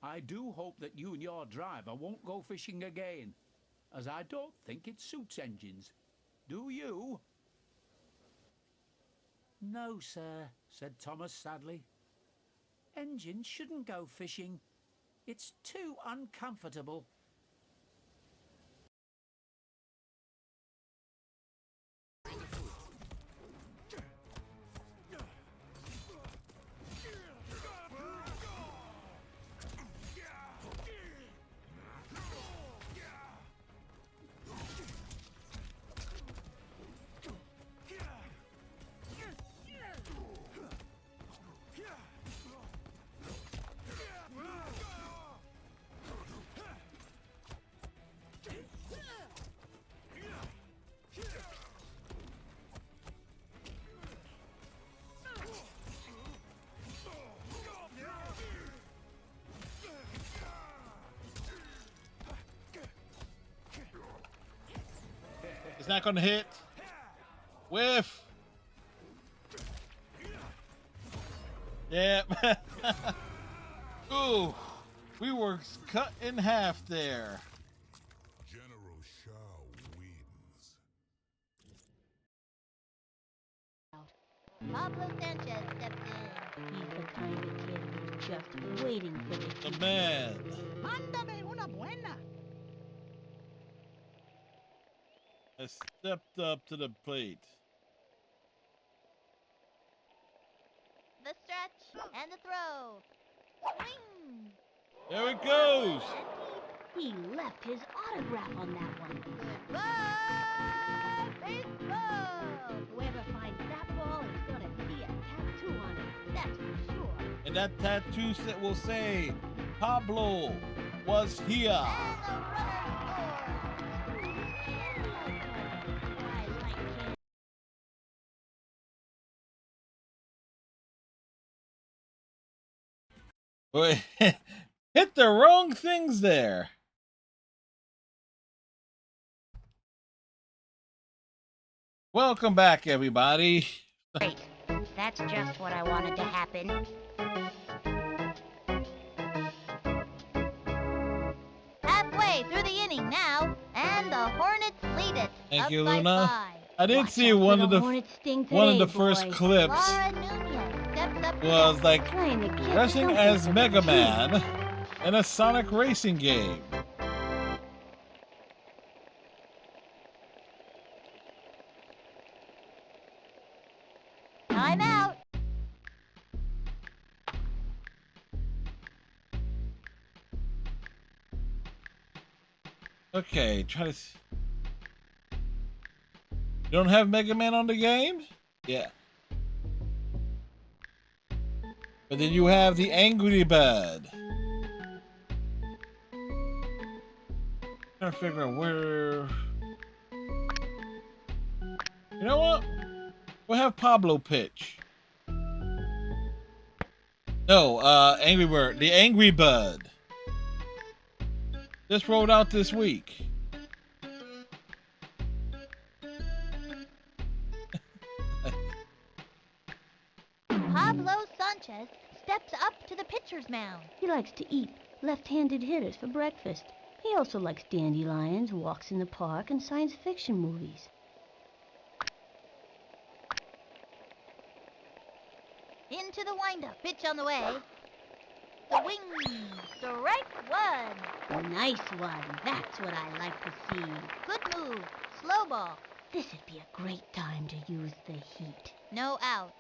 "I do hope that you and your driver won't go fishing again, as I don't think it suits engines. Do you?" "No, sir," said Thomas sadly. "Engines shouldn't go fishing. It's too uncomfortable." It's not going to hit. Whiff. Yep. Ooh, we were cut in half there. General Shao wins. Pablo Sanchez steps in. He's the kind of kid who's just waiting for this. The man. Mándame una buena. Has stepped up to the plate. The stretch and the throw. Swing. There it goes. He left his autograph on that one. Goodbye, baseball! Whoever finds that ball is gonna see a tattoo on it, that's for sure. And that tattoo set will say, Pablo was here. And the runner scores. I like him. Hit the wrong things there. Welcome back, everybody. Great. That's just what I wanted to happen. Halfway through the inning now, and the Hornets lead it. Thank up you, by Luna. 5. I did Watch see out one for of the the Hornets sting one of today, the first boy. clips Laura Nunez steps up to was bat. like Trying to get dressing something as for the Mega team. Man in a Sonic racing game. Time out. Okay, try to. You don't have Mega Man on the game? Yeah. But then you have the Angry Bird. Trying to figure out where. You know what? We'll have Pablo pitch. No, Angry Bird. The Angry Bird. Just rolled out this week. Pablo Sanchez steps up to the pitcher's mound. He likes to eat left-handed hitters for breakfast. He also likes dandelions, walks in the park, and science fiction movies. Into the windup. Pitch on the way. Swing. Strike one. Nice one. That's what I like to see. Good move. Slow ball. This'd be a great time to use the heat. No outs.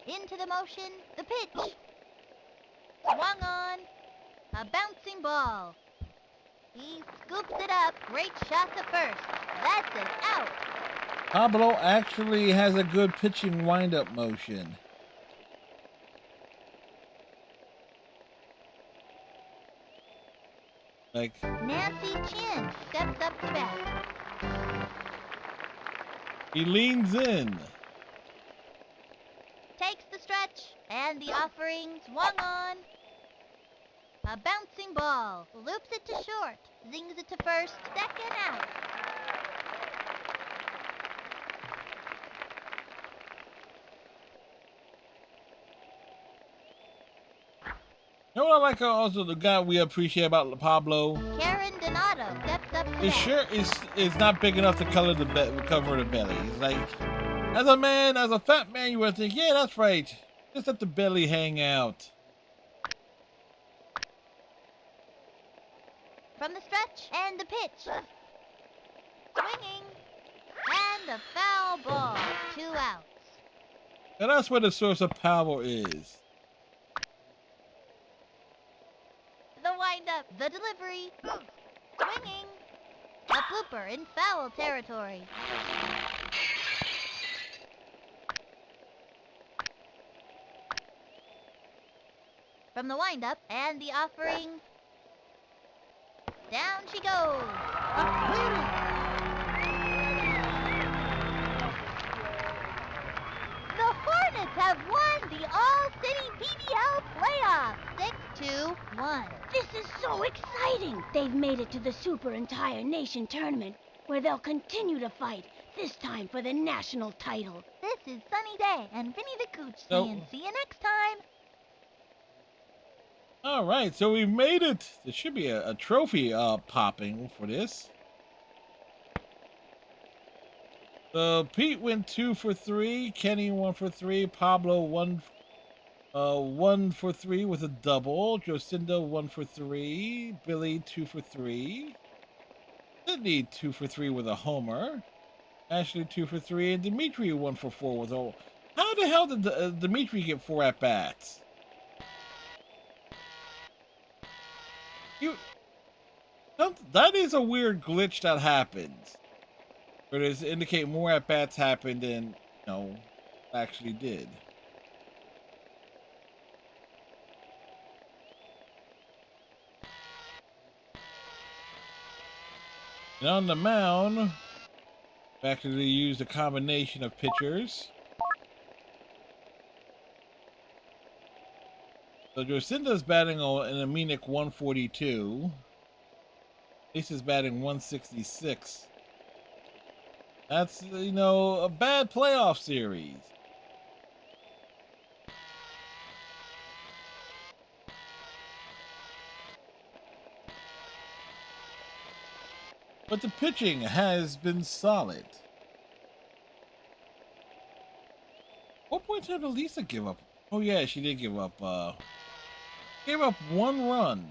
Into the motion. The pitch. Swung on. A bouncing ball. He scoops it up. Great shot to first. That's an out. Pablo actually has a good pitching windup motion. Like Nancy Chin steps up to bat. he leans in. Takes the stretch. And the offering. Swung on. A bouncing ball. Loops it to short. Zings it to first. Second out. You know what I like also the guy we appreciate about Pablo? Karen Donato steps up to His bat. shirt is not big enough to cover the belly. It's like, as a man, as a fat man, you would think, yeah, that's right. Just let the belly hang out. From the stretch and the pitch. Swinging. And a foul ball. 2 outs. And that's where the source of power is. The windup. The delivery. Swinging. A blooper in foul territory. From the windup and the offering. Down she goes. The Hornets have won the All-City PBL playoffs 6-1. This is so exciting! They've made it to the Super Entire Nation Tournament, where they'll continue to fight, this time for the national title. This is Sunny Day and Vinny the Cooch So- saying see you next time. All right, so we made it. There should be a trophy popping for this. So Pete went 2 for 3, Kenny 1 for 3, Pablo 1 for 3 with a double, Jocinda 1 for 3, Billy 2 for 3, Sydney 2 for 3 with a homer, Ashley 2 for 3, and Dimitri 1 for 4 with a. How the hell did Dimitri get 4 at bats? You that is a weird glitch that happens. Where does indicate more at bats happened than actually did. And on the mound, actually used a combination of pitchers. So Jocinda's batting an anemic 142. Ace is batting 166. That's, a bad playoff series. But the pitching has been solid. What point did Elisa give up? Oh yeah, she did give up. Gave up 1 run.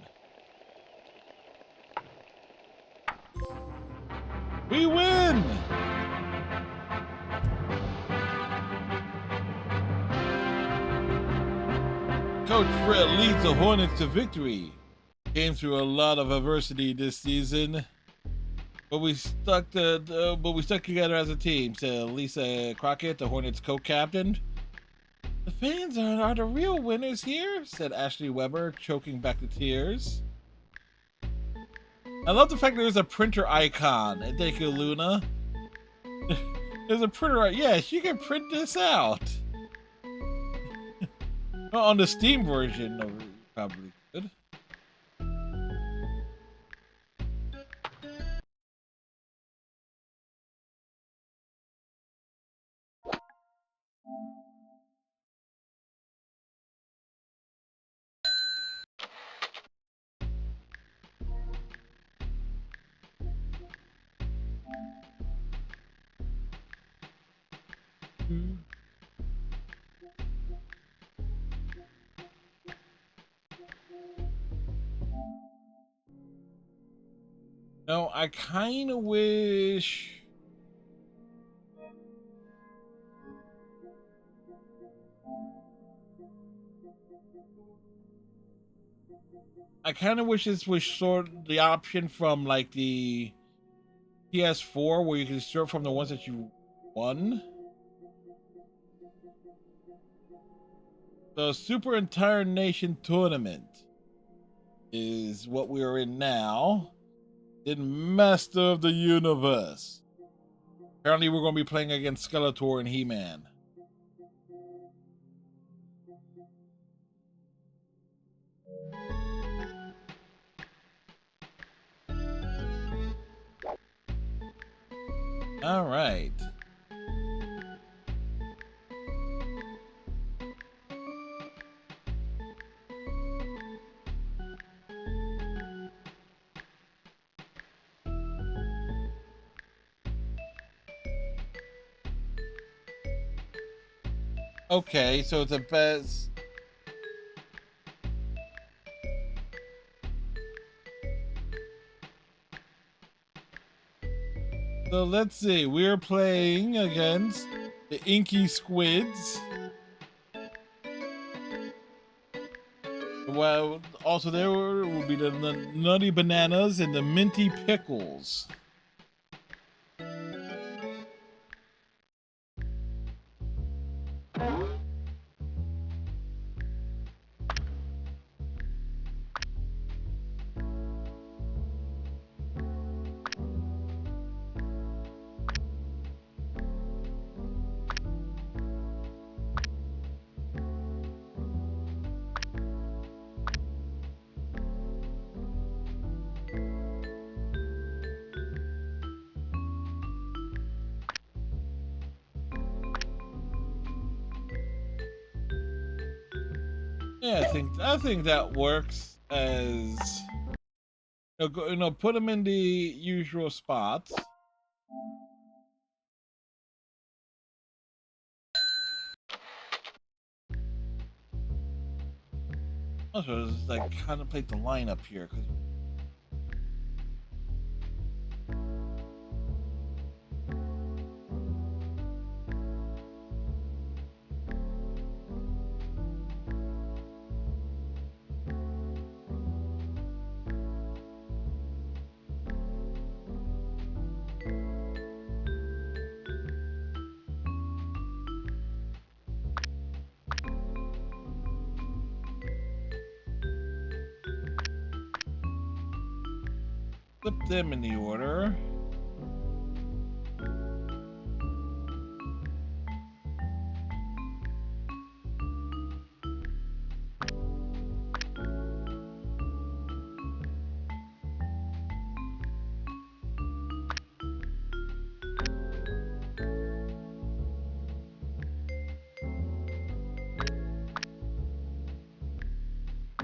We win! Coach Fred leads the Hornets to victory. Came through a lot of adversity this season, but we stuck together as a team, said Lisa Crockett, the Hornets co-captain. The fans are the real winners here, said Ashley Weber, choking back the tears. I love the fact that there's a printer icon. And thank you, Luna. There's a printer. Yes, you can print this out. On the Steam version, probably could. No, I kind of wish. This was sort of the option from like the PS4 where you can sort from the ones that you won. The Super Entire Nation Tournament is what we are in now. In Master of the Universe. Apparently we're going to be playing against Skeletor and He-Man. All right. Okay, so it's a best. So let's see. We're playing against the Inky Squids. Well, also there will be the Nutty Bananas and the Minty Pickles. Yeah, I think that works as put them in the usual spots. Also, just like contemplate the lineup here because. Flip them in the order.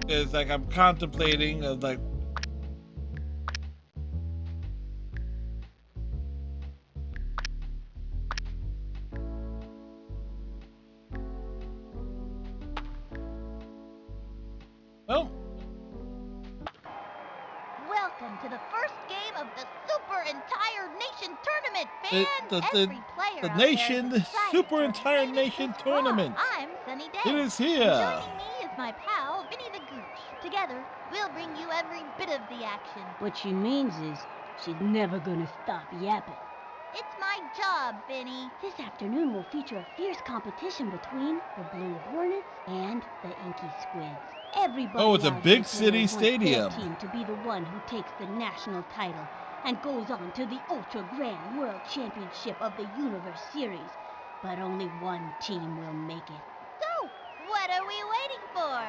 It's like I'm contemplating of like oh. Welcome to the first game of the Super Entire Nation Tournament, fans! Every player the out there is nation, the excited Super for Entire greatest Nation this fall. Tournament. I'm Sunny Day. It is And here. joining me is my pal, Vinny the Gooch. Together, we'll bring you every bit of the action. What she means is she's never gonna stop yapping. It's my job, Vinny. This afternoon will feature a fierce competition between the Blue Hornets and the Inky Squids. Everybody Oh, it's a out big here city wants their stadium. team to be the one who takes the national title and goes on to the Ultra Grand World Championship of the Universe Series. But only one team will make it. So, what are we waiting for?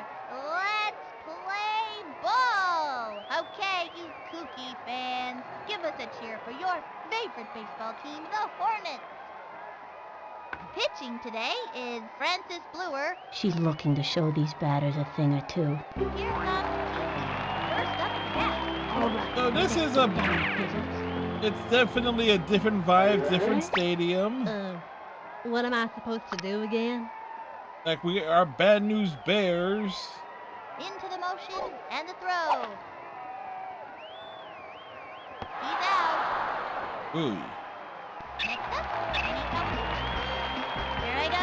Let's play ball! Okay, you kooky fans, give us a cheer for your favorite baseball team, the Hornets. Pitching today is Francis Bluer. She's looking to show these batters a thing or two. Here comes first up at bat. All right. So this is a it's definitely a different vibe, different stadium. What am I supposed to do again? Like we are Bad News Bears. Into the motion and the throw. He's out. Ooh. Next up, and he comes. Here I go.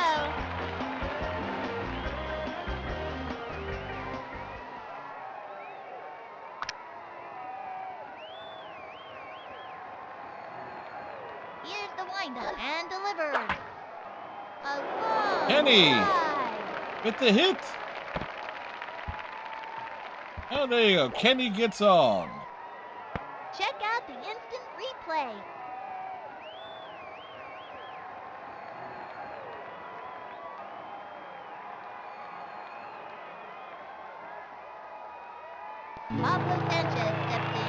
Here's the windup and delivered. A long Kenny. drive. Get the hit. Oh, there you go. Kenny gets on. Check out the instant replay. Pablo Sanchez steps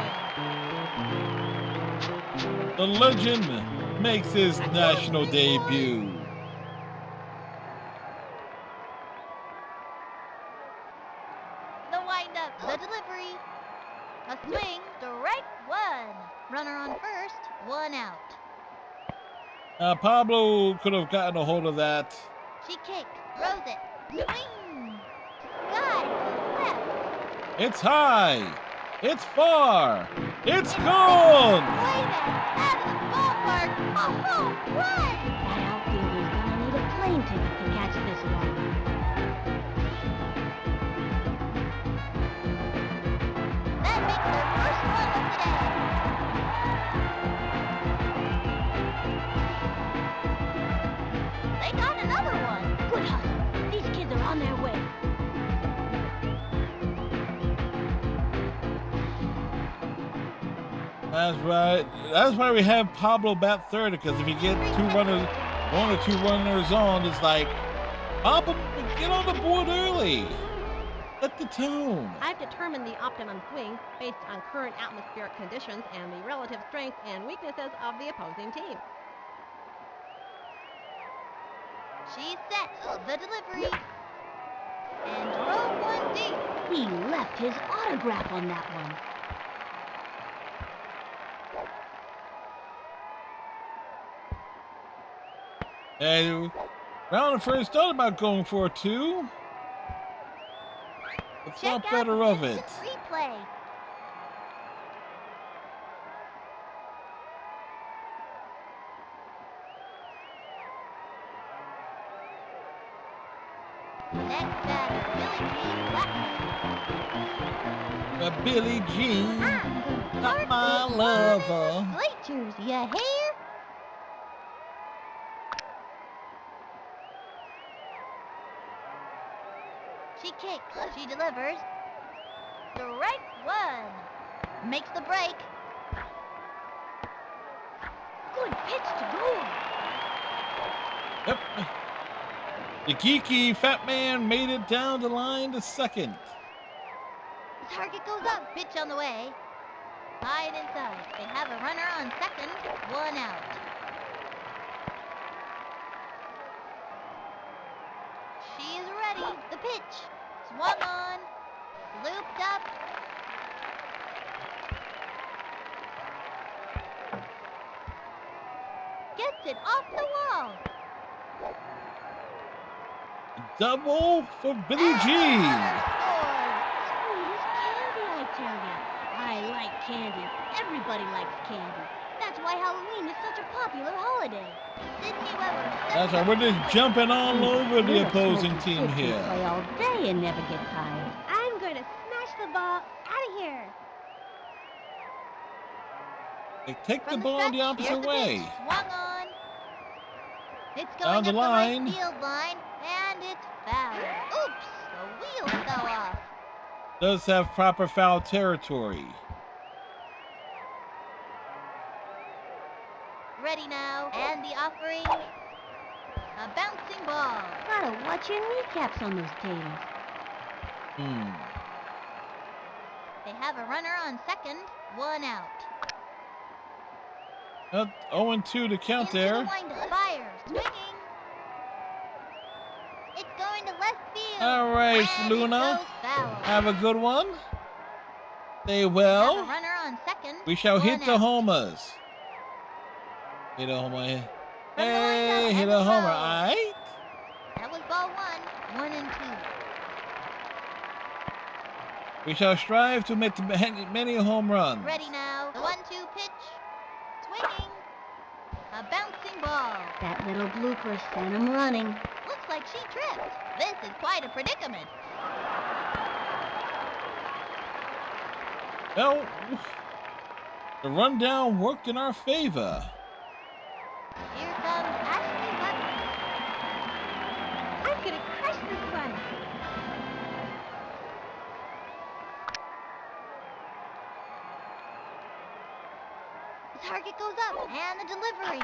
in. The legend makes his national debut. The windup, the delivery. A swing, strike one. Runner on first, one out. Pablo could have gotten a hold of that. She kicks, throws it. Swing. Sky to left. It's high. It's far. It's gone. Way back out of the ballpark. A home run. That outfielder's gonna need a plane ticket to catch this one. That makes their first run of the day. They got another one. Good hustle. These kids are on their way. That's right. That's why we have Pablo bat third, because if you get one or two runners on, it's like, Pablo, get on the board early. Set the tone. I've determined the optimum swing based on current atmospheric conditions and the relative strengths and weaknesses of the opposing team. She's set. The delivery. And drove one deep. He left his autograph on that one. And round first thought about going for a two. But Check thought out better the of it. instant replay. Next batter, Billie Jean Blackman. Billie Jean, I'm not gonna my start this lover. one in the bleachers, you hear? She kicks, she delivers. Strike one. Makes the break. Good pitch to Gore. Yep. The geeky fat man made it down the line to second. The target goes up. Pitch on the way. High and inside. They have a runner on second. 1 out. She's ready. The pitch. Swung on. Looped up. Gets it off the wall. Double for Billie Jean. Sweet as candy, I tell ya. I like candy. Everybody likes candy. That's why Halloween is such a popular holiday. Sydney Weber. That's right, we're just jumping all over the opposing team Play here. all day and never get tired. I'm going to smash the ball out of here. They take the From ball stretch, the here's opposite the way. pitch. Swung on. It's Down going the up line. the right field line, and it's foul. Oops, the wheel fell off. Does have proper foul territory. Ready now, and the offering. A bouncing ball. Gotta watch your kneecaps on those taters. They have a runner on second. 1 out. 0-2 to count Into there. the windup. Fire. Swinging. It's going to left field. All right, And Luna. It goes foul. Have a good one. Stay Have a well. runner on second. We shall 1 hit the out. homers. Hit a homer here. From the Hey, windup hit and a the homer. throw. All right. That was ball 1. 1 and 2. We shall strive to make many home runs. Ready now. The 1-2 pitch. Swinging. A bouncing ball. That little blooper sent him running. Looks like she tripped. This is quite a predicament. Well, the rundown worked in our favor. Here comes Ashley Webber. I'm going to crush this one. The target goes up, and the delivery.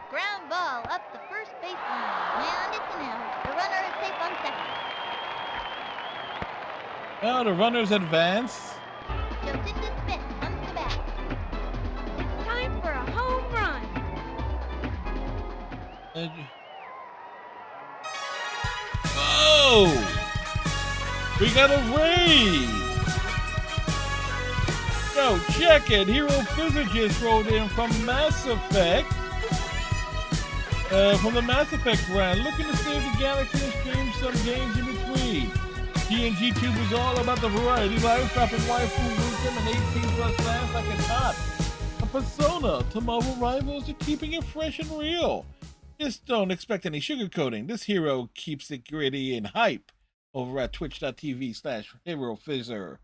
Ground ball up the first baseline, and it's an out. The runner is safe on second. Well, the runners advance. Jacinda Smith comes to bat. It's time for a home run. Oh! We got a raise! Yo, check it. Hero Physicist wrote in from Mass Effect. From the Mass Effect brand, looking to save the galaxy and stream some games in between. TNG Tube is all about the variety, live dropping waifu wisdom and 18 plus fans like it's hot. A persona to Marvel rivals to keeping it fresh and real. Just don't expect any sugarcoating. This hero keeps it gritty and hype over at twitch.tv/HeroFizzer.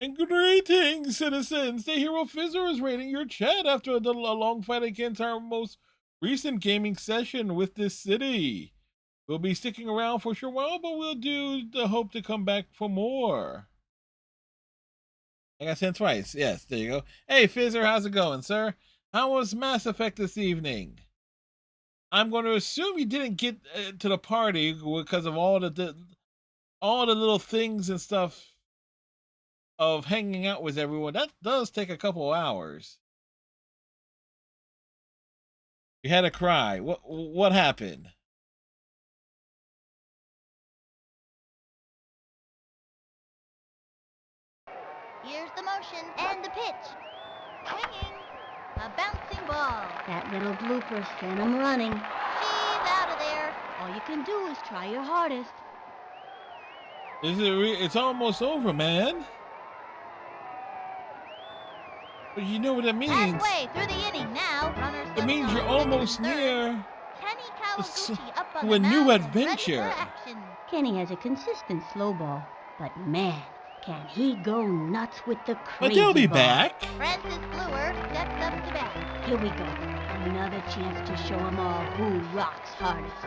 And greetings, citizens! The Hero Fizzer is rating your chat after a long fight against our most recent gaming session with this city. We'll be sticking around for sure while, but we'll do the hope to come back for more. I got sent twice. Yes, there you go. Hey, Fizzer, how's it going, sir? How was Mass Effect this evening? I'm going to assume you didn't get to the party because of all the little things and stuff of hanging out with everyone. That does take a couple hours. You had a cry. What happened? Here's the motion and the pitch. Swinging. A bouncing ball. That little blooper sent him running. She's out of there. All you can do is try your hardest. It's almost over, man. But you know what that means. Halfway through the inning now. Runners It means you're almost near Kenny Kawaguchi up on to the a new mound and ready adventure. for action. Kenny has a consistent slow ball, but man, can he go nuts with the But crazy they'll be ball. back. Francis Bluer steps up to bat. Here we go. Another chance to show 'em all who rocks hardest.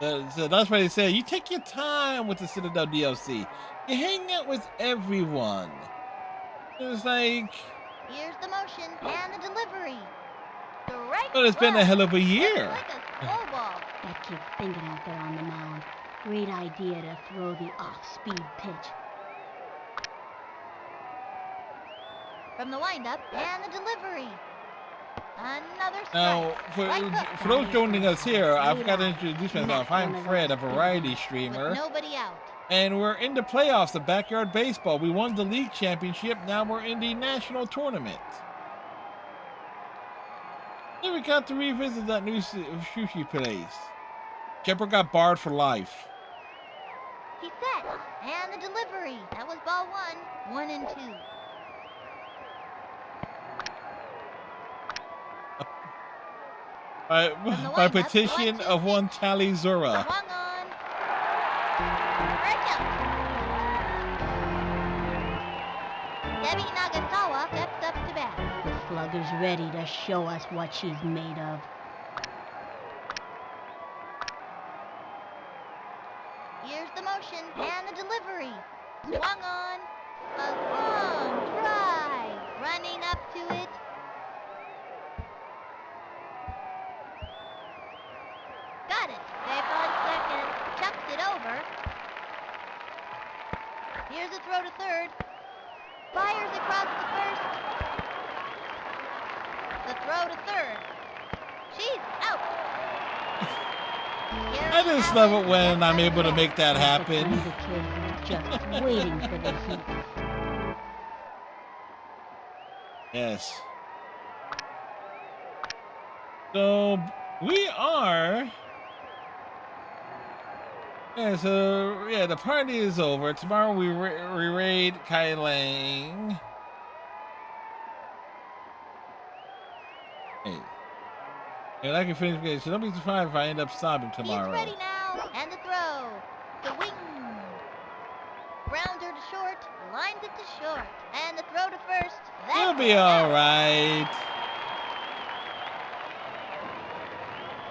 So that's why they say you take your time with the Citadel DLC. You hang out with everyone. It's like, Here's the motion and the delivery. Strike well, it's been a one. hell of a Just year. like a slow ball. That kid's thinking out there on the mound. Great idea to throw the off-speed pitch. From the windup and the delivery. Another strike. Now, Right hook. for those joining us here, I forgot to introduce myself. I'm Not one of Fred, a those variety With streamer, nobody out. and we're in the playoffs of backyard baseball. We won the league championship. Now we're in the national tournament. Then we got to revisit that new sushi place. Shepard got barred for life. He set. And the delivery. That was ball one. 1 and 2. By petition of one Tally Zura. Swung on. Strike out. Debbie Nagasawa steps up to bat. The slugger's ready to show us what she's made of. Here's the motion and the delivery. Swung on. A long drive. Running up to it. Got it. Safe on second. Chucked it over. Here's a throw to third. Fires across to first. The throw to third. She's out. I just love it when I'm able to make that happen. The kid just waiting for the heat. Yes. So we are. Yeah, so yeah, the party is over. Tomorrow we raid Kai Lang. Hey. And I can finish game, so don't be surprised if I end up sobbing tomorrow. He's ready now. And the throw. The wing. Grounder to short. Lines it to short. And the throw to first. You'll be alright.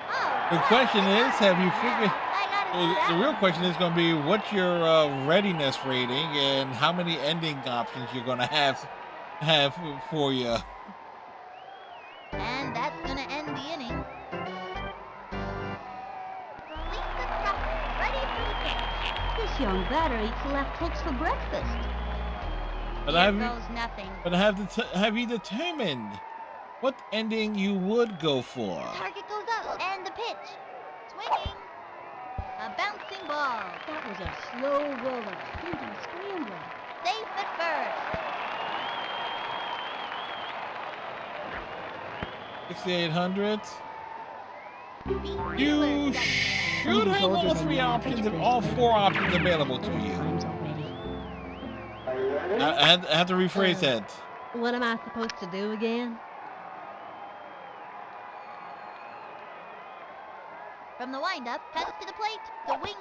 Oh, The question is, have you figured... I got it. The real question is going to be, what's your readiness rating and how many ending options you're going to have for you. And that's gonna end the inning. Lisa Tucker, ready for the kick. This young batter eats left hooks for breakfast. But Here have goes nothing. have you determined what ending you would go for? Target goes up. And the pitch. Swinging. A bouncing ball. That was a slow roller, thinking scrambler. Safe at first. 6,800. Beat You Wheeler. should have all three options and all four options available to you. Times already. I have to rephrase that. What am I supposed to do again? From the windup, cuts to the plate. The wing.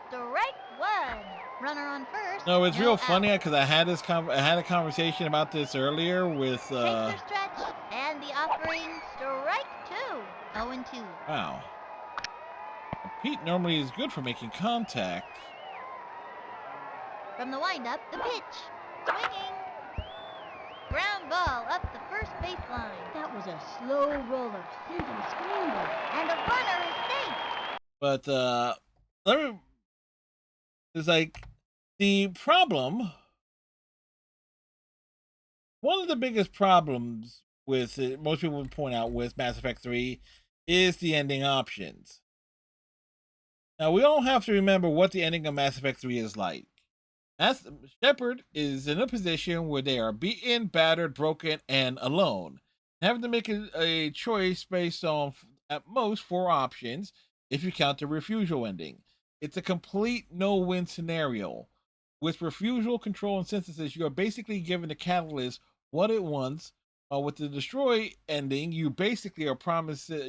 Strike one. Runner on first. No, it's No real out. funny because I had a conversation about this earlier with Takes her stretch. And the offering. Strike two. 0 and 2. wow. Pete normally is good for making contact. From the windup, the pitch. Swinging. Ground ball up the first baseline. That was a slow roller, thinking scrambler. And the runner is safe. But let me. It's like the problem. One of the biggest problems with it, most people would point out with Mass Effect 3 is the ending options. Now we all have to remember what the ending of Mass Effect 3 is like. Shepard is in a position where they are beaten, battered, broken, and alone, having to make a choice based on at most 4 options if you count the refusal ending. It's a complete no-win scenario. With refusal, control, and synthesis, you are basically giving the catalyst what it wants. With the destroy ending, you basically are promised that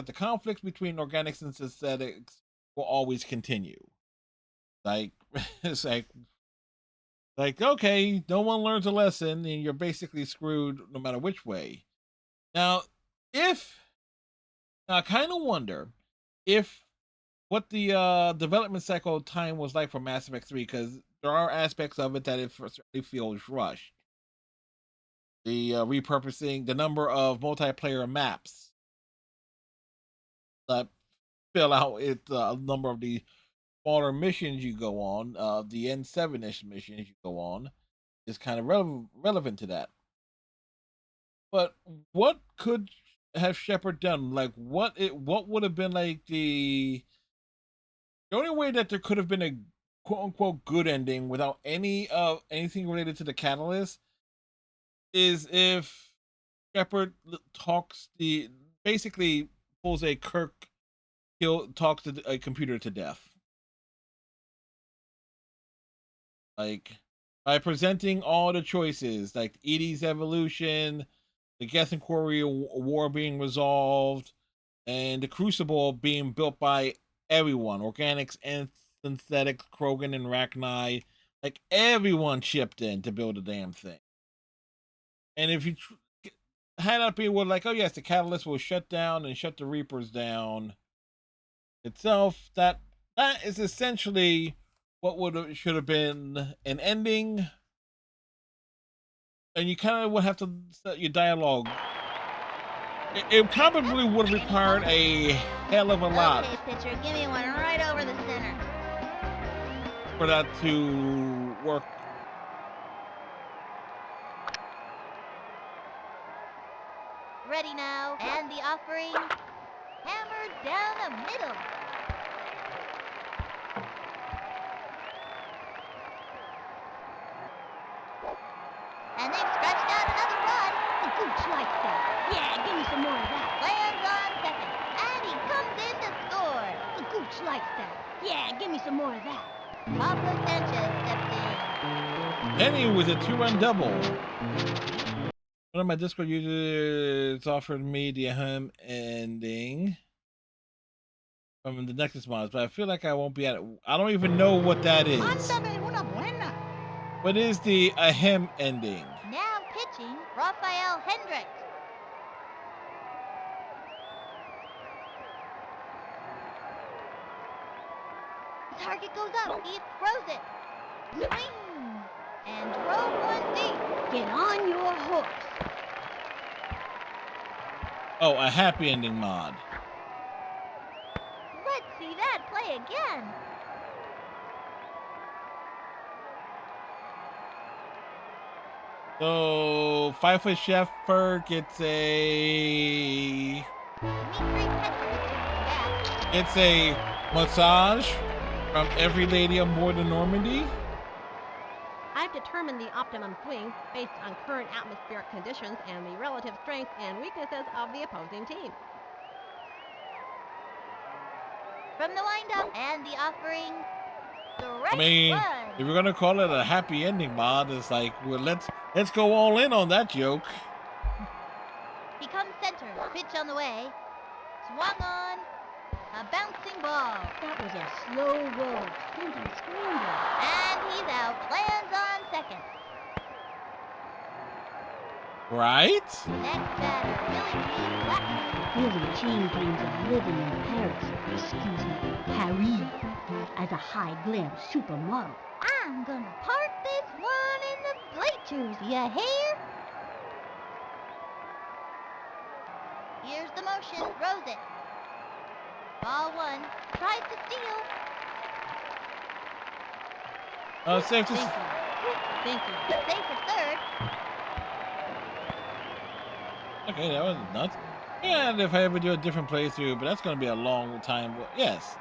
the conflicts between organics and synthetics will always continue. Like it's like okay, no one learns a lesson, and you're basically screwed no matter which way. Now, I kind of wonder if what the development cycle time was like for Mass Effect 3, because there are aspects of it that it certainly feels rushed. The repurposing, the number of multiplayer maps that fill out it, a number of the smaller missions you go on, the N7-ish missions you go on, is kind of relevant to that. But what could have Shepard done? Like, what would have been like the only way that there could have been a quote unquote good ending without anything related to the catalyst is if Shepard talks basically pulls a Kirk, he'll talk to a computer to death. Like, by presenting all the choices, like Edie's evolution, the Geth and Quarry war being resolved, and the Crucible being built by everyone, organics and synthetics, Krogan and Rachni, like everyone chipped in to build a damn thing. And if you had that be like, oh yes, the catalyst will shut down and shut the Reapers down itself, that is essentially what should have been an ending. And you kind of would have to set your dialogue. It probably would have required a hell of a lot. Okay, pitcher, give me one right over the center. For that to work. Ready now, and the offering hammered down the middle. And they've scratched out another run. The Gooch likes that. Yeah, give me some more of that. Lands on second, and he comes in to score. The Gooch likes that. Yeah, give me some more of that. Pablo Sanchez steps in. Penny with a 2-run double. One of my Discord users offered me the ahem ending from the Nexus mods, but I feel like I won't be at it. I don't even know what that is. Ándame una buena. What is the ahem ending? Now pitching, Rafael Hendricks. The target goes up. He throws it. Swing! And drove one deep. Get on your horse. Oh, a happy ending mod. Let's see that play again. So, 5-foot Shepard gets a... It's a massage from every lady on board the Normandy. I've determined the optimum swing based on current atmospheric conditions and the relative strengths and weaknesses of the opposing team. From the windup and the offering, I mean, if you're gonna call it a happy ending mod, it's like, well, let's go all in on that joke. Becomes center. Pitch on the way. Swung on. A bouncing ball. That was a slow roll. Squinty, screamer. And he's out. Lands on second. Right? Next batter, Billie Billie Jean dreams of living in Paris. Excuse me, Paris. As a high-glam supermodel. I'm gonna park this one in the bleachers, you hear? Here's the motion. Throws it. Ball one. Tries to steal. Safe to... Thank you. Safe for third. Okay, that was nuts. And if I ever do a different playthrough, but that's going to be a long time. Yes.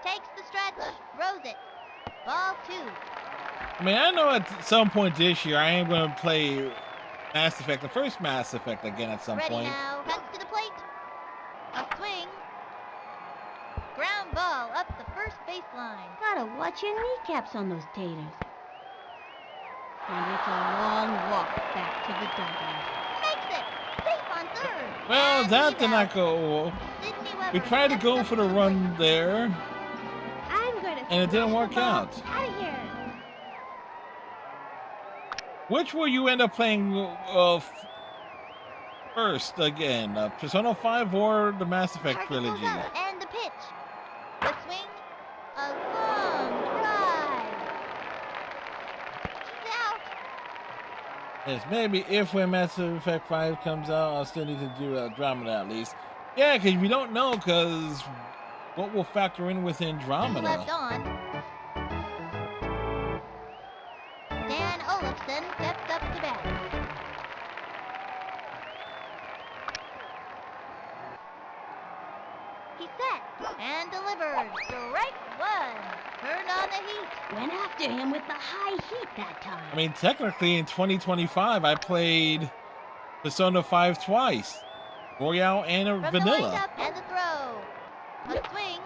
Takes the stretch. Throws it. Ball two. I mean, I know at some point this year I am going to play Mass Effect, the first Mass Effect again at some Ready point. now. Cuts to the plate. A swing. Ground ball up the first baseline. Gotta watch your kneecaps on those taters. And it's a long walk back to the dugout. Makes it. Safe on third. Well, And that he's did out. not go. Sydney Weber We tried to steps go up for the to run plate. there, I'm gonna and it didn't smash work the ball out. Out of here. Which will you end up playing first again? Persona 5 or the Mass Effect Target goes trilogy? up, and the pitch. The swing. A long drive. He's out. Yes, maybe if when Mass Effect 5 comes out, I'll still need to do Andromeda at least. Yeah, because we don't know, because what will factor in with Two Andromeda? left on. Dan Olafson steps up to bat. He's set and delivers. Strike one. Turn on the heat. Went after him with the high heat that time. I mean, technically in 2025, I played Persona 5 twice. Royale and From the Vanilla. windup and the throw. A swing.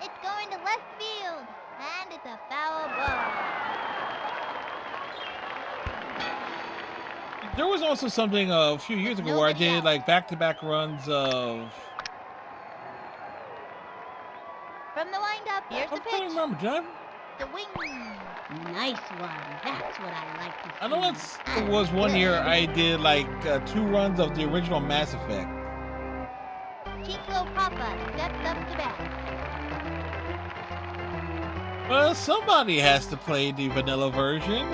It's going to left field. And it's a foul ball. There was also something a few years ago where I did like back-to-back runs of... From the windup, here's the I'm trying to pitch. remember, did I... The wing. Nice one. That's what I like to see. I know it was one year I did like 2 runs of the original Mass Effect. Chico Papa steps up to bat. Well, somebody has to play the vanilla version.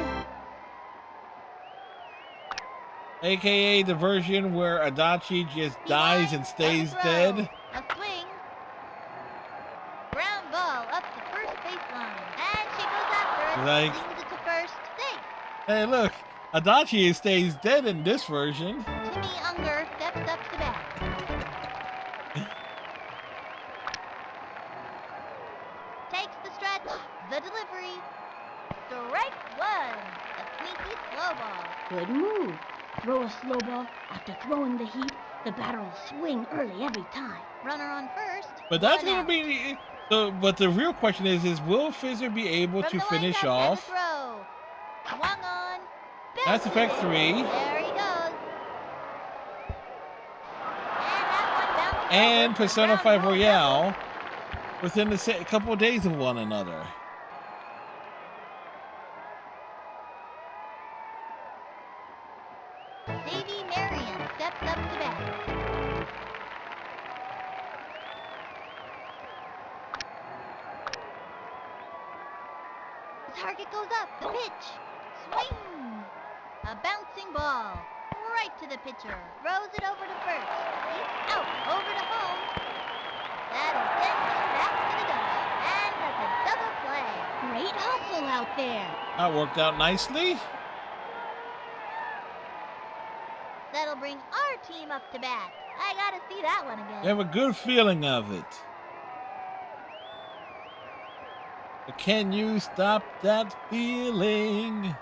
AKA the version where Adachi just dies and stays dead. A swing. Ground ball up the first baseline. And she goes after it. Like- Swings it to first. Safe. Hey, look, Adachi stays dead in this version. Timmy Unger steps up to bat. Takes the stretch. The delivery. Strike one. A sneaky slow ball. Good move. Throw a slow ball. After throwing the heat, the batter will swing early every time. Runner on first. But that's One gonna out. be so. But the real question is will Fizzer be able From to the finish windup and the off throw. Swung on. Mass Effect 3 There he goes. And that one bounced and over. Persona Ground 5 ball Royale within the couple of days of one another? Davy Marion steps up to bat. The target goes up. The pitch. Swing. A bouncing ball. Right to the pitcher. Throws it over to first. He's out. Over to home. That is sent back to the dugout. And that's a double play. Great hustle out there. That worked out nicely. That'll bring our team up to bat. I gotta see that one again. You have a good feeling of it. But can you stop that feeling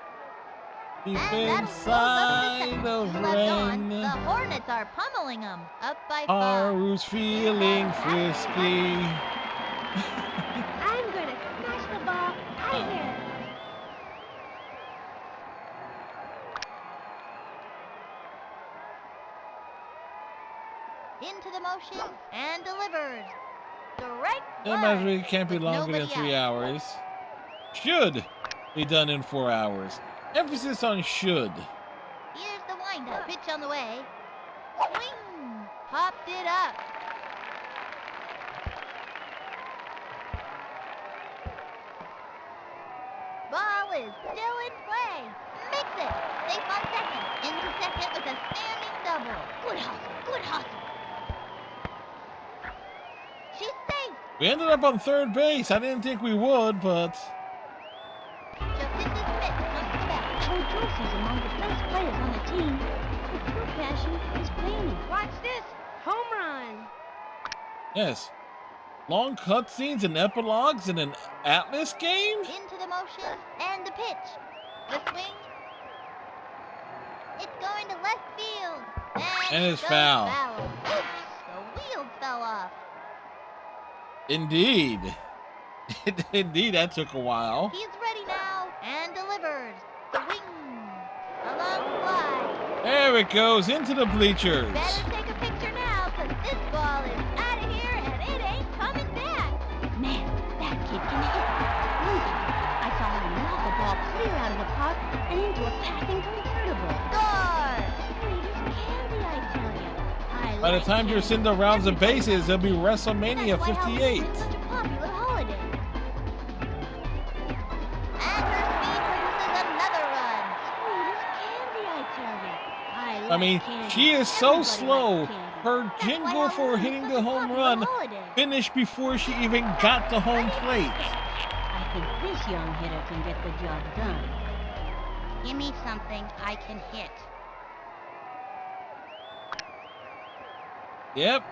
deep And inside that'll of close up the second. Left on. Ren? The Hornets are pummeling them. Up by 5. Haru's feeling frisky. I'm gonna smash the ball out of here. Into the motion and delivers. Strike That one. match can't be With longer than nobody 3 out. hours. Should be done in 4 hours. Emphasis on should. Here's the windup. Pitch on the way. Swing. Popped it up. Ball is still in play. Makes it. Safe on second. Into second with a standing double. Good hustle. Good hustle. She's safe. We ended up on third base. I didn't think we would, but Jacinda Smith comes to bat. Joe Josie's among the best players on the team. Her true passion is painting. Watch this. Home run. yes. Long cutscenes and epilogues in an Atlas game? Into the motion and the pitch. The swing. It's going to left field. And it's goes foul. Oops, the wheels fell off. Indeed. Indeed, that took a while. He's ready now and delivers. Swing. A long fly. There it goes into the bleachers. Better take a picture now, 'cause this ball is out of here and it ain't coming back. Man, that kid can hit. Look, I saw him knock a ball clear out of the park and into a passing convertible. Score! He just By the time you're seeing the rounds of bases, it'll be WrestleMania 58. It's such a popular holiday. And her speed produces another run. Sweet as candy, I tell you. I I mean, candy. she is so Everybody slow. likes candy. Her jingle for hitting the home run finished before she even got to home plate. I think this young hitter can get the job done. Give me something I can hit. Yep.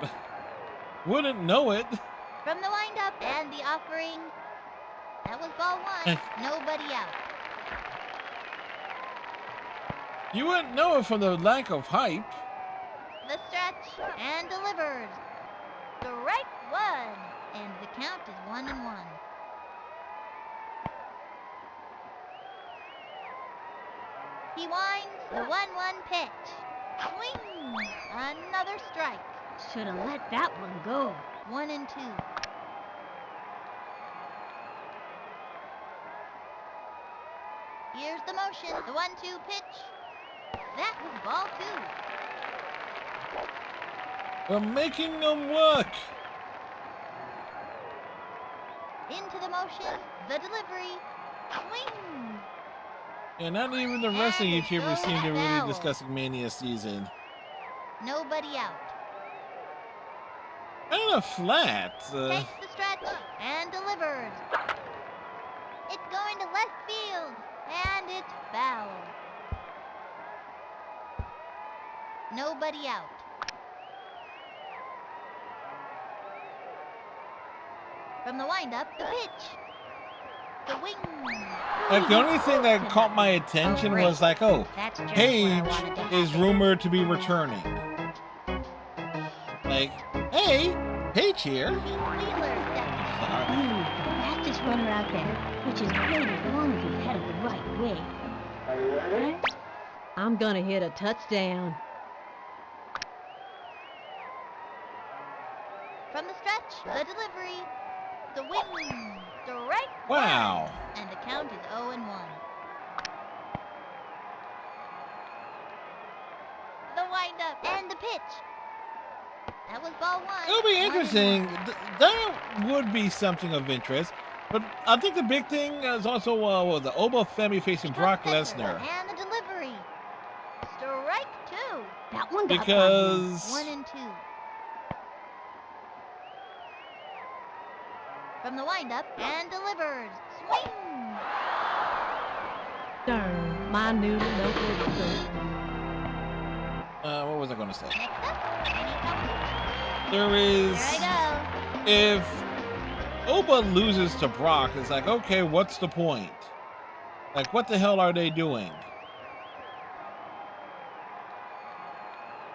Wouldn't know it. From the windup and the offering. That was ball one. Nobody out. You wouldn't know it from the lack of hype. The stretch and delivers. Strike one. And the count is 1-1. He winds the 1-1 pitch. Swing. Another strike. Should have let that one go. 1-2. Here's the motion. The 1-2 pitch. That was ball two. We're making them work. Into the motion. The delivery. Swing. Yeah, not even the wrestling YouTubers seem to really discussing Mania season. Nobody out. Kind of flat. Takes the stretch and delivers. It's going to left field. And it's foul. Nobody out. From the windup, the pitch. The wing. Like, the only thing that caught my attention was like, oh, That's just Paige what I wanted to is happen. rumored to be returning. Like, hey, Paige here. Fastest runner out there, which is great as long as he's headed the right way. I'm gonna hit a touchdown. From the stretch, the delivery. The wing. Strike Wow. one. And the count is 0-1. The windup and the pitch. That was ball one. It'll be 1-1. interesting. That would be something of interest. But I think the big thing is also the Oba Femi facing Brock Lesnar. And the delivery. Strike two. That one got Because 1-2. From the windup and delivers. Swing. Darn, my new local school. what was I going to say? Next up, Kenny Comes. There is, Here I if Oba loses to Brock, it's like, okay, what's the point? Like, what the hell are they doing?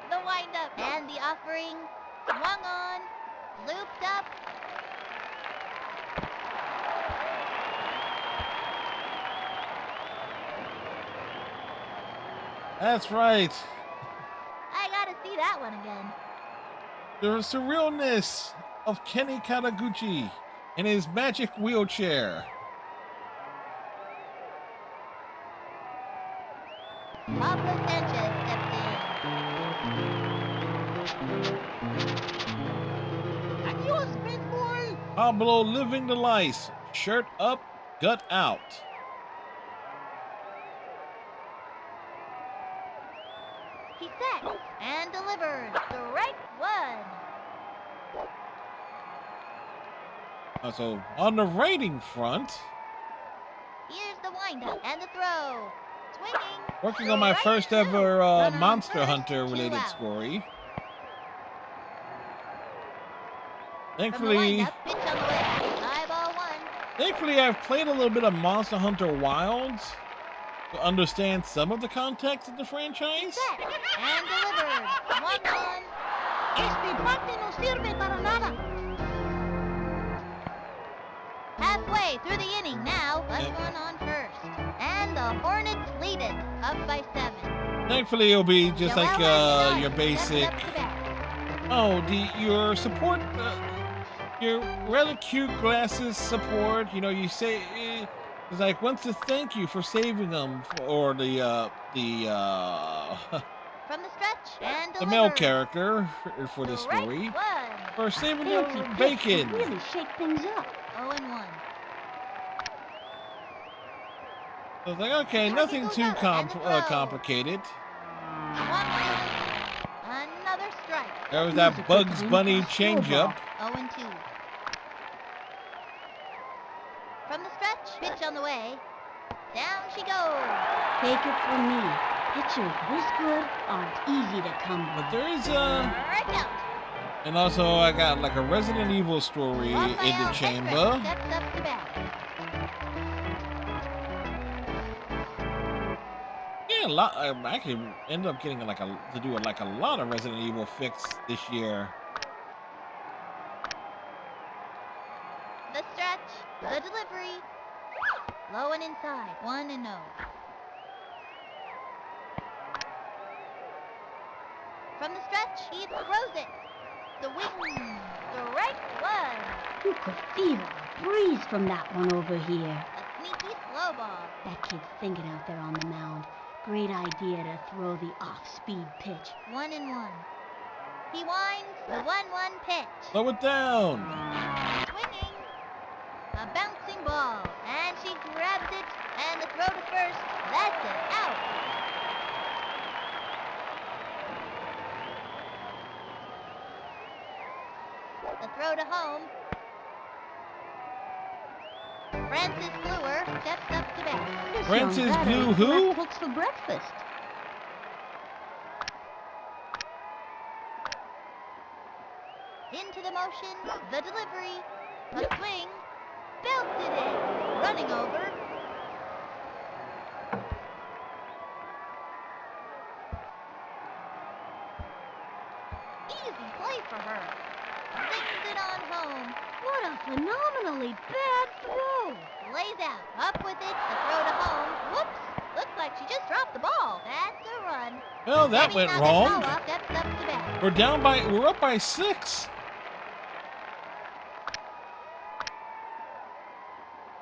go. The windup and the offering. Swung on. Looped up. That's right. I gotta see that one again. The surrealness of Kenny Kataguchi in his magic wheelchair. Pablo Sanchez steps in. Adios, big boy. Pablo living the life. Shirt up, gut out. He sets and delivers. Strike one. So, on the rating front, Here's the windup and the throw. Swinging. working on my Strike first two. ever Run on Monster first, Hunter 2 related out. story. From the Thankfully, windup, pitch on the way. High ball one. thankfully, I've played a little bit of Monster Hunter Wilds to understand some of the context of the franchise. Set and delivers. 1-1. Este bate no sirve para nada. Halfway through the inning now. +1 on first. And the Hornets lead it. Up by 7. Thankfully, it'll be just Joel like Embiid your steps basic. up to bat. Oh, your support, your rather cute glasses support. You know, you say it's like wants to thank you for saving them, or the From the stretch and the male delivers. character for this Strike story, one. for saving Fancy your pitch could bacon. really shake things up. 0-1. So I was like, okay, nothing too complicated. Swung and a miss. Another strike. There was Here's a that good Bugs swing Bunny for a slow ball. changeup. 0-2. From the stretch, pitch on the way. Down she goes. Take it from me. Pitchers this good aren't easy to come But by. there is Strike out. and also I got like a Resident Evil story in the Raphael chamber. Hendricks steps up to bat. Yeah, a lot. I actually ended up getting like to do like a lot of Resident Evil fix this year. The stretch, the delivery. Low and inside, 1-0. From the stretch, he throws it. The wing, strike one. You could feel a breeze from that one over here. A sneaky slow ball. That kid's thinking out there on the mound. Great idea to throw the off-speed pitch. 1-1. He winds the 1-1 pitch. Slow it down. Swinging. A bouncing ball. And she grabs it. And the throw to first. That's it. Out. The throw to home. Francis Bluer steps up to bat. This Francis young batter Blue ate who? black cooks for breakfast. Into the motion. The delivery. A swing. Belted it. Running over. Easy play for her. Sings it on home. What a phenomenally bad throw. Lays out. Up with it. The throw to home. Whoops. Looks like she just dropped the ball. That's a run. Well, that Debbie went wrong. Nakazawa steps up to bat. We're up by 6.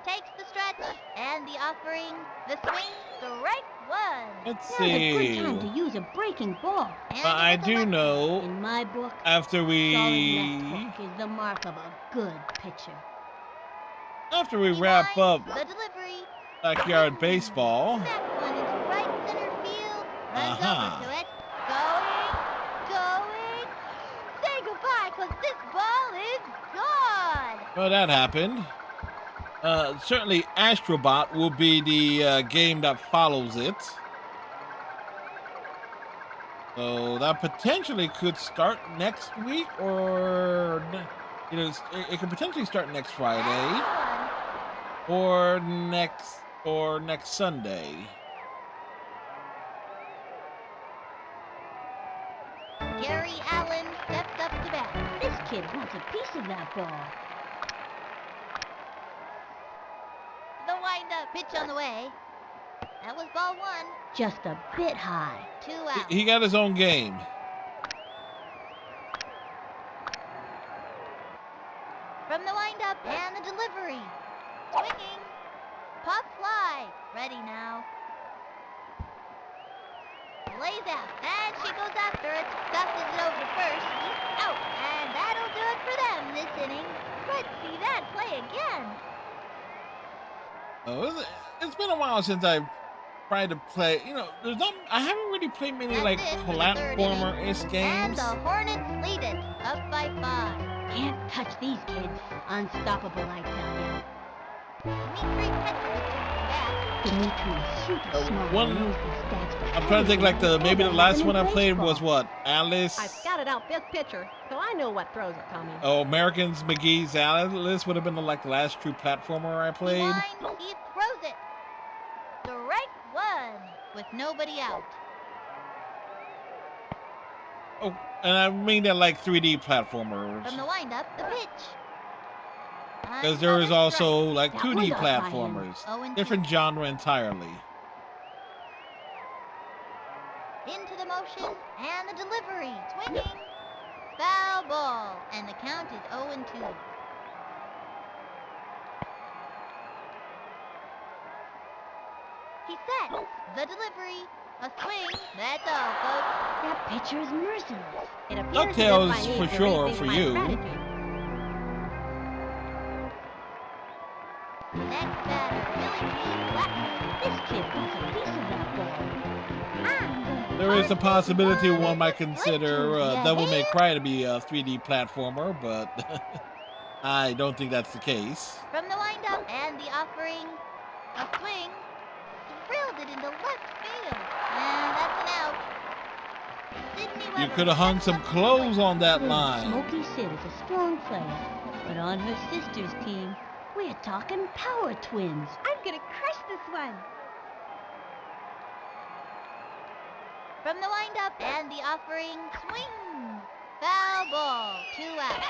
Takes the stretch. And the offering. The swing. Strike one. Let's Now's a good see. time to use a breaking ball. And But I it's a do lucky. know In my book, after solid we left hook is the mark of a good pitcher. after we He wrap up winds the delivery. backyard baseball. That one into right center field. Runs Uh-huh. over to it. Going. Say goodbye, 'cause this ball is gone. Well, that happened. Certainly Astrobot will be the game that follows it. So that potentially could start next week, or it could potentially start next Friday, or next Sunday. Gary Allen steps up to bat. This kid wants a piece of that ball. The windup pitch on the way. That was ball one. Just a bit high. 2 out. He got his own game. From the windup and the delivery. Swinging. Pop fly. Ready now. Lays out. And she goes after it. Dusted it over to first. He's out. And that'll do it for them this inning. Let's see that play again. Oh, it's been a while since I've tried to play. I haven't really played many That's like it for the third platformer-ish And games. the Hornets lead it. Up by 5. Can't touch these kids. Unstoppable, I tell ya. Dimitri Petrovic took the bat. Dimitri's super smart. one- Knows the stats for I'm trying to think like maybe the last one I played was what? Alice. I've scouted out this pitcher, so I know what throws are coming. Oh, Americans McGee's Alice would have been like the last true platformer I He played. winds, he throws it. Strike one with nobody out. Oh, and I mean that like 3D platformers. From the windup, the pitch. Because there is Another also strike. like That 2D was up by him. platformers. 0-2. Different genre entirely. Into the motion and the delivery. Swinging. Foul ball. And the count is 0-2. He sets the delivery. A swing. That's all, folks. That pitcher is merciless. It appears DuckTales as if I for need to sure rethink for my you. strategy. Next batter, Billy P. Blackman. This kid wants a piece of that ball. I'm gonna There is a Hard possibility one. one might consider Splinters, ya Devil May hear? Cry to be a 3D platformer, but I don't think that's the case. From the windup and the offering. A swing. Drilled it into left field. And that's an out. Sydney You Weber could have hung steps some up to the clothes plate. on that line. Smoky Sid is a strong player, but on her sister's team, we're talking power twins. I'm gonna crush this one. From the windup and the offering. Swing. Foul ball. 2 outs.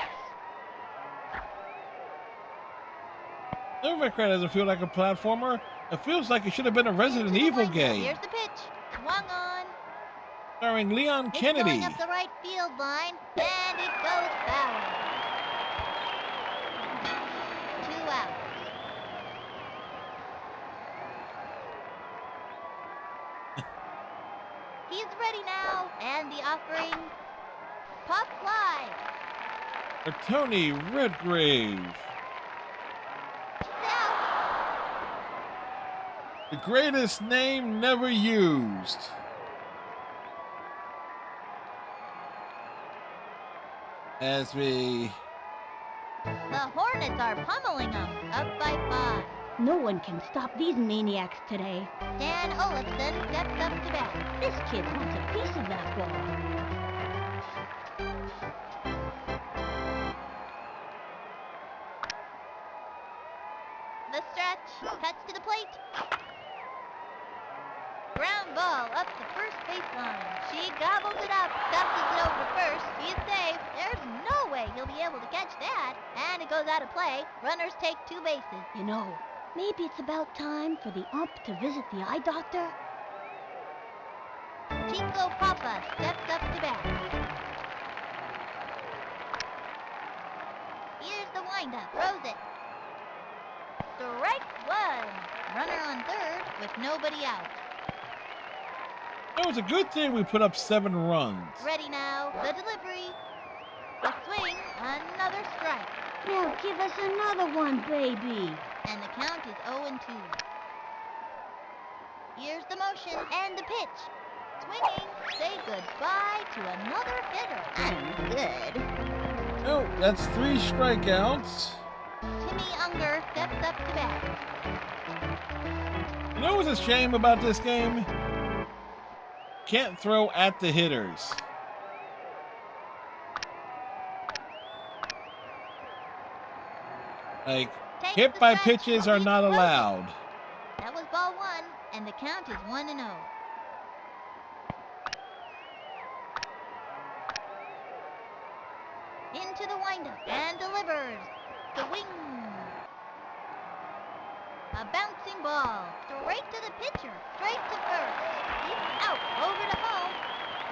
Devil May Cry doesn't feel like a platformer. It feels like it should have been a Resident Into the Evil windup. game. Here's the pitch. Swung on. Starring Leon It's Kennedy. going up the right field line. And it goes foul. 2 outs. He's ready now. And the offering. Pop fly. For Tony Redgrave. He's out. The greatest name never used. As we... The Hornets are pummeling them. Up by 5. No one can stop these maniacs today. Dan Olafson steps up to bat. This kid wants a piece of that ball. The stretch. Cuts to the plate. Ground ball up the first baseline. She gobbles it up. Dustes it over to first. He's safe. There's no way he'll be able to catch that. And it goes out of play. Runners take 2 bases. You know, maybe it's about time for the ump to visit the eye doctor. Chico Papa steps up to bat. Here's the windup. Throws it. Strike 1. Runner on third with nobody out. It was a good thing we put up 7 runs. Ready now. The delivery. The swing. Another strike. Now give us another one, baby. And the count is 0-2. Here's the motion and the pitch. Swinging. Say goodbye to another hitter. I'm good. Oh, that's 3 strikeouts. Timmy Unger steps up to bat. You know what's a shame about this game? Can't throw at the hitters. Like, Takes hit the by stretch. pitches are He not throws it. allowed. That was ball 1, and the count is 1-0. Into the windup and delivers. The wing. A bouncing ball. Straight to the pitcher. Straight to first. He's out. Over to home.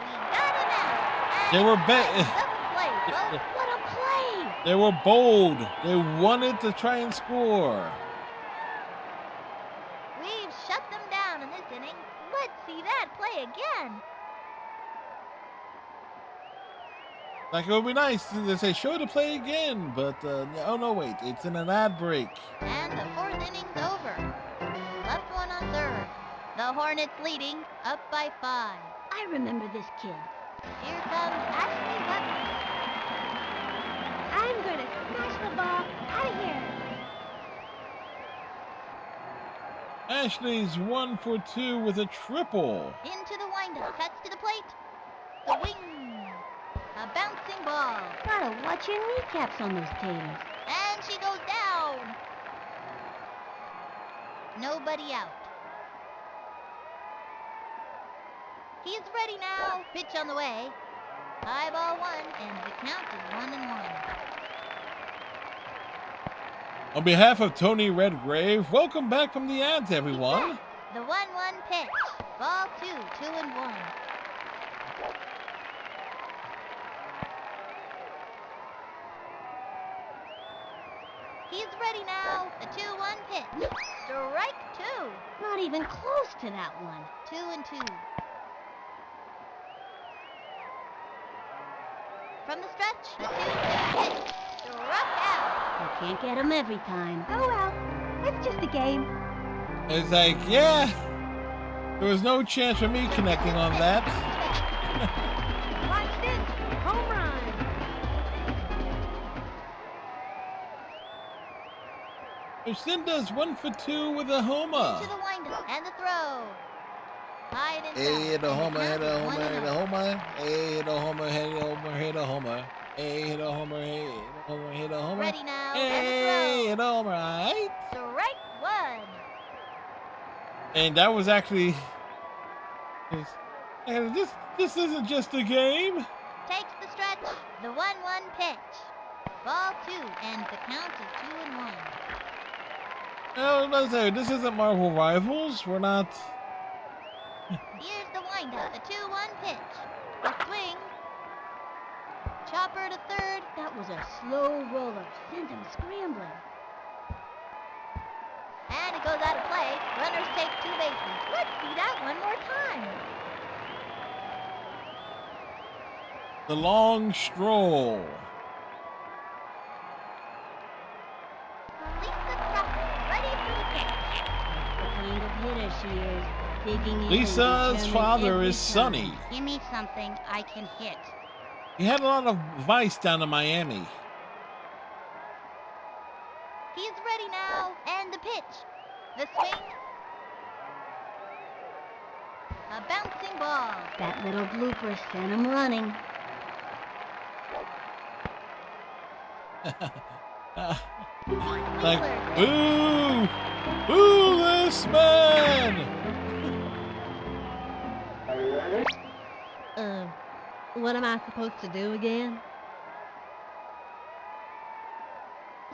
We got him out. They were Double play, folks. What a play! They were bold. They wanted to try and score. We've shut them down in this inning. Let's see that play again. Like, it would be nice to say, show the play again. But, oh no, wait. It's in an ad break. And the 4th inning's over. Left one on third. The Hornets leading, up by 5. I remember this kid. Here comes Ashley Weber. I'm gonna smash the ball out of here. Ashley's 1 for 2 with a triple. Into the windup, cuts to the plate. The wing. A bouncing ball. Gotta watch your kneecaps on those taters. And she goes down. Nobody out. He's ready now. Pitch on the way. High ball 1, and the count is 1-1. On behalf of Tony Redgrave, welcome back from the ads, everyone. The 1-1 pitch. Ball 2, 2-1. He's ready now. The 2-1 pitch. Strike 2. Not even close to that one. 2-2. From the stretch, the 2-2 pitch. Struck out. You can't get 'em every time. Oh well, it's just a game. It's like, yeah, there was no chance for me connecting on that. Watch this, home run. Lucinda's 1 for 2 with a homer. Into the windup and the throw. High and Hey, inside. hit a homer, hit a One homer, and hit a out. homer. Hey, hit a homer, hit a homer, hit a homer. Hey, hit a homer, hey, hit a homer, hit a homer. Ready now, Hey, and hit a homer, alright? the throw. Strike one. And that was actually... And this isn't just a game. Takes the stretch. The 1-1 pitch. Ball 2, and the count is 2-1. I was about to say, this isn't Marvel Rivals. We're not... Here's the windup. The 2-1 pitch. The swing. Chopper to third. That was a slow roller. Sent him scrambling. And it goes out of play. Runners take 2 bases. Let's see that one more time. The long stroll. Lisa Crawford, ready for the pitch. The kind of hitter she is. Digging in and Lisa's determined father every is Sonny. time. Give me something I can hit. He had a lot of vice down in Miami. He's ready now. And the pitch. The swing. A bouncing ball. That little blooper sent him running. Like, Wheeler. boo! Boo this man! What am I supposed to do again?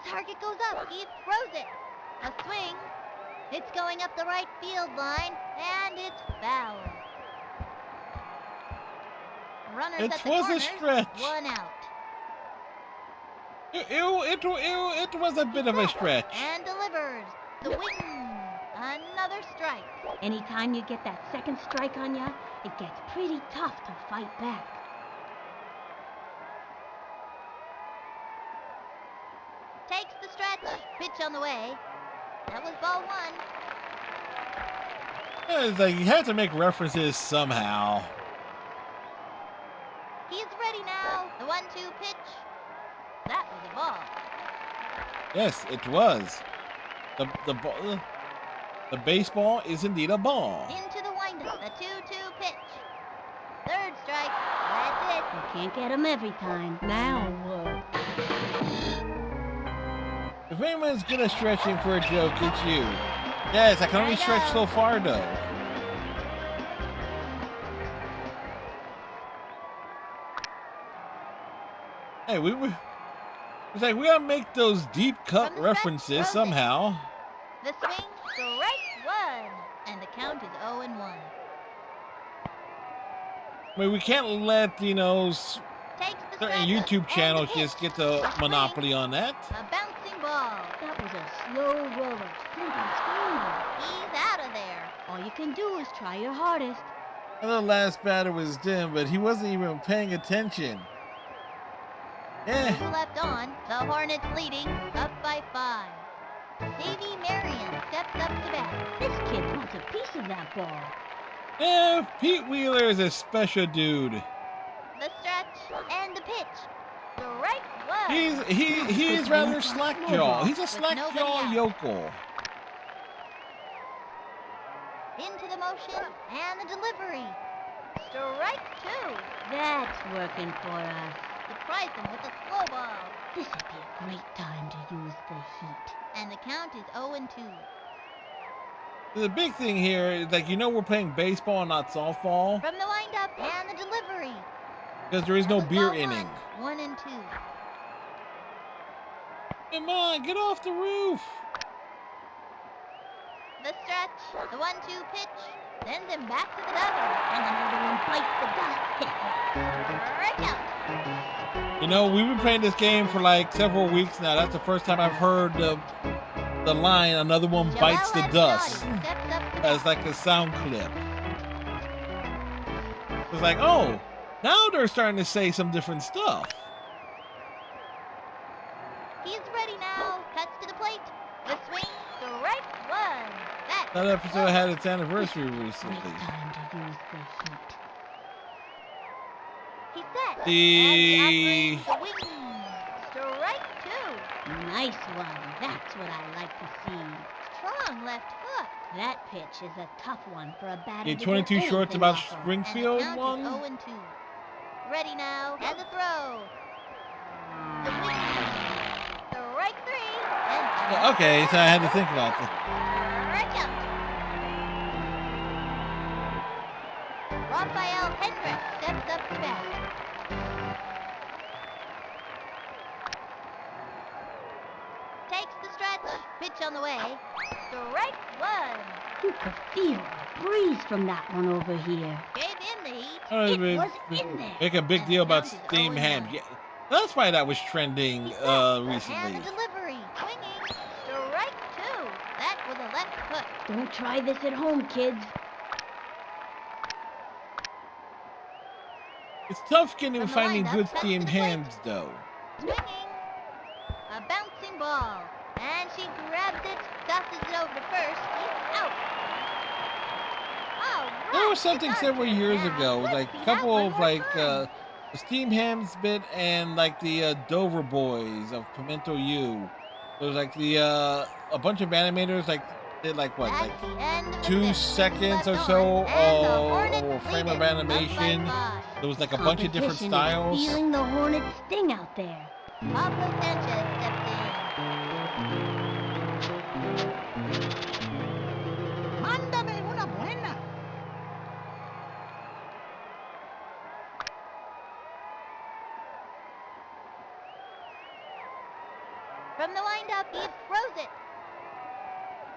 The target goes up. He throws it. A swing. It's going up the right field line, and it's foul. Runners It at the was a corners. stretch. 1 out. It was a bit of a stretch. And delivers. The wing. Another strike. Anytime you get that second strike on ya, it gets pretty tough to fight back. Takes the stretch. Pitch on the way. That was ball 1. It's like you had to make references somehow. He's ready now. The 1-2 pitch. That was a ball. Yes, it was. The baseball is indeed a ball. Into the windup. The 2-2 pitch. Third strike. That's it. You can't get 'em every time. Now what? If anyone's good at stretching for a joke, it's you. Yes, I can only stretch so far though. Hey, it's like we gotta make those deep cut references somehow. The swing. Strike 1. And the count is 0-1. I mean, we can't let, you know, Takes the certain stretch. YouTube And channels the just pitch. get the A swing. monopoly on that. A bouncing ball. That was a slow roller. Sent him scrambling. He's out of there. All you can do is try your hardest. And the last batter was Dim, but he wasn't even paying attention. Yeah. Two left on. The Hornets leading. Up by 5. Davy Marion steps up to bat. This kid wants a piece of that ball. Yeah, Pete Wheeler is a special dude. The stretch and the pitch. Strike 1. He is rather slack jaw. He's a slack nobody jaw out. yokel. Into the motion and the delivery. Strike 2. That's working for us. Surprised him with a slow ball. This would be a great time to use the heat. And the count is 0-2. The big thing here is, like, you know, we're playing baseball, not softball, From the windup and the delivery. because there is no That was beer ball inning. 1 and 2. Come on, get off the roof. The stretch, the 1-2 pitch, sends him back to the dugout. And another one bites the dust. Strike out. You know, we've been playing this game for like several weeks now. That's the first time I've heard the line, another one bites the Joel dust, Andrade steps up to as bat. like a sound clip. It's like, oh, Now they're starting to say some different stuff. He's ready now. Cuts to the plate. The swing, strike one. That episode had its anniversary recently. Great time to use the heat. He's set. The And the wing. Strike two. Nice one. That's what I like to see. Strong left hook. That pitch is a tough one for a batter to get 22 shorts anything about off of. Springfield And the one. count is 0-2. Ready now. And the throw. The wing. Strike three. And Yeah, okay, so I had to think about that. strike out. Raphael Hendricks steps up to bat. Takes the stretch. Pitch on the way. Strike one. You could feel the breeze from that one over here. Gave in the heat. It was in there. Make a big And deal the about count is steamed 0-1. ham. Yeah, that's why that was trending And recently. the delivery. Swinging. Strike two. That was a left hook. Don't try this at home, kids. It's tough getting From the finding windup, good cuts to steamed the plate. hams though. Swinging. A bouncing ball. And she grabs it, tosses it over to first. He's out. Oh, There was right. something It's several our years turn now. ago, Let's like see a that couple one of more like time. the steamed hams bit and like the Dover Boys of Pimento U. There was like the a bunch of animators like did like what That's like the end of the 2 fifth. seconds or Left so on, and the or Hornets frame lead of it, up by animation. 5. There was like a bunch of different Competition styles. is feeling the hornet sting out there. Pablo Sanchez steps in. Mándame una buena. From the windup, he throws it.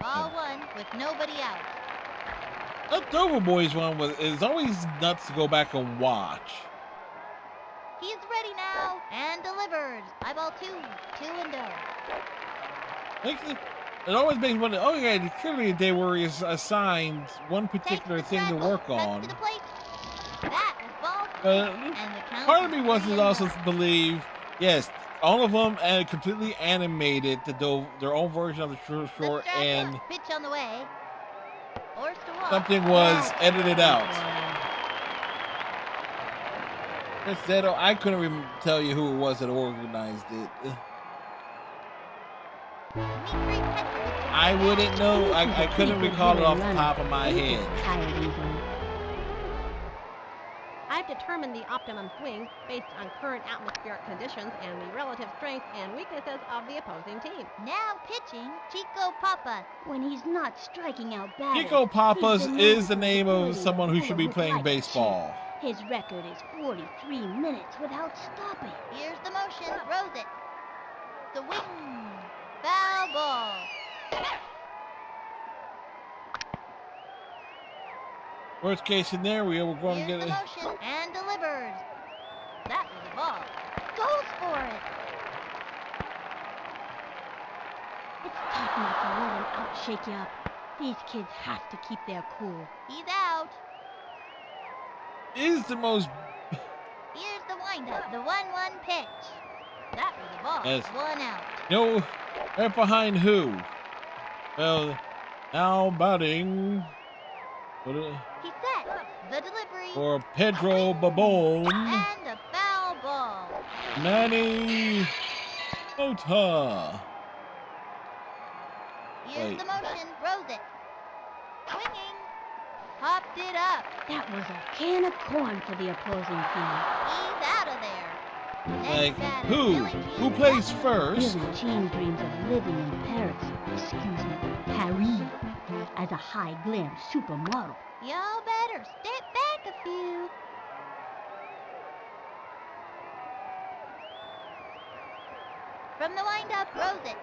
Ball one with nobody out. That Dover Boys one is always nuts to go back and watch. He's ready now and delivers. High ball two, 2-0. It always makes me wonder. Oh yeah, clearly they were assigned one Takes particular the thing to scramble, work cuts on. to the plate. That was ball three, But and the count part of is me wants to 3-0. also believe, yes, all of them completely animated to do their own version of the The short, strap and up, pitch on the way. Forced to walk. something was edited out. Instead, I couldn't even tell you who it was that organized it. Dmitry Petrov. I wouldn't know. I couldn't recall it off the top of my head. Tired easily. I've determined the optimum swing based on current atmospheric conditions and the relative strengths and weaknesses of the opposing team. Now pitching, Chico Papa. When he's not striking out batters, Chico Papas he's is the known for name his of ability someone to who pull should a be hook playing like a baseball. champ. His record is 43 minutes without stopping. Here's the motion, throws it. The wing. Foul ball. Worst case scenario, we're going to Here's get the it. motion and delivers. That was a ball. Goes for it. It's tough not to let him outshake you up. These kids have to keep their cool. He's out. Is the most Here's the windup. The 1-1 pitch. That was a ball. Yes. 1 out. no right behind who? Well, now batting He's set. The delivery. for Pedro Babon, And a foul ball. Manny Mota. Here's Wait. the motion, throws it. Swinging. Popped it up. That was a can of corn for the opposing team. He's out of there. Like Next batter, who? Billy Who Jean plays Watson. first? Billie Jean dreams of living in Paris, Paris, as a high glam supermodel. Y'all better step back a few. From the windup, throws it.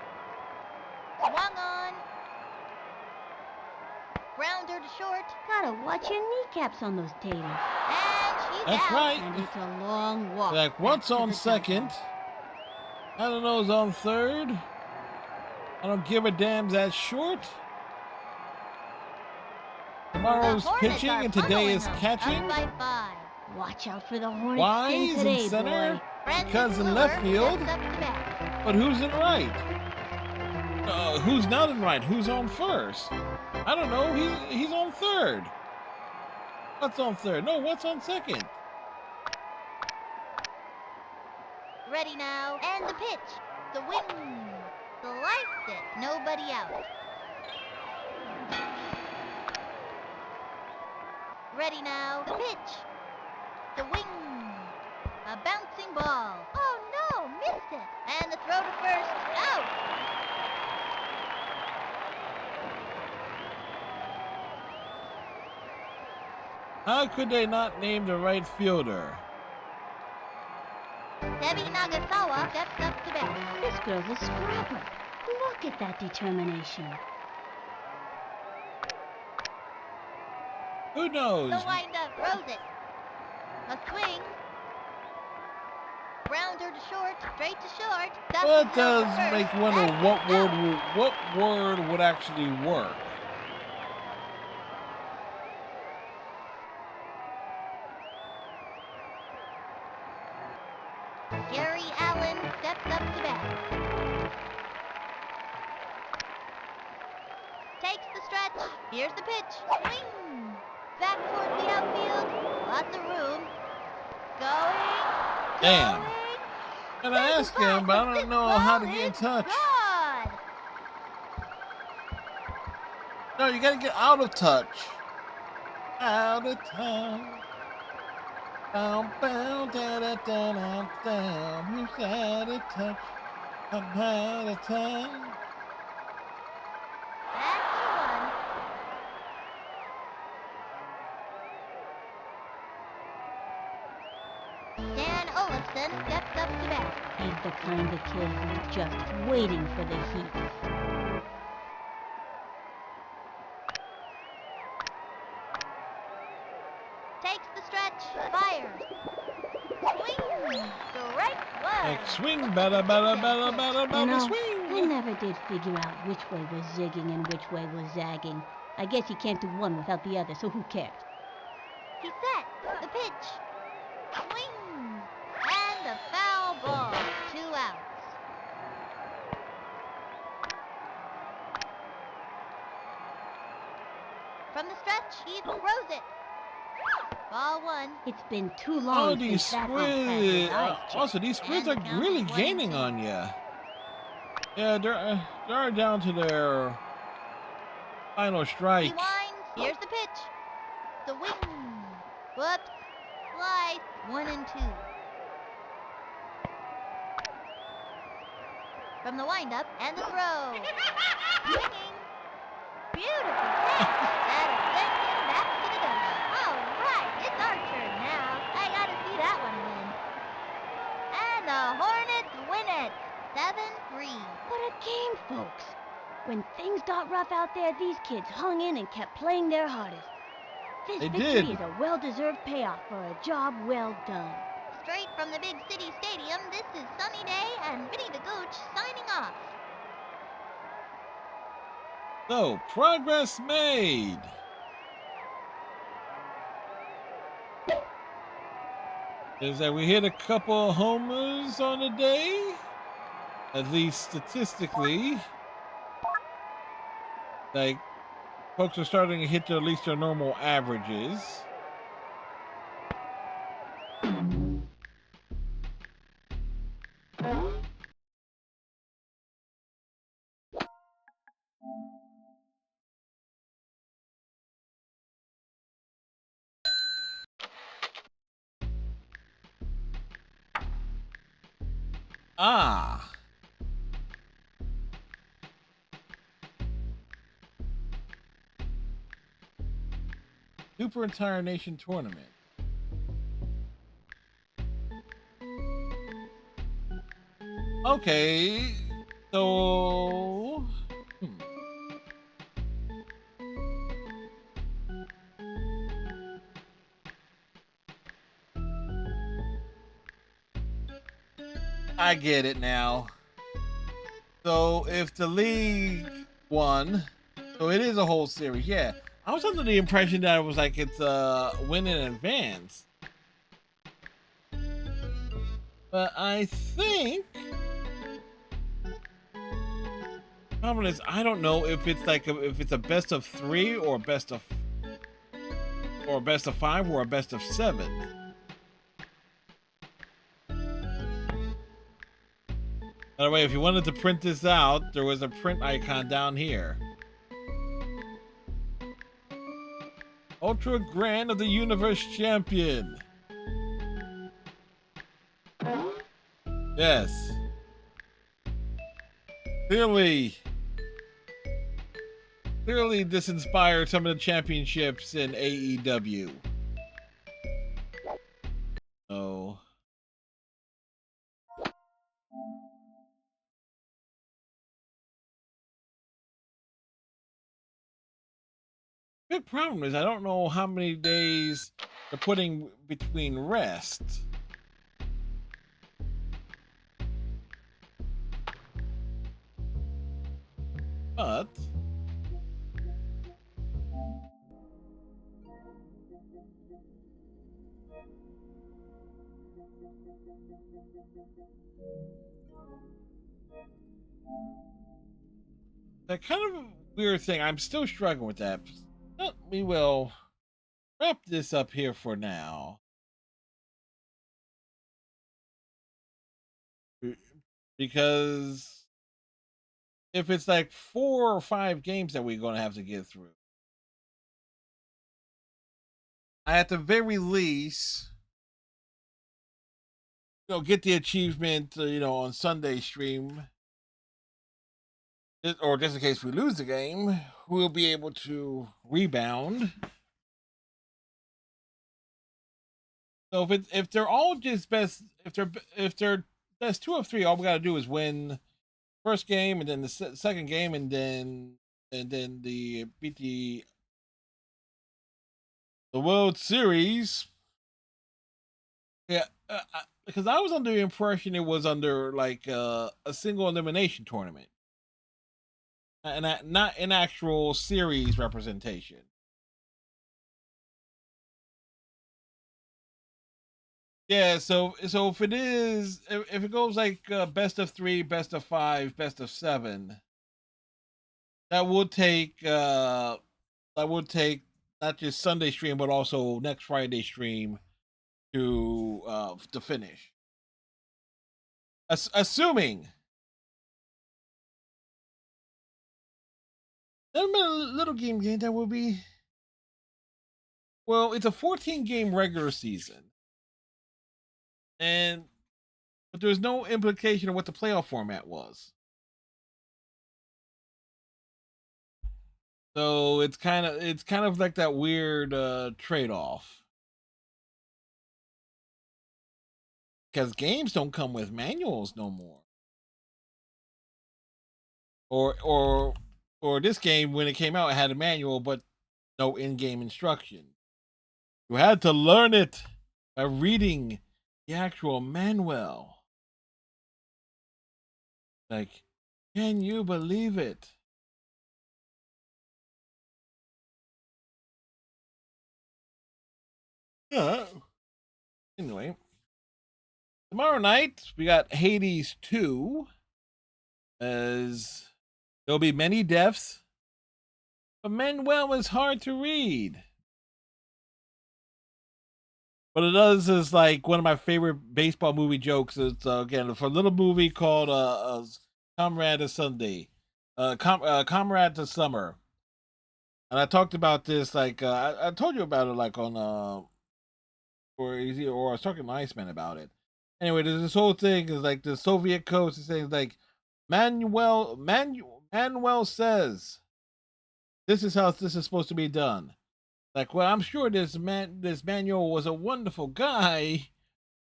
Swung on. Grounder to short. Gotta watch your kneecaps on those taters. And she's That's out. right. And it's a long walk. Like back what's to on the second? dugout. I don't know's on third. I don't give a damn that's short. Tomorrow's The Hornets pitching are and today is pummeling them, catching. Up by 5. Watch out for the Hornets Why spin is today, in center? boy. Because in left field. But who's in right? Who's not in right? Who's on first? I don't know. He's on third. What's on third? No, what's on second? Ready now, and the pitch. The wing. Sliced it. Nobody out. Ready now, the pitch. The wing. A bouncing ball. Oh no, missed it. And the throw to first. Out. How could they not name the right fielder? Debbie Nagasawa steps up to bat. This girl's a scrapper. Look at that determination. Who knows? The windup throws it. A swing. Rounder to short, straight to short. That does make me wonder what word would actually work. Gary Allen steps up to bat. Takes the stretch. Here's the pitch. Swing. Back towards the outfield. Lots of room. Going. Damn. Going. And I asked him, but I don't know how to get in touch. Gone. No, you gotta get out of touch. Out of touch. Down, down, down, down, down, down. You're out of touch. I'm out of touch. That's one. Dan Olafson steps up to bat. He's the kind of kid who's just waiting for the heat. Takes the stretch. Fires. Swing. Strike one. Like swing, better, swing. I never did figure out which way was zigging and which way was zagging. I guess you can't do one without the other, so who cares? He's set. The pitch. Swing. And a foul ball. 2 outs. From the stretch, he throws it. Ball 1. It's been too long Oh, these since that squids. eyes Also, these squids are And the count really is 1-2. gaining on you. Yeah, they're down to their final strike. He winds. Here's the pitch. The wing. Whoops. Slice. 1 and 2. From the windup and the throw. Swinging. Beautiful catch. That'll send him back to the dugout. All right, it's our turn now. I gotta see that one win. And the Hornets win it. 7-3. What a game, folks. When things got rough out there, these kids hung in and kept playing their hardest. This They victory did. is a well-deserved payoff for a job well done. Straight from the big city stadium, this is Sunny Day and Vinny the Gooch signing off. So, progress made. Is that we hit a couple homers on the day? At least statistically. Like, folks are starting to hit at least their normal averages. Ah. Super Entire Nation Tournament. Okay. So... I get it now. So if the league won, so it is a whole series. Yeah, I was under the impression that it was like it's win in advance. But I think problem is I don't know if it's like if it's a best of 3 or best of 5 or a best of 7. By the way, if you wanted to print this out, there was a print icon down here. Ultra Grand of the Universe Champion. Yes. Clearly this inspired some of the championships in AEW. Oh. Big problem is I don't know how many days they're putting between rest. But that kind of weird thing, I'm still struggling with that. But we will wrap this up here for now. Because if it's like 4 or 5 games that we're going to have to get through, at the very least, get the achievement, on Sunday stream, or just in case we lose the game, we'll be able to rebound. So if they're all just best, if they're best 2 of 3, all we got to do is win first game and then the second game and then the beat the World Series. Yeah, because I was under the impression it was under like a single elimination tournament, and not an actual series representation. Yeah, so if it is, if it goes like best of 3, best of 5, best of 7, that would take not just Sunday stream but also next Friday stream to finish. Assuming there been a little game that will be, well, it's a 14 game regular season, and but there's no implication of what the playoff format was. So it's kind of like that weird trade off. Because games don't come with manuals no more. Or this game, when it came out, it had a manual but no in-game instruction. You had to learn it by reading the actual manual. Like, can you believe it? Anyway, tomorrow night we got Hades 2, as there'll be many deaths, but Manuel is hard to read. What it does is like one of my favorite baseball movie jokes. It's again for a little movie called Comrade of Sunday, Comrade to Summer, and I talked about this like I told you about it like on or I was talking to Iceman about it. Anyway, there's this whole thing is like the Soviet coast is saying like Manuel says this is how this is supposed to be done. Like, well, I'm sure this Manuel was a wonderful guy,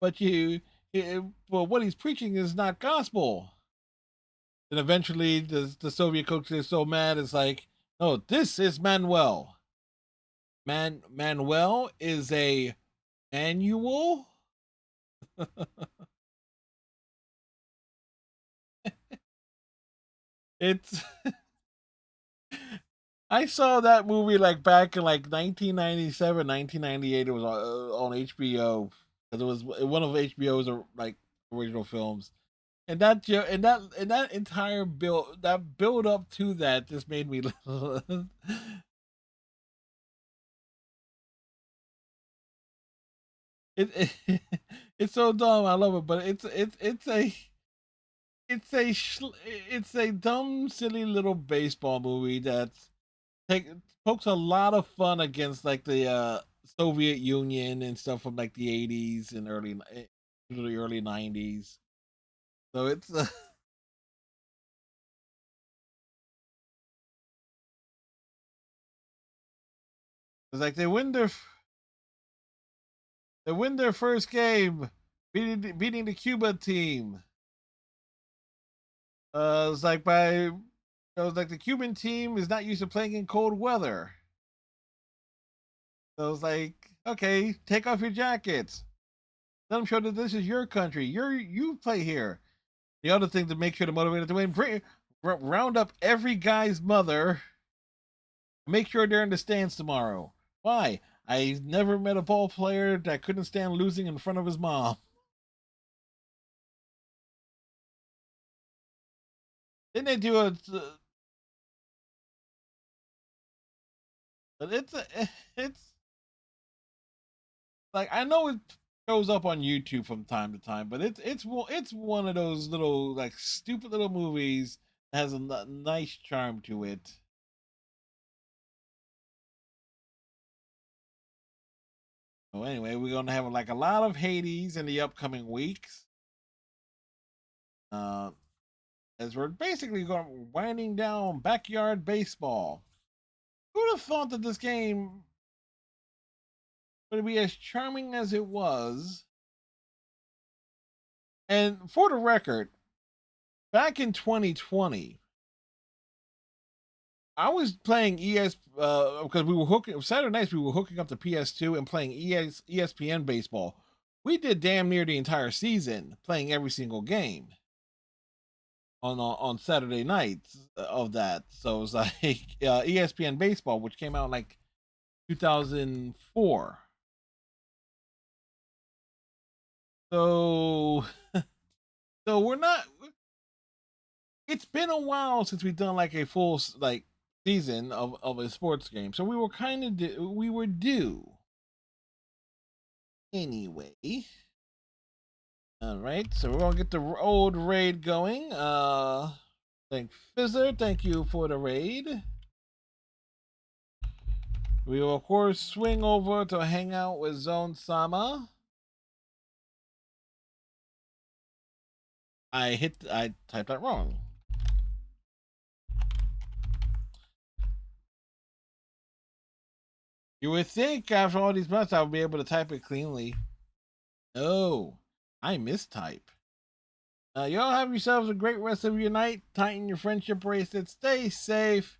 but well, what he's preaching is not gospel. And eventually, the Soviet coach is so mad, it's like, no, this is Manuel. Manuel is a manual. It's I saw that movie like back in like 1997, 1998. It was on HBO. It was one of HBO's like original films. And that and that entire build up to that just made me it it's so dumb. I love it, but it's a dumb, silly little baseball movie that's take pokes a lot of fun against like the Soviet Union and stuff from like the 80s and the early 90s. So it's it's like they win their first game, beating the Cuba team. It's like it was like the Cuban team is not used to playing in cold weather. So it's like, okay, take off your jackets. Let them show that this is your country. You play here. The other thing to make sure to motivate them to win, round up every guy's mother. Make sure they're in the stands tomorrow. Why? I never met a ball player that couldn't stand losing in front of his mom. Then they do but it's like I know it shows up on YouTube from time to time, but it's one of those little like stupid little movies that has a nice charm to it. So anyway, we're gonna have like a lot of Hades in the upcoming weeks. Uh, as we're basically going winding down backyard baseball. Who would have thought that this game would be as charming as it was? And for the record, back in 2020, I was playing because we were hooking Saturday nights. We were hooking up the PS2 and playing ESPN baseball. We did damn near the entire season, playing every single game on Saturday nights of that. So it was like ESPN baseball, which came out in like 2004. So so we're not. It's been a while since we've done like a full like season of a sports game. So we were kind of we were due. Anyway, all right. So we're gonna get the old raid going. Thank Fizzer. Thank you for the raid. We will of course swing over to hang out with Zone Sama. I typed that wrong. You would think after all these months I would be able to type it cleanly. No, I mistype. Y'all have yourselves a great rest of your night. Tighten your friendship bracelet. Stay safe.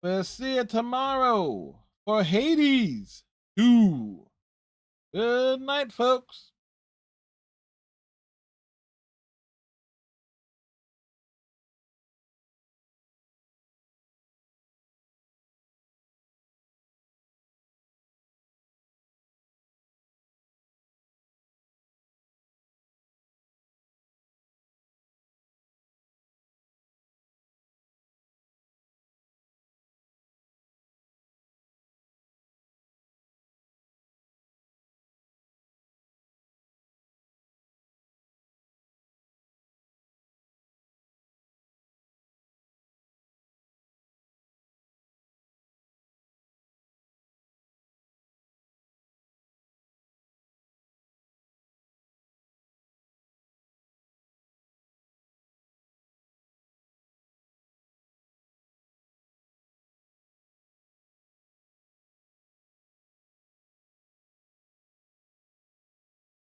We'll see you tomorrow for Hades 2. Good night, folks.